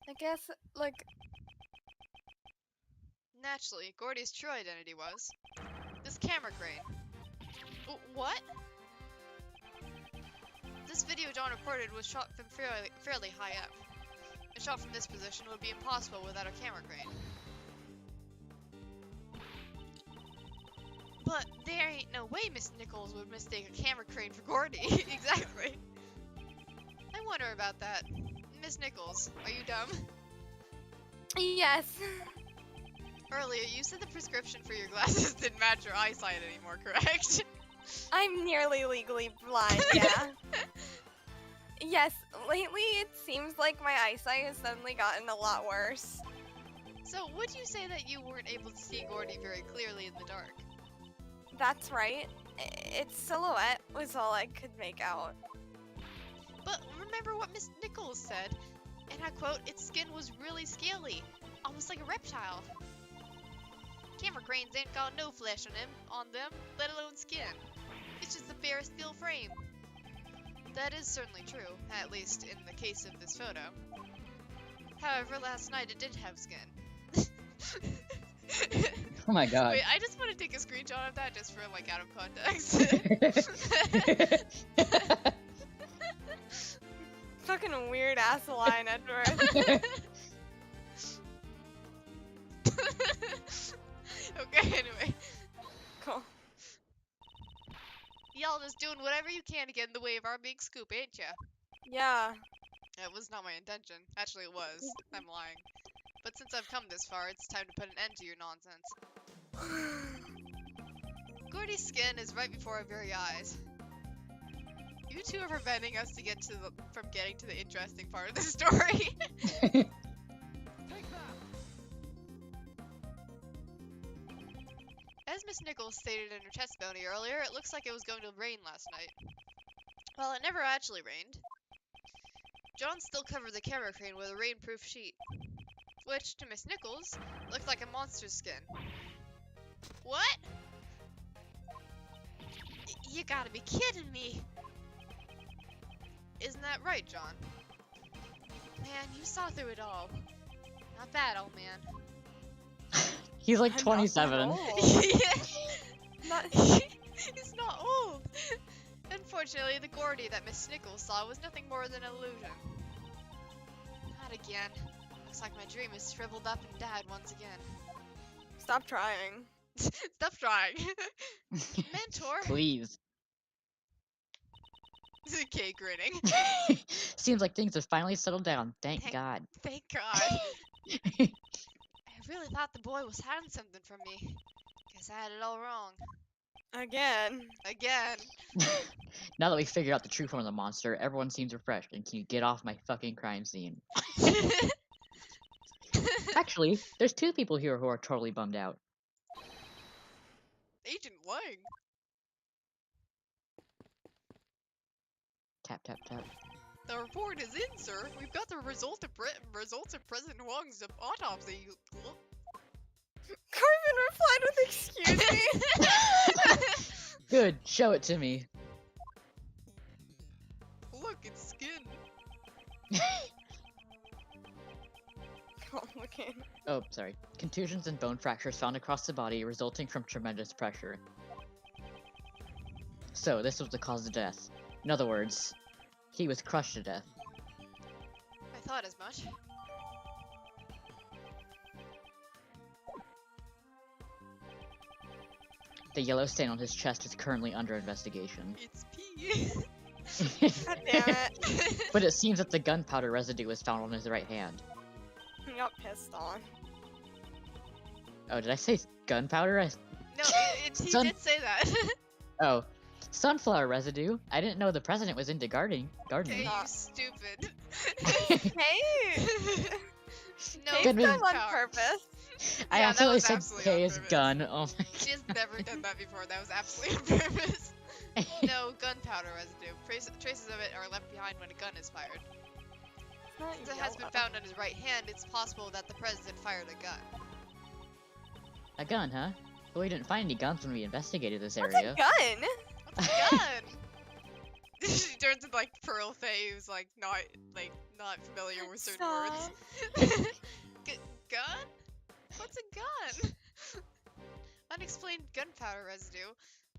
I guess, like, Naturally, Gordy's true identity was this camera crane. What? This video John reported was shot from fairly high up. A shot from this position would be impossible without a camera crane. But there ain't no way Miss Nichols would mistake a camera crane for Gordy. Exactly. I wonder about that. Miss Nichols, are you dumb? yes. Earlier, you said the prescription for your glasses didn't match your eyesight anymore, correct? I'm nearly legally blind, yeah. Yes, lately it seems like my eyesight has suddenly gotten a lot worse. So, would you say that you weren't able to see Gordy very clearly in the dark? That's right. Its silhouette was all I could make out. But remember what Miss Nichols said, and I quote, its skin was really scaly, almost like a reptile. Camera cranes ain't got no flesh on them, let alone skin. It's just a bare steel frame. That is certainly true, at least in the case of this photo. However, last night it did have skin. Oh my god. Wait, I just want to take a screenshot of that just for like out of context. Fucking weird ass line, Edgeworth. Okay, anyway. Cool. Y'all just doing whatever you can to get in the way of our big scoop, ain't ya? Yeah. It was not my intention. Actually, it was. I'm lying. But since I've come this far, it's time to put an end to your nonsense. Gordy's skin is right before our very eyes. You two are preventing us to get from getting to the interesting part of the story. As Miss Nichols stated in her testimony earlier, it looks like it was going to rain last night. Well, it never actually rained. John still covered the camera crane with a rainproof sheet, which, to Miss Nichols, looked like a monster's skin. What? You gotta be kidding me! Isn't that right, John? Man, you saw through it all. Not bad, old man. He's like I'm not 27. that old. Not- He's not old! Unfortunately, the Gordy that Miss Nichols saw was nothing more than an illusion. Not again. Looks like my dream is shriveled up and died once again. Stop trying. Stop trying. Mentor! Please. Kay grinning. Seems like things have finally settled down. Thank God. Thank God. I really thought the boy was hiding something from me. Guess I had it all wrong. Again. Again. Now that we figured out the true form of the monster, everyone seems refreshed and can you get off my fucking crime scene. Actually, there's two people here who are totally bummed out. Agent Lang. Tap, tap, tap. The report is in, sir. We've got the results of President Huang's autopsy. Carmen replied with "Excuse me." Good, show it to me. Look, it's skin. Oh, okay. Oh, sorry. Contusions and bone fractures found across the body resulting from tremendous pressure. So, this was the cause of death. In other words, he was crushed to death. I thought as much. The yellow stain on his chest is currently under investigation. It's pee. God damn it. But it seems that the gunpowder residue was found on his right hand. I got pissed on. Oh, did I say gunpowder? No, he Son- did say that. Oh, sunflower residue. I didn't know the president was into gardening. Okay, you Not- stupid. Hey! No Kate's Good done on gunpowder. purpose. I Yeah, that absolutely was said absolutely K on is purpose. gun. Oh my She has never done that before. That was absolutely on purpose. god. No, gunpowder residue. Traces of it are left behind when a gun is fired. Not Since it has been yellow. found on his right hand, it's possible that the president fired a gun. A gun, huh? But we didn't find any guns when we investigated this What's area. a gun? What's a gun? She turns into like Pearl Faye, who's like not familiar with certain words. Gun? What's a gun? Unexplained gunpowder residue.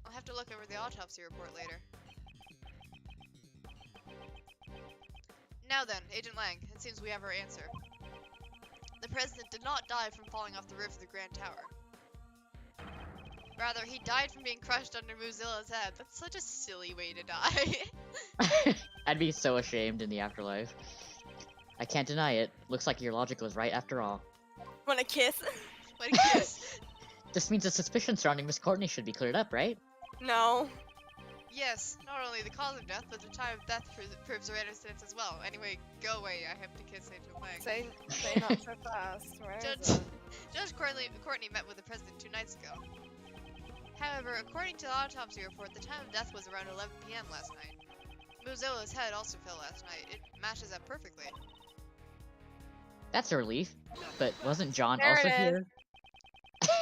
I'll have to look over the autopsy report later. Now then, Agent Lang, it seems we have our answer. The president did not die from falling off the roof of the Grand Tower. Rather, he died from being crushed under Mozilla's head. That's such a silly way to die. I'd be so ashamed in the afterlife. I can't deny it. Looks like your logic was right after all. Want a kiss? What a kiss. This means the suspicion surrounding Miss Courtney should be cleared up, right? No. Yes, not only the cause of death, but the time of death proves her innocence as well. Anyway, go away. I have to kiss Agent Lang. Say not so fast. Where is Judge, it? Judge Courtney met with the president 2 nights ago. However, according to the autopsy report, the time of death was around 11 p.m. last night. Mozilla's head also fell last night. It matches up perfectly. That's a relief. But wasn't John There also it is.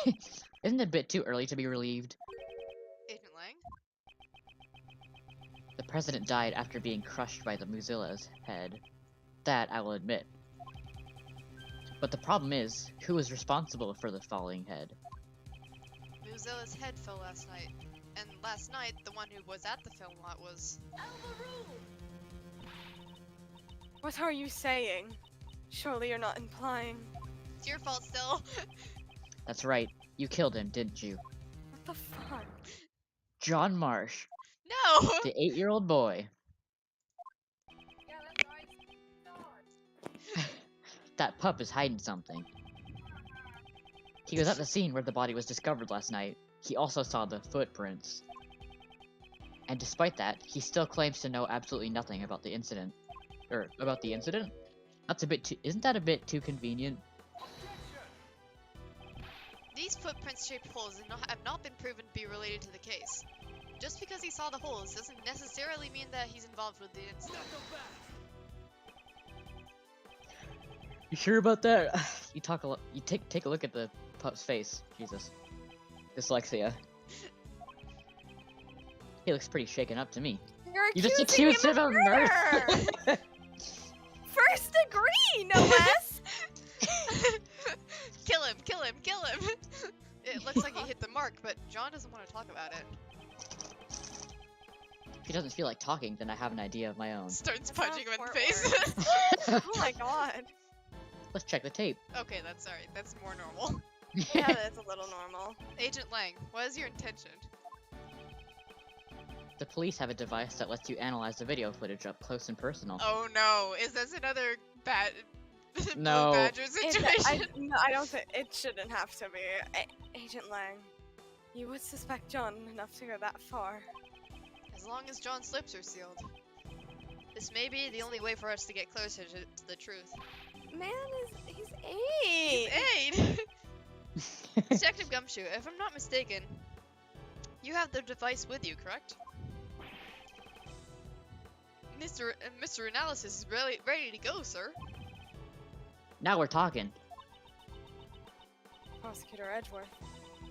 here? Isn't it a bit too early to be relieved? Agent Lang? The president died after being crushed by the Mozilla's head. That I will admit. But the problem is, who is responsible for the falling head? Mozilla's head fell last night. And last night, the one who was at the film lot was... What are you saying? Surely you're not implying. It's your fault still. That's right. You killed him, didn't you? What the fuck? John Marsh, No! the 8-year-old boy. That pup is hiding something. He was at the scene where the body was discovered last night. He also saw the footprints. And despite that, he still claims to know absolutely nothing about the incident. About the incident? That's a bit too— isn't that a bit too convenient? These footprints-shaped holes have not been proven to be related to the case. Just because he saw the holes doesn't necessarily mean that he's involved with the incident. You sure about that? You take a look at the pup's face. Jesus. Dyslexia. He looks pretty shaken up to me. You're You just accusing accused him of murder! First degree, no less. Kill him! Kill him! Kill him! It looks like he hit the mark, but John doesn't want to talk about it. If he doesn't feel like talking, then I have an idea of my own. Starts That's punching him in how the face. Oh my god. Let's check the tape. Okay, that's alright. That's more normal. Yeah, that's a little normal. Agent Lang, what is your intention? The police have a device that lets you analyze the video footage up close and personal. Oh no, is this another bad No. Blue Badger situation? No, I don't think it shouldn't have to be. Agent Lang, you would suspect John enough to go that far. As long as John's lips are sealed. This may be the only way for us to get closer to the truth. Man, he's 8. Hey! Detective Gumshoe, if I'm not mistaken, you have the device with you, correct? Mr. Analysis is ready to go, sir. Now we're talking. Prosecutor Edgeworth,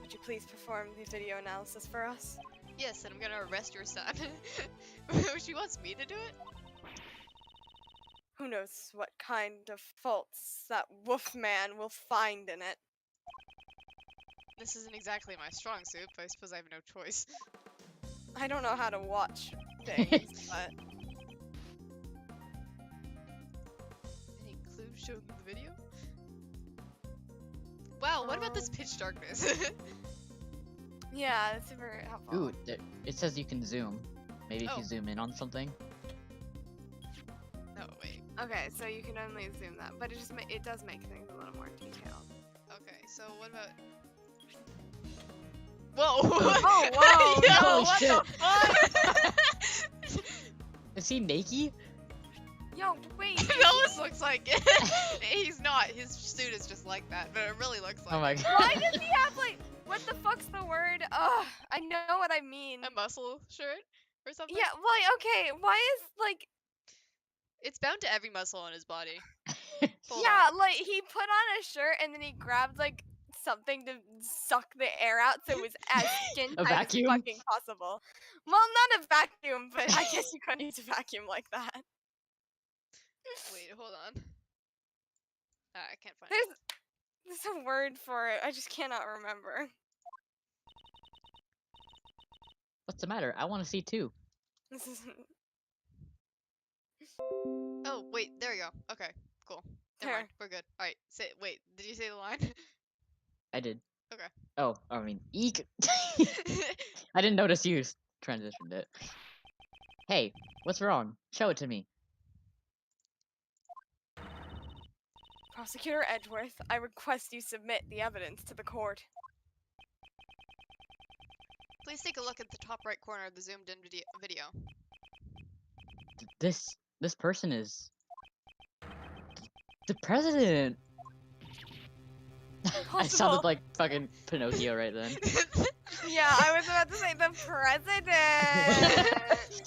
would you please perform the video analysis for us? Yes, and I'm gonna arrest your son. She wants me to do it? Who knows what kind of faults that Wolfman will find in it. This isn't exactly my strong suit, but I suppose I have no choice. I don't know how to watch things, but Any clues shown in the video? Wow, what about this pitch darkness? yeah, it's super helpful. Ooh, it says you can zoom. Maybe if Oh. you zoom in on something. Oh, wait. Okay, so you can only zoom that, but it does make things a little more detailed. Okay, so what about... Whoa! Oh, whoa! Yo, Holy what shit. the fuck? Is he naked? Yo, wait! It almost looks like it. He's not. His suit is just like that, but it really looks like Oh my it. god. Why does he have like what the fuck's the word? Ugh, I know what I mean. A muscle shirt or something? Yeah, like okay, why is like It's bound to every muscle on his body. Hold yeah, on. like he put on a shirt and then he grabbed like something to suck the air out so it was as skin A tight as vacuum? fucking possible. Well, not a vacuum, but I guess you couldn't use a vacuum like that. Wait, hold on. I can't find it. There's a word for it. I just cannot remember. What's the matter? I want to see too. This is Oh, wait, there you go. Okay, cool. Never mind, we're good. Alright, wait, did you say the line? I did. Okay. Oh, I mean, eek. I didn't notice you transitioned it. Hey, what's wrong? Show it to me. Prosecutor Edgeworth, I request you submit the evidence to the court. Please take a look at the top right corner of the zoomed in video. This person is the president. I sounded Impossible. like fucking Pinocchio right then. Yeah, I was about to say the president.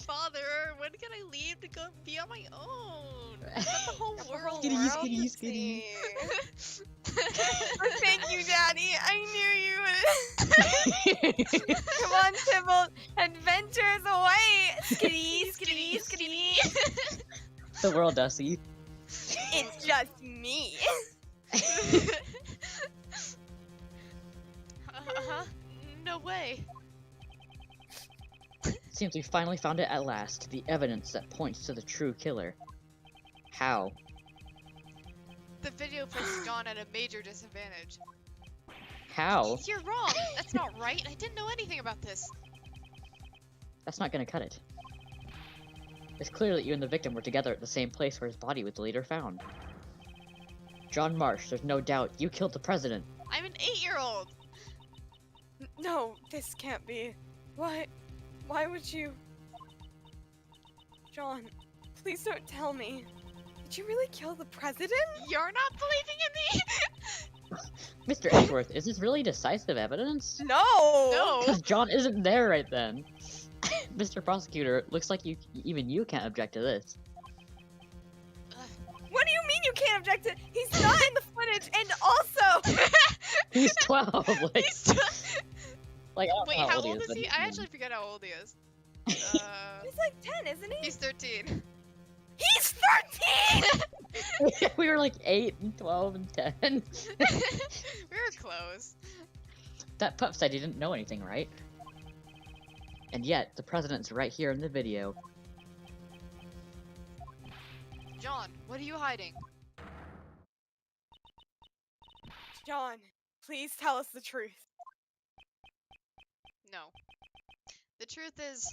Father, when can I leave to go be on my own? Let the whole The world. whole Skitty, world skitty, to skitty. see. Thank you, Daddy. I knew you would. Come on, Tybalt. Adventures away. Skitty, skitty, skitty. The world, Dusty. It's just me. No way. Seems we finally found it at last. The evidence that points to the true killer. How? The video puts John at a major disadvantage. How? You're wrong. That's not right. I didn't know anything about this. That's not gonna cut it. It's clear that you and the victim were together at the same place where his body was later found. John Marsh, there's no doubt you killed the president. I'm an 8-year-old. No, this can't be. What? Why would you? John, please don't tell me. Did you really kill the president? You're not believing in me. Mr. Edgeworth, is this really decisive evidence? No. No. Because John isn't there right then. Mr. Prosecutor, looks like even you can't object to this. What do you mean you can't object to? He's not in the footage, and also. He's 12. Like, like I don't Wait, know how old but is he? he's I young. actually forget how old he is. He's like 10, isn't he? He's 13. He's 13! We were like 8 and 12 and 10. We were close. That pup said he didn't know anything, right? And yet, the president's right here in the video. John, what are you hiding? John, please tell us the truth. No. The truth is,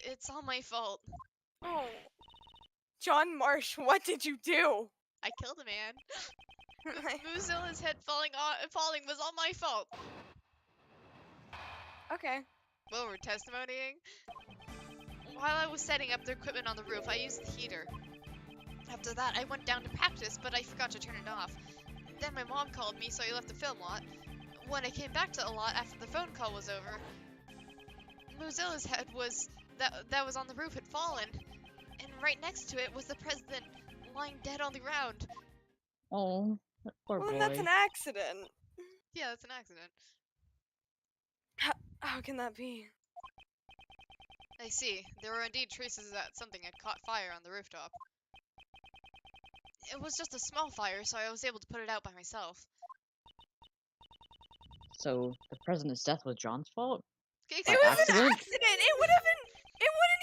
it's all my fault. Oh. John Marsh, what did you do? I killed a man. Mozilla's head falling was all my fault. Okay. Well, we're testimonying. While I was setting up the equipment on the roof, I used the heater. After that, I went down to practice, but I forgot to turn it off. Then my mom called me, so I left the film lot. When I came back to the lot after the phone call was over, Mozilla's head that was on the roof had fallen, and right next to it was the president lying dead on the ground. Oh, that poor Well, boy. that's an accident. Yeah, that's an accident. How can that be? I see. There were indeed traces that something had caught fire on the rooftop. It was just a small fire, so I was able to put it out by myself. So, the president's death was John's fault? Okay, It was an accident? accident! It wouldn't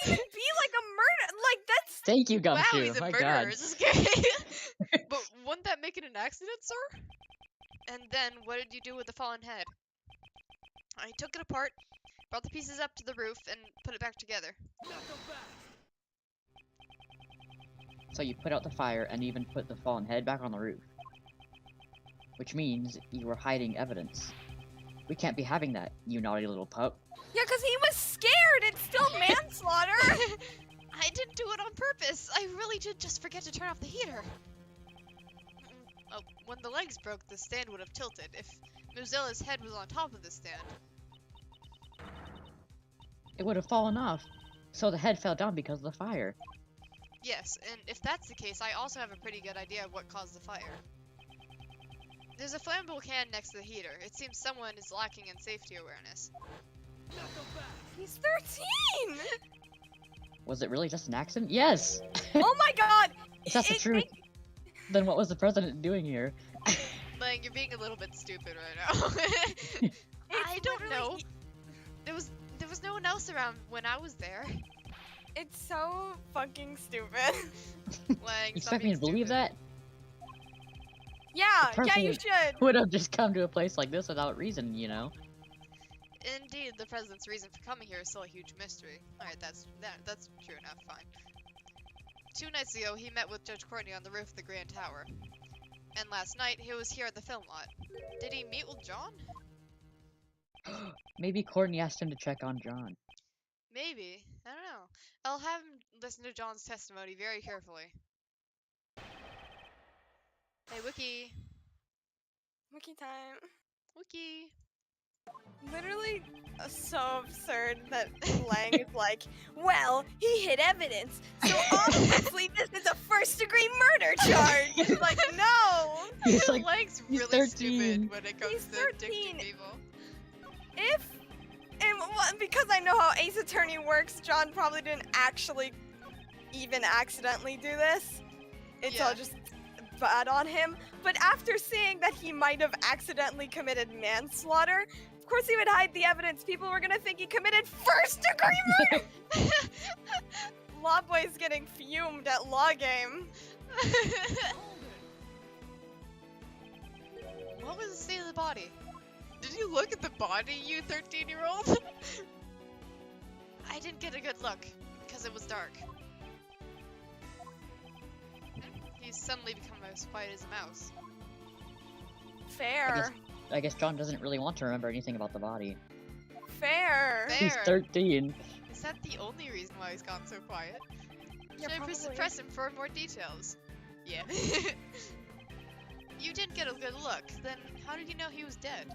even be like a murder! Like, that's... Thank you, wow, Gumshoe. he's a My murderer. god. This is great. But wouldn't that make it an accident, sir? And then, what did you do with the fallen head? I took it apart, brought the pieces up to the roof, and put it back together. So you put out the fire and even put the fallen head back on the roof. Which means you were hiding evidence. We can't be having that, you naughty little pup. Yeah, because he was scared! It's still manslaughter! I didn't do it on purpose. I really did just forget to turn off the heater. When the legs broke, the stand would have tilted if Mozilla's head was on top of the stand. It would have fallen off. So the head fell down because of the fire. Yes, and if that's the case, I also have a pretty good idea of what caused the fire. There's a flammable can next to the heater. It seems someone is lacking in safety awareness. He's 13! Was it really just an accident? Yes! Oh my god! If that's the It truth, then what was the president doing here? Lang, you're being a little bit stupid right now. I don't know. literally- There was no one else around when I was there. It's so fucking stupid. Lang, You stop expect me being to believe stupid. that? Yeah, The yeah, you president should. would have just come to a place like this without reason, you know? Indeed, the president's reason for coming here is still a huge mystery. Alright, that's true enough, fine. 2 nights ago, he met with Judge Courtney on the roof of the Grand Tower. And last night, he was here at the film lot. Did he meet with John? Maybe Courtney asked him to check on John. Maybe. I don't know. I'll have him listen to John's testimony very carefully. Hey, Wiki. Wiki time. Wiki. Literally so absurd that Lang is like, well, he hid evidence, so obviously this is a first-degree murder charge. It's like, no! He's like, Lang's he's really 13. stupid when it comes He's to 13. addicting people. Because I know how Ace Attorney works, John probably didn't actually even accidentally do this. It's all Yeah. just bad on him. But after seeing that he might have accidentally committed manslaughter, of course he would hide the evidence. People were gonna think he committed first-degree murder! Lawboy's getting fumed at law game. What was the state of the body? Did you look at the body, you 13-year-old? I didn't get a good look because it was dark. He's suddenly become as quiet as a mouse. Fair. I guess John doesn't really want to remember anything about the body. Fair. Fair. He's 13. Is that the only reason why he's gone so quiet? Yeah, Should I probably. press him for more details? Yeah. You didn't get a good look. Then how did you know he was dead?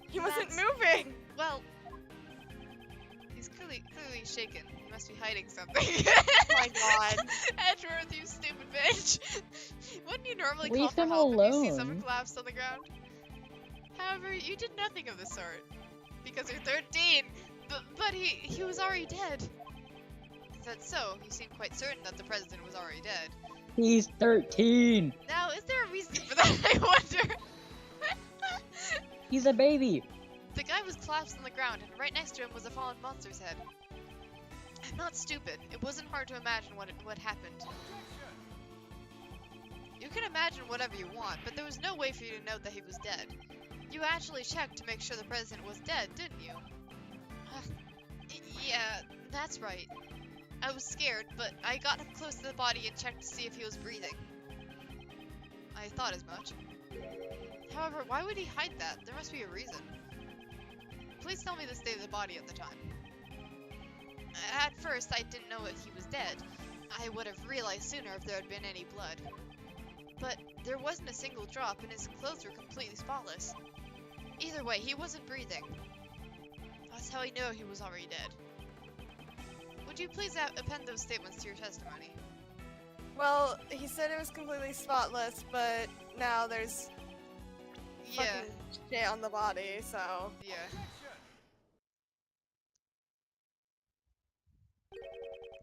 He wasn't That's- moving. Well, he's clearly shaken. He must be hiding something. Oh my god. Edgeworth, you stupid bitch! Wouldn't you normally call Leave for him help if you see alone. someone collapsed on the ground? However, you did nothing of the sort. Because you're 13! But he was already dead. If that's so, you seem quite certain that the president was already dead. He's 13. Now, is there a reason for that, I wonder? He's a baby. The guy was collapsed on the ground, and right next to him was a fallen monster's head. I'm not stupid. It wasn't hard to imagine what happened. You can imagine whatever you want, but there was no way for you to know that he was dead. You actually checked to make sure the president was dead, didn't you? Yeah, that's right. I was scared, but I got up close to the body and checked to see if he was breathing. I thought as much. However, why would he hide that? There must be a reason. Please tell me the state of the body at the time. At first, I didn't know that he was dead. I would have realized sooner if there had been any blood. But there wasn't a single drop, and his clothes were completely spotless. Either way, he wasn't breathing. That's how I knew he was already dead. Would you please append those statements to your testimony? Well, he said it was completely spotless, but now there's Yeah, fucking shit on the body, so. yeah.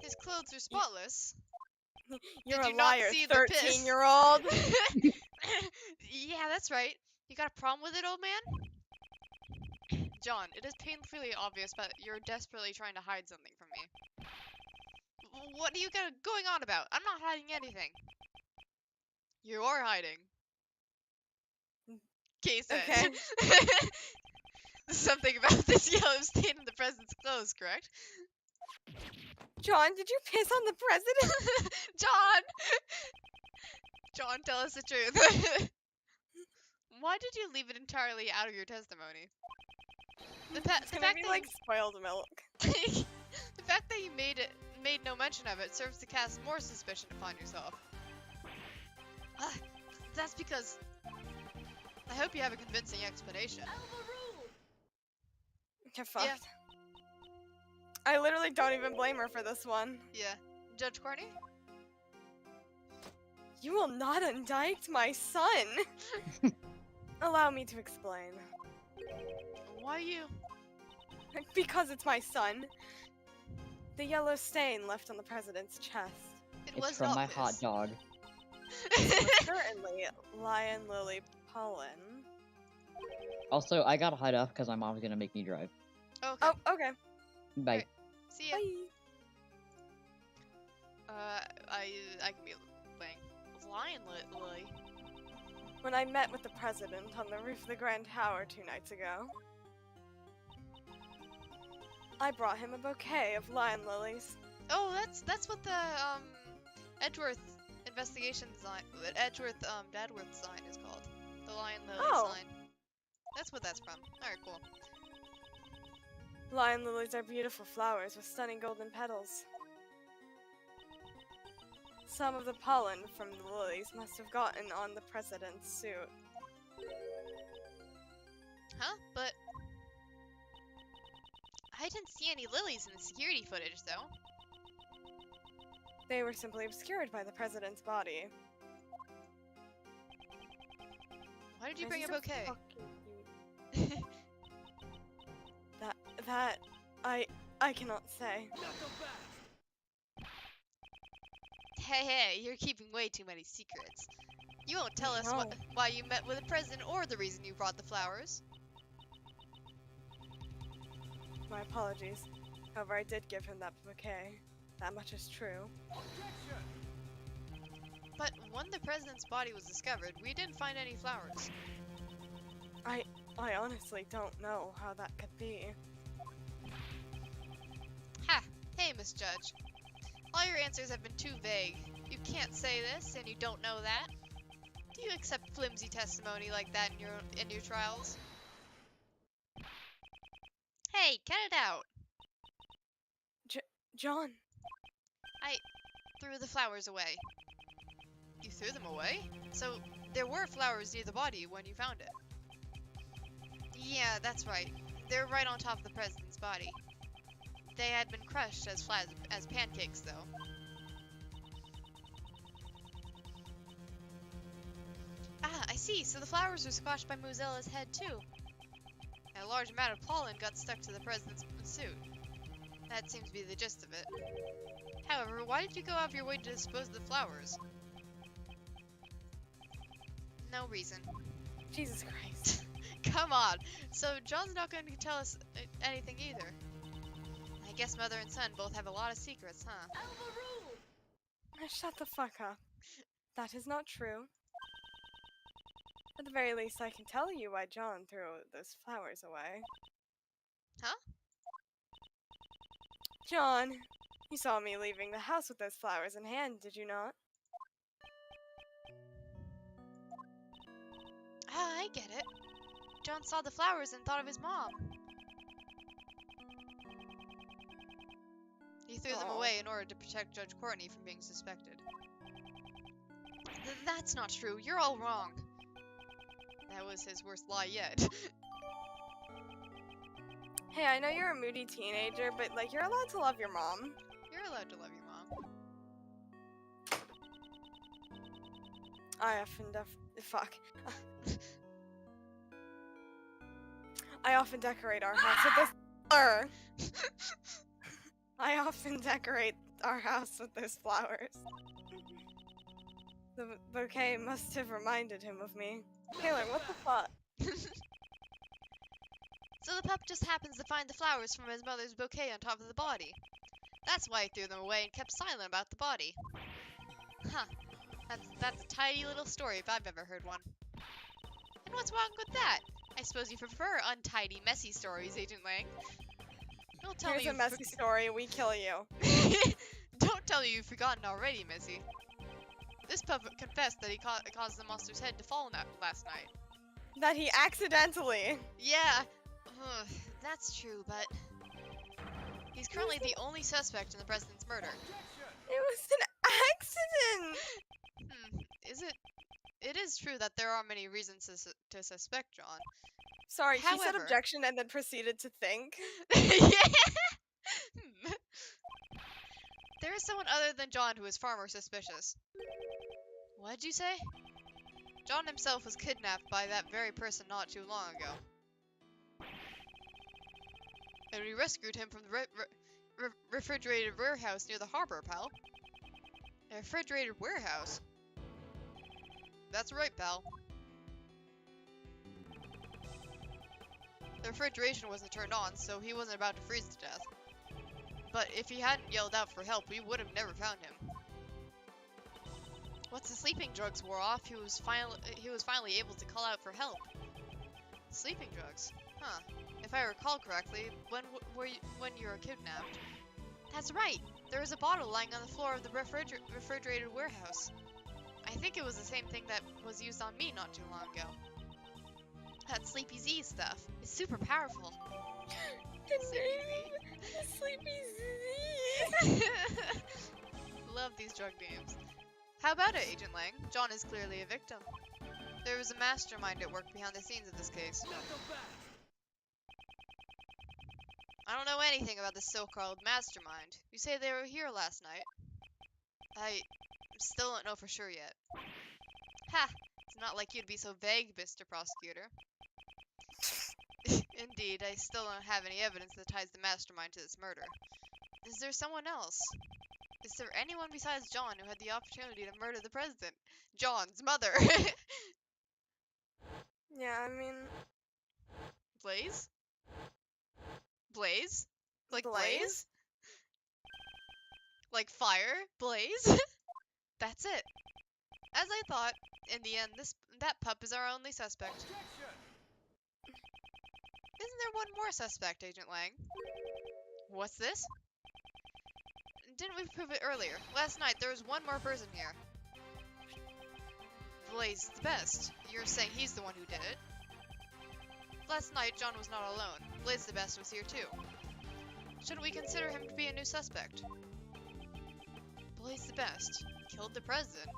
His clothes are spotless. You're Did a you not liar, see the piss? 13-year-old. Yeah, that's right. You got a problem with it, old man? John, it is painfully obvious that you're desperately trying to hide something from me. What are you going on about? I'm not hiding anything. You are hiding. Case Okay. Something about this yellow stain in the president's clothes, correct? John, did you piss on the president? John! John, tell us the truth. Why did you leave it entirely out of your testimony? The It's fact gonna be that like spoiled milk. the fact that you made no mention of it serves to cast more suspicion upon yourself. That's because I hope you have a convincing explanation. Get fucked. I literally don't even blame her for this one. Yeah. Judge Courtney? You will not undict my son! Allow me to explain. Why you? Because it's my son. The yellow stain left on the president's chest. It It's was from not my this. hot dog. Was certainly lion lily pollen. Also, I gotta head up because my mom's gonna make me drive. Okay. Oh, okay. Bye. Right. See ya. Bye. I can be playing Lion Lily. When I met with the president on the roof of the Grand Tower 2 nights ago, I brought him a bouquet of lion lilies. Oh, that's what the Edgeworth investigation design, Edgeworth Dadworth sign is called. The Lion Lily Oh. sign. That's what that's from. All right, cool. Lion lilies are beautiful flowers with stunning golden petals. Some of the pollen from the lilies must have gotten on the president's suit. Huh? But I didn't see any lilies in the security footage, though. They were simply obscured by the president's body. Why did you This bring a is bouquet? fucking- That I cannot say. Hey, you're keeping way too many secrets. You won't tell us No. why you met with the president or the reason you brought the flowers. My apologies. However, I did give him that bouquet. That much is true. But when the president's body was discovered, we didn't find any flowers. I honestly don't know how that could be. Ha! Hey, Miss Judge. All your answers have been too vague. You can't say this, and you don't know that. Do you accept flimsy testimony like that in your trials? Hey, cut it out! John, Threw the flowers away. You threw them away? So there were flowers near the body when you found it. Yeah, that's right. They're right on top of the president's body. They had been crushed as flat as pancakes, though. Ah, I see. So the flowers were squashed by Mozella's head, too. And a large amount of pollen got stuck to the president's suit. That seems to be the gist of it. However, why did you go out of your way to dispose of the flowers? No reason. Jesus Christ. Come on. So John's not going to tell us anything either. I guess mother and son both have a lot of secrets, huh? Shut the fuck up. That is not true. At the very least, I can tell you why John threw those flowers away. Huh? John, you saw me leaving the house with those flowers in hand, did you not? Ah, I get it. John saw the flowers and thought of his mom. He threw them Aw. away in order to protect Judge Courtney from being suspected. That's not true. You're all wrong. That was his worst lie yet. Hey, I know you're a moody teenager, but like, you're allowed to love your mom. You're allowed to love your mom. I often fuck. I often decorate our house with this. I often decorate our house with those flowers. The bouquet must have reminded him of me. Taylor, what the fuck? So the pup just happens to find the flowers from his mother's bouquet on top of the body. That's why he threw them away and kept silent about the body. Huh. That's a tidy little story if I've ever heard one. And what's wrong with that? I suppose you prefer untidy, messy stories, Agent Lang. Don't tell Here's me a messy story, we kill you. Don't tell me you've forgotten already, Missy. This pup confessed that he caused the monster's head to fall last night. That he accidentally. Yeah, that's true, but he's currently the only suspect in the president's murder. It was an accident! Is it? It is true that there are many reasons to suspect John. Sorry, he said However- objection and then proceeded to think. Yeah. There is someone other than John who is far more suspicious. What'd you say? John himself was kidnapped by that very person not too long ago. And we rescued him from the refrigerated warehouse near the harbor, pal. A refrigerated warehouse? That's right, pal. The refrigeration wasn't turned on, so he wasn't about to freeze to death. But if he hadn't yelled out for help, we would have never found him. Once the sleeping drugs wore off, he was finally able to call out for help. Sleeping drugs? Huh. If I recall correctly, when you were kidnapped? That's right! There was a bottle lying on the floor of the refrigerated warehouse. I think it was the same thing that was used on me not too long ago. That Sleepy Z stuff is super powerful. Sleepy Z. Love these drug names. How about it, Agent Lang? John is clearly a victim. There was a mastermind at work behind the scenes of this case. I don't know anything about this so-called mastermind. You say they were here last night. I still don't know for sure yet. Ha! It's not like you'd be so vague, Mr. Prosecutor. Indeed, I still don't have any evidence that ties the mastermind to this murder. Is there someone else? Is there anyone besides John who had the opportunity to murder the president? John's mother! Yeah, I mean, Blaze? Blaze? Like Blaze? Blaze? Like fire? Blaze? That's it. As I thought, in the end, that pup is our only suspect. Isn't there one more suspect, Agent Lang? What's this? Didn't we prove it earlier? Last night, there was one more person here. Blaze the Best. You're saying he's the one who did it? Last night, John was not alone. Blaze the Best was here too. Shouldn't we consider him to be a new suspect? Blaze the Best killed the president.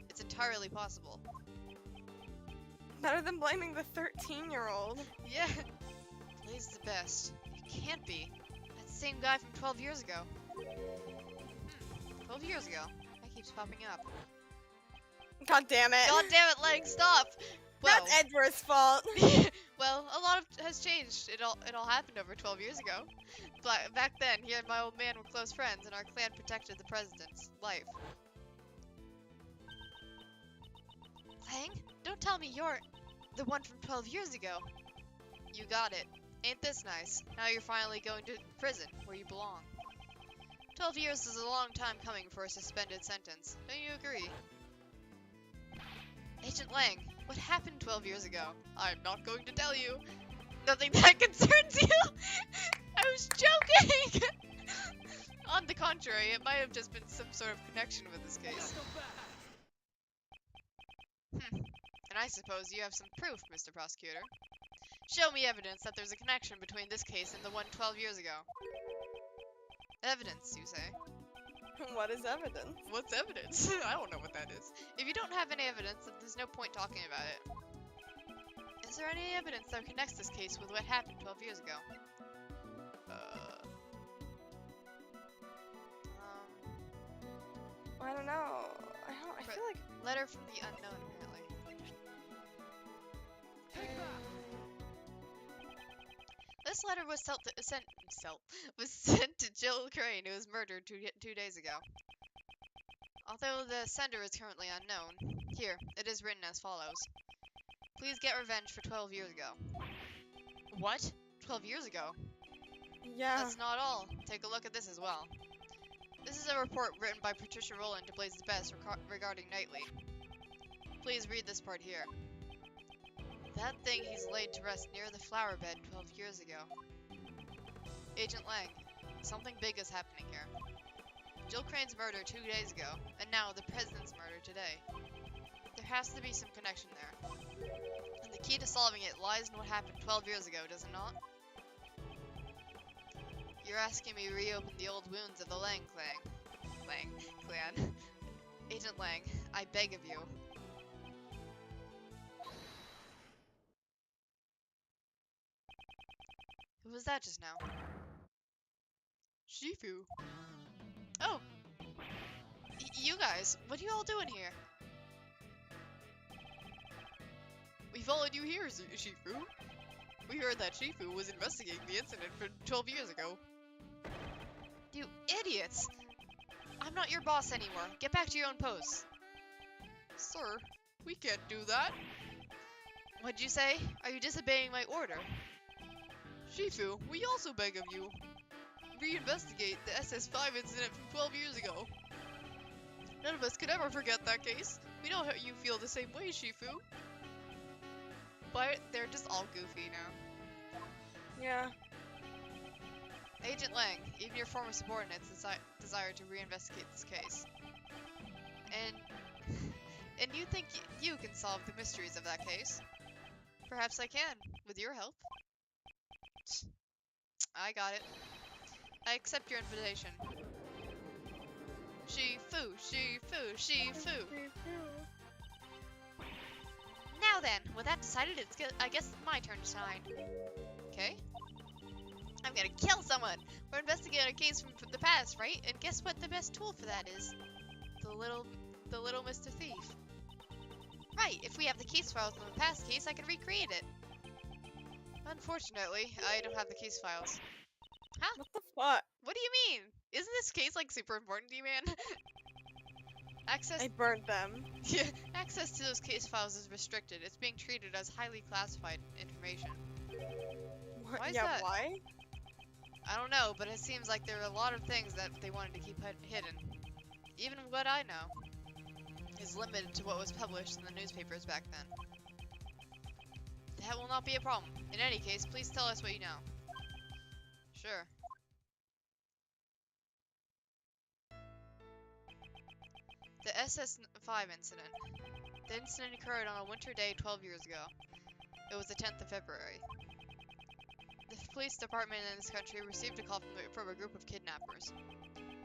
It's entirely possible. better than blaming the 13-year-old. Yeah. Blaze the Best. It can't be. That same guy from 12 years ago. 12 years ago. That keeps popping up. God damn it. God damn it, Lang, stop! Well, That's Edgeworth's fault. well, a lot has changed. It all happened over 12 years ago. But back then, he and my old man were close friends, and our clan protected the president's life. Lang, don't tell me you're the one from 12 years ago. You got it. Ain't this nice? Now you're finally going to prison, where you belong. 12 years is a long time coming for a suspended sentence. Don't you agree? Agent Lang, what happened 12 years ago? I'm not going to tell you. Nothing that concerns you. I was joking. On the contrary, it might have just been some sort of connection with this case. And I suppose you have some proof, Mr. Prosecutor. Show me evidence that there's a connection between this case and the one 12 years ago. Evidence, you say? What is evidence? What's evidence? I don't know what that is. If you don't have any evidence, then there's no point talking about it. Is there any evidence that connects this case with what happened 12 years ago? I don't know. I feel like Letter from the unknown, apparently. This letter was sent to Jill Crane, who was murdered 2 days ago. Although the sender is currently unknown, here, it is written as follows. Please get revenge for 12 years ago. What? 12 years ago? yeah. That's not all. Take a look at this as well. This is a report written by Patricia Rowland to Blaze the Best regarding Knightley. Please read this part here. That thing he's laid to rest near the flower bed 12 years ago. Agent Lang, something big is happening here. Jill Crane's murder 2 days ago, and now the president's murder today. There has to be some connection there. And the key to solving it lies in what happened 12 years ago, does it not? You're asking me to reopen the old wounds of the Lang clan. Agent Lang, I beg of you. Who was that just now? Shifu. Oh! You guys, what are you all doing here? We followed you here, Shifu. We heard that Shifu was investigating the incident from 12 years ago. You idiots! I'm not your boss anymore. Get back to your own posts. Sir, we can't do that. What'd you say? Are you disobeying my order? Shifu, we also beg of you. Reinvestigate the SS5 incident from 12 years ago. None of us could ever forget that case. We know how you feel the same way, Shifu. But they're just all goofy now. Yeah. Agent Lang, even your former subordinates desire to reinvestigate this case. And you think you can solve the mysteries of that case? Perhaps I can, with your help. I got it. I accept your invitation. Shifu, Shifu, Shifu. Now then, with that decided, I guess it's my turn to shine. Okay. I'm gonna kill someone! We're investigating a case from the past, right? And guess what the best tool for that is? The little Mr. Thief. Right, if we have the case files from the past case, I can recreate it. Unfortunately, I don't have the case files. Huh? What the fuck? What do you mean? Isn't this case, like, super important to you, man? Access I burned them. Yeah, access to those case files is restricted. It's being treated as highly classified information. What? Why is yeah, that? why? I don't know, but it seems like there are a lot of things that they wanted to keep hidden. Even what I know is limited to what was published in the newspapers back then. That will not be a problem. In any case, please tell us what you know. Sure. The SS5 incident. The incident occurred on a winter day 12 years ago. It was the 10th of February. The police department in this country received a call from a group of kidnappers.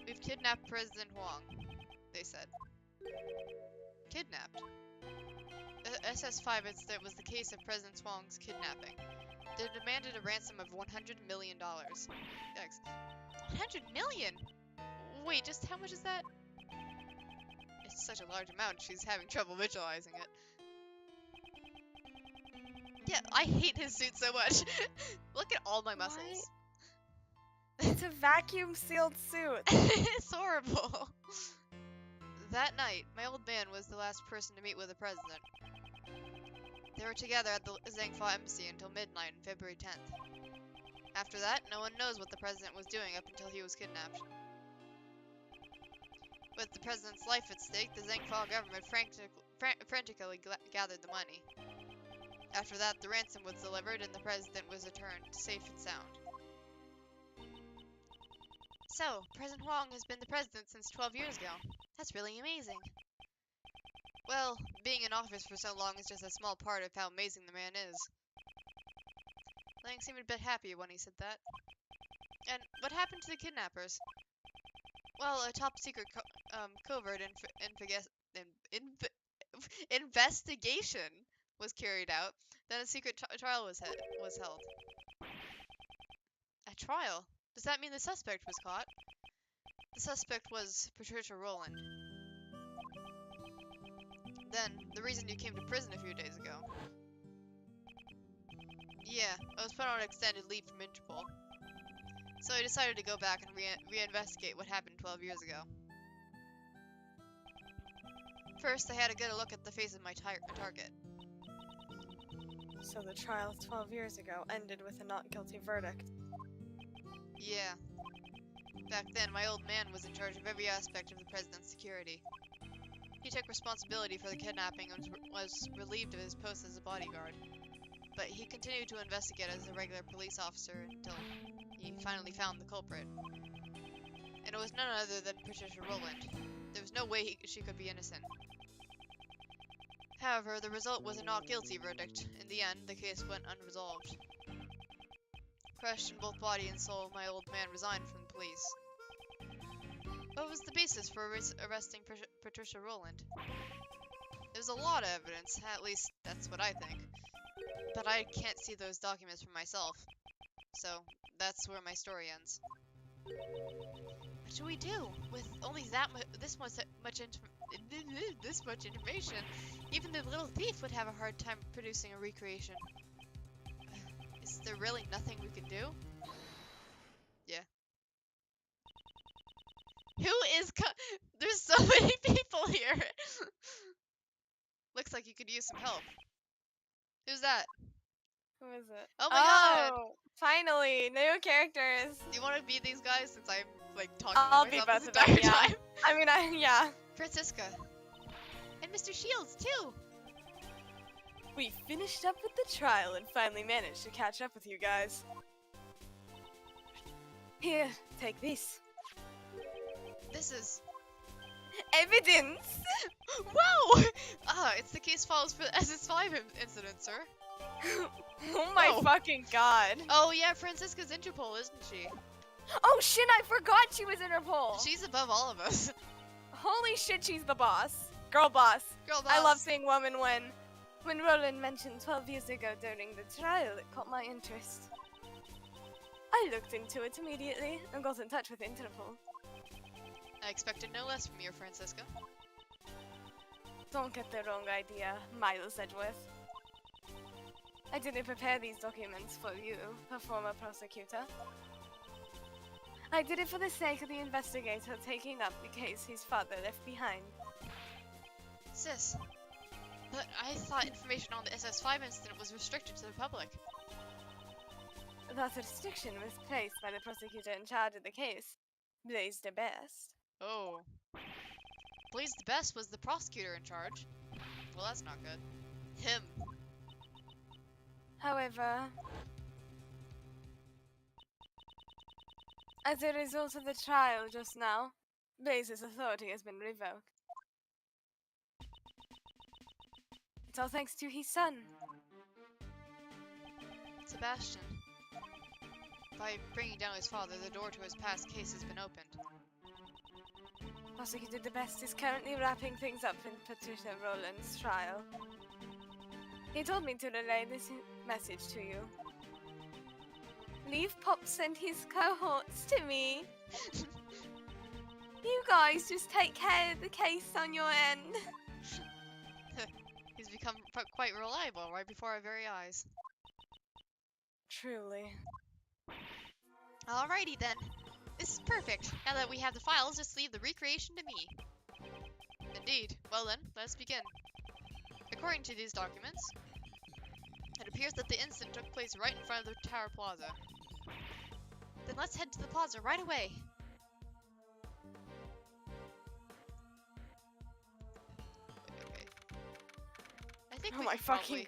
We've kidnapped President Huang, they said. Kidnapped? The SS5 incident was the case of President Huang's kidnapping. They demanded a ransom of $100 million. Yikes. 100 million? Wait, just how much is that? It's such a large amount, she's having trouble visualizing it. Yeah, I hate his suit so much. Look at all my muscles. It's a vacuum sealed suit. It's horrible. That night, my old man was the last person to meet with the president. They were together at the Zhangfa embassy until midnight on February 10th. After that, no one knows what the president was doing up until he was kidnapped. With the president's life at stake, the Zhangfa government frantically gathered the money. After that, the ransom was delivered and the president was returned, safe and sound. So, President Huang has been the president since 12 years ago. That's really amazing. Well, being in office for so long is just a small part of how amazing the man is. Lang seemed a bit happy when he said that. And what happened to the kidnappers? Well, a top-secret covert investigation was carried out. Then a secret trial was held. A trial? Does that mean the suspect was caught? The suspect was Patricia Rowland. Then, the reason you came to prison a few days ago. Yeah, I was put on extended leave from Interpol. So I decided to go back and reinvestigate what happened 12 years ago. First, I had to get a look at the face of my target. So the trial 12 years ago ended with a not guilty verdict. Yeah. Back then, my old man was in charge of every aspect of the president's security. He took responsibility for the kidnapping and was relieved of his post as a bodyguard. But he continued to investigate as a regular police officer until he finally found the culprit. And it was none other than Patricia Rowland. There was no way she could be innocent. However, the result was a not guilty verdict. In the end, the case went unresolved. Crushed in both body and soul, my old man resigned from the police. What was the basis for arresting Patricia Rowland? There's a lot of evidence, at least that's what I think. But I can't see those documents for myself. So, that's where my story ends. What should we do with only this much information? Even the little thief would have a hard time producing a recreation. Is there really nothing we can do? Yeah. Who is There's so many people here. Looks like you could use some help. Who's that? Who is it? Oh my god! Finally, new characters. Do you want to be these guys since I'm like talking I'll to be myself both this of them, entire yeah. time? I mean, yeah. Francisca. And Mr. Shields too. We finished up with the trial and finally managed to catch up with you guys. Here, take this. This is Evidence! wow! It's the case files for the SS5 incident, sir. Oh my Oh. fucking god. Oh yeah, Francisca's Interpol, isn't she? Oh shit, I forgot she was Interpol! She's above all of us. Holy shit, she's the boss. Girl boss. Girl boss. I love seeing women win. When Roland mentioned 12 years ago during the trial, it caught my interest. I looked into it immediately and got in touch with Interpol. I expected no less from you, Francisca. Don't get the wrong idea, Miles Edgeworth. I didn't prepare these documents for you, the former prosecutor. I did it for the sake of the investigator taking up the case his father left behind. Sis, but I thought information on the SS5 incident was restricted to the public. That restriction was placed by the prosecutor in charge of the case, Blaze the Best. Oh. Blaze the Best was the prosecutor in charge. Well, that's not good. Him. However, as a result of the trial just now, Blaze's authority has been revoked. It's all thanks to his son. Sebastian. By bringing down his father, the door to his past case has been opened. Prosecutor the Best is currently wrapping things up in Patricia Rowland's trial. He told me to relay this message to you. Leave Pops and his cohorts to me. You guys just take care of the case on your end. He's become quite reliable right before our very eyes. Truly. Alrighty then. This is perfect. Now that we have the files, just leave the recreation to me. Indeed. Well then, let's begin. According to these documents, it appears that the incident took place right in front of the Tower Plaza. Then let's head to the plaza right away. Okay. I think Oh we my can probably fucking-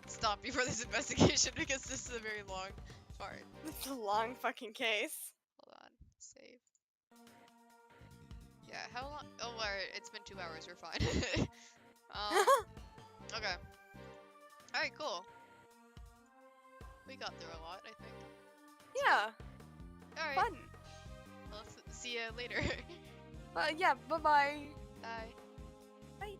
stop before this investigation because this is a very long part. It's a long fucking case. Hold on. Save. Yeah, how long? Oh, alright, it's been 2 hours, we're fine. Okay. Alright, cool. We got through a lot, I think. Yeah, Alright, fun. well, see ya later. Yeah, bye-bye. Bye. Bye.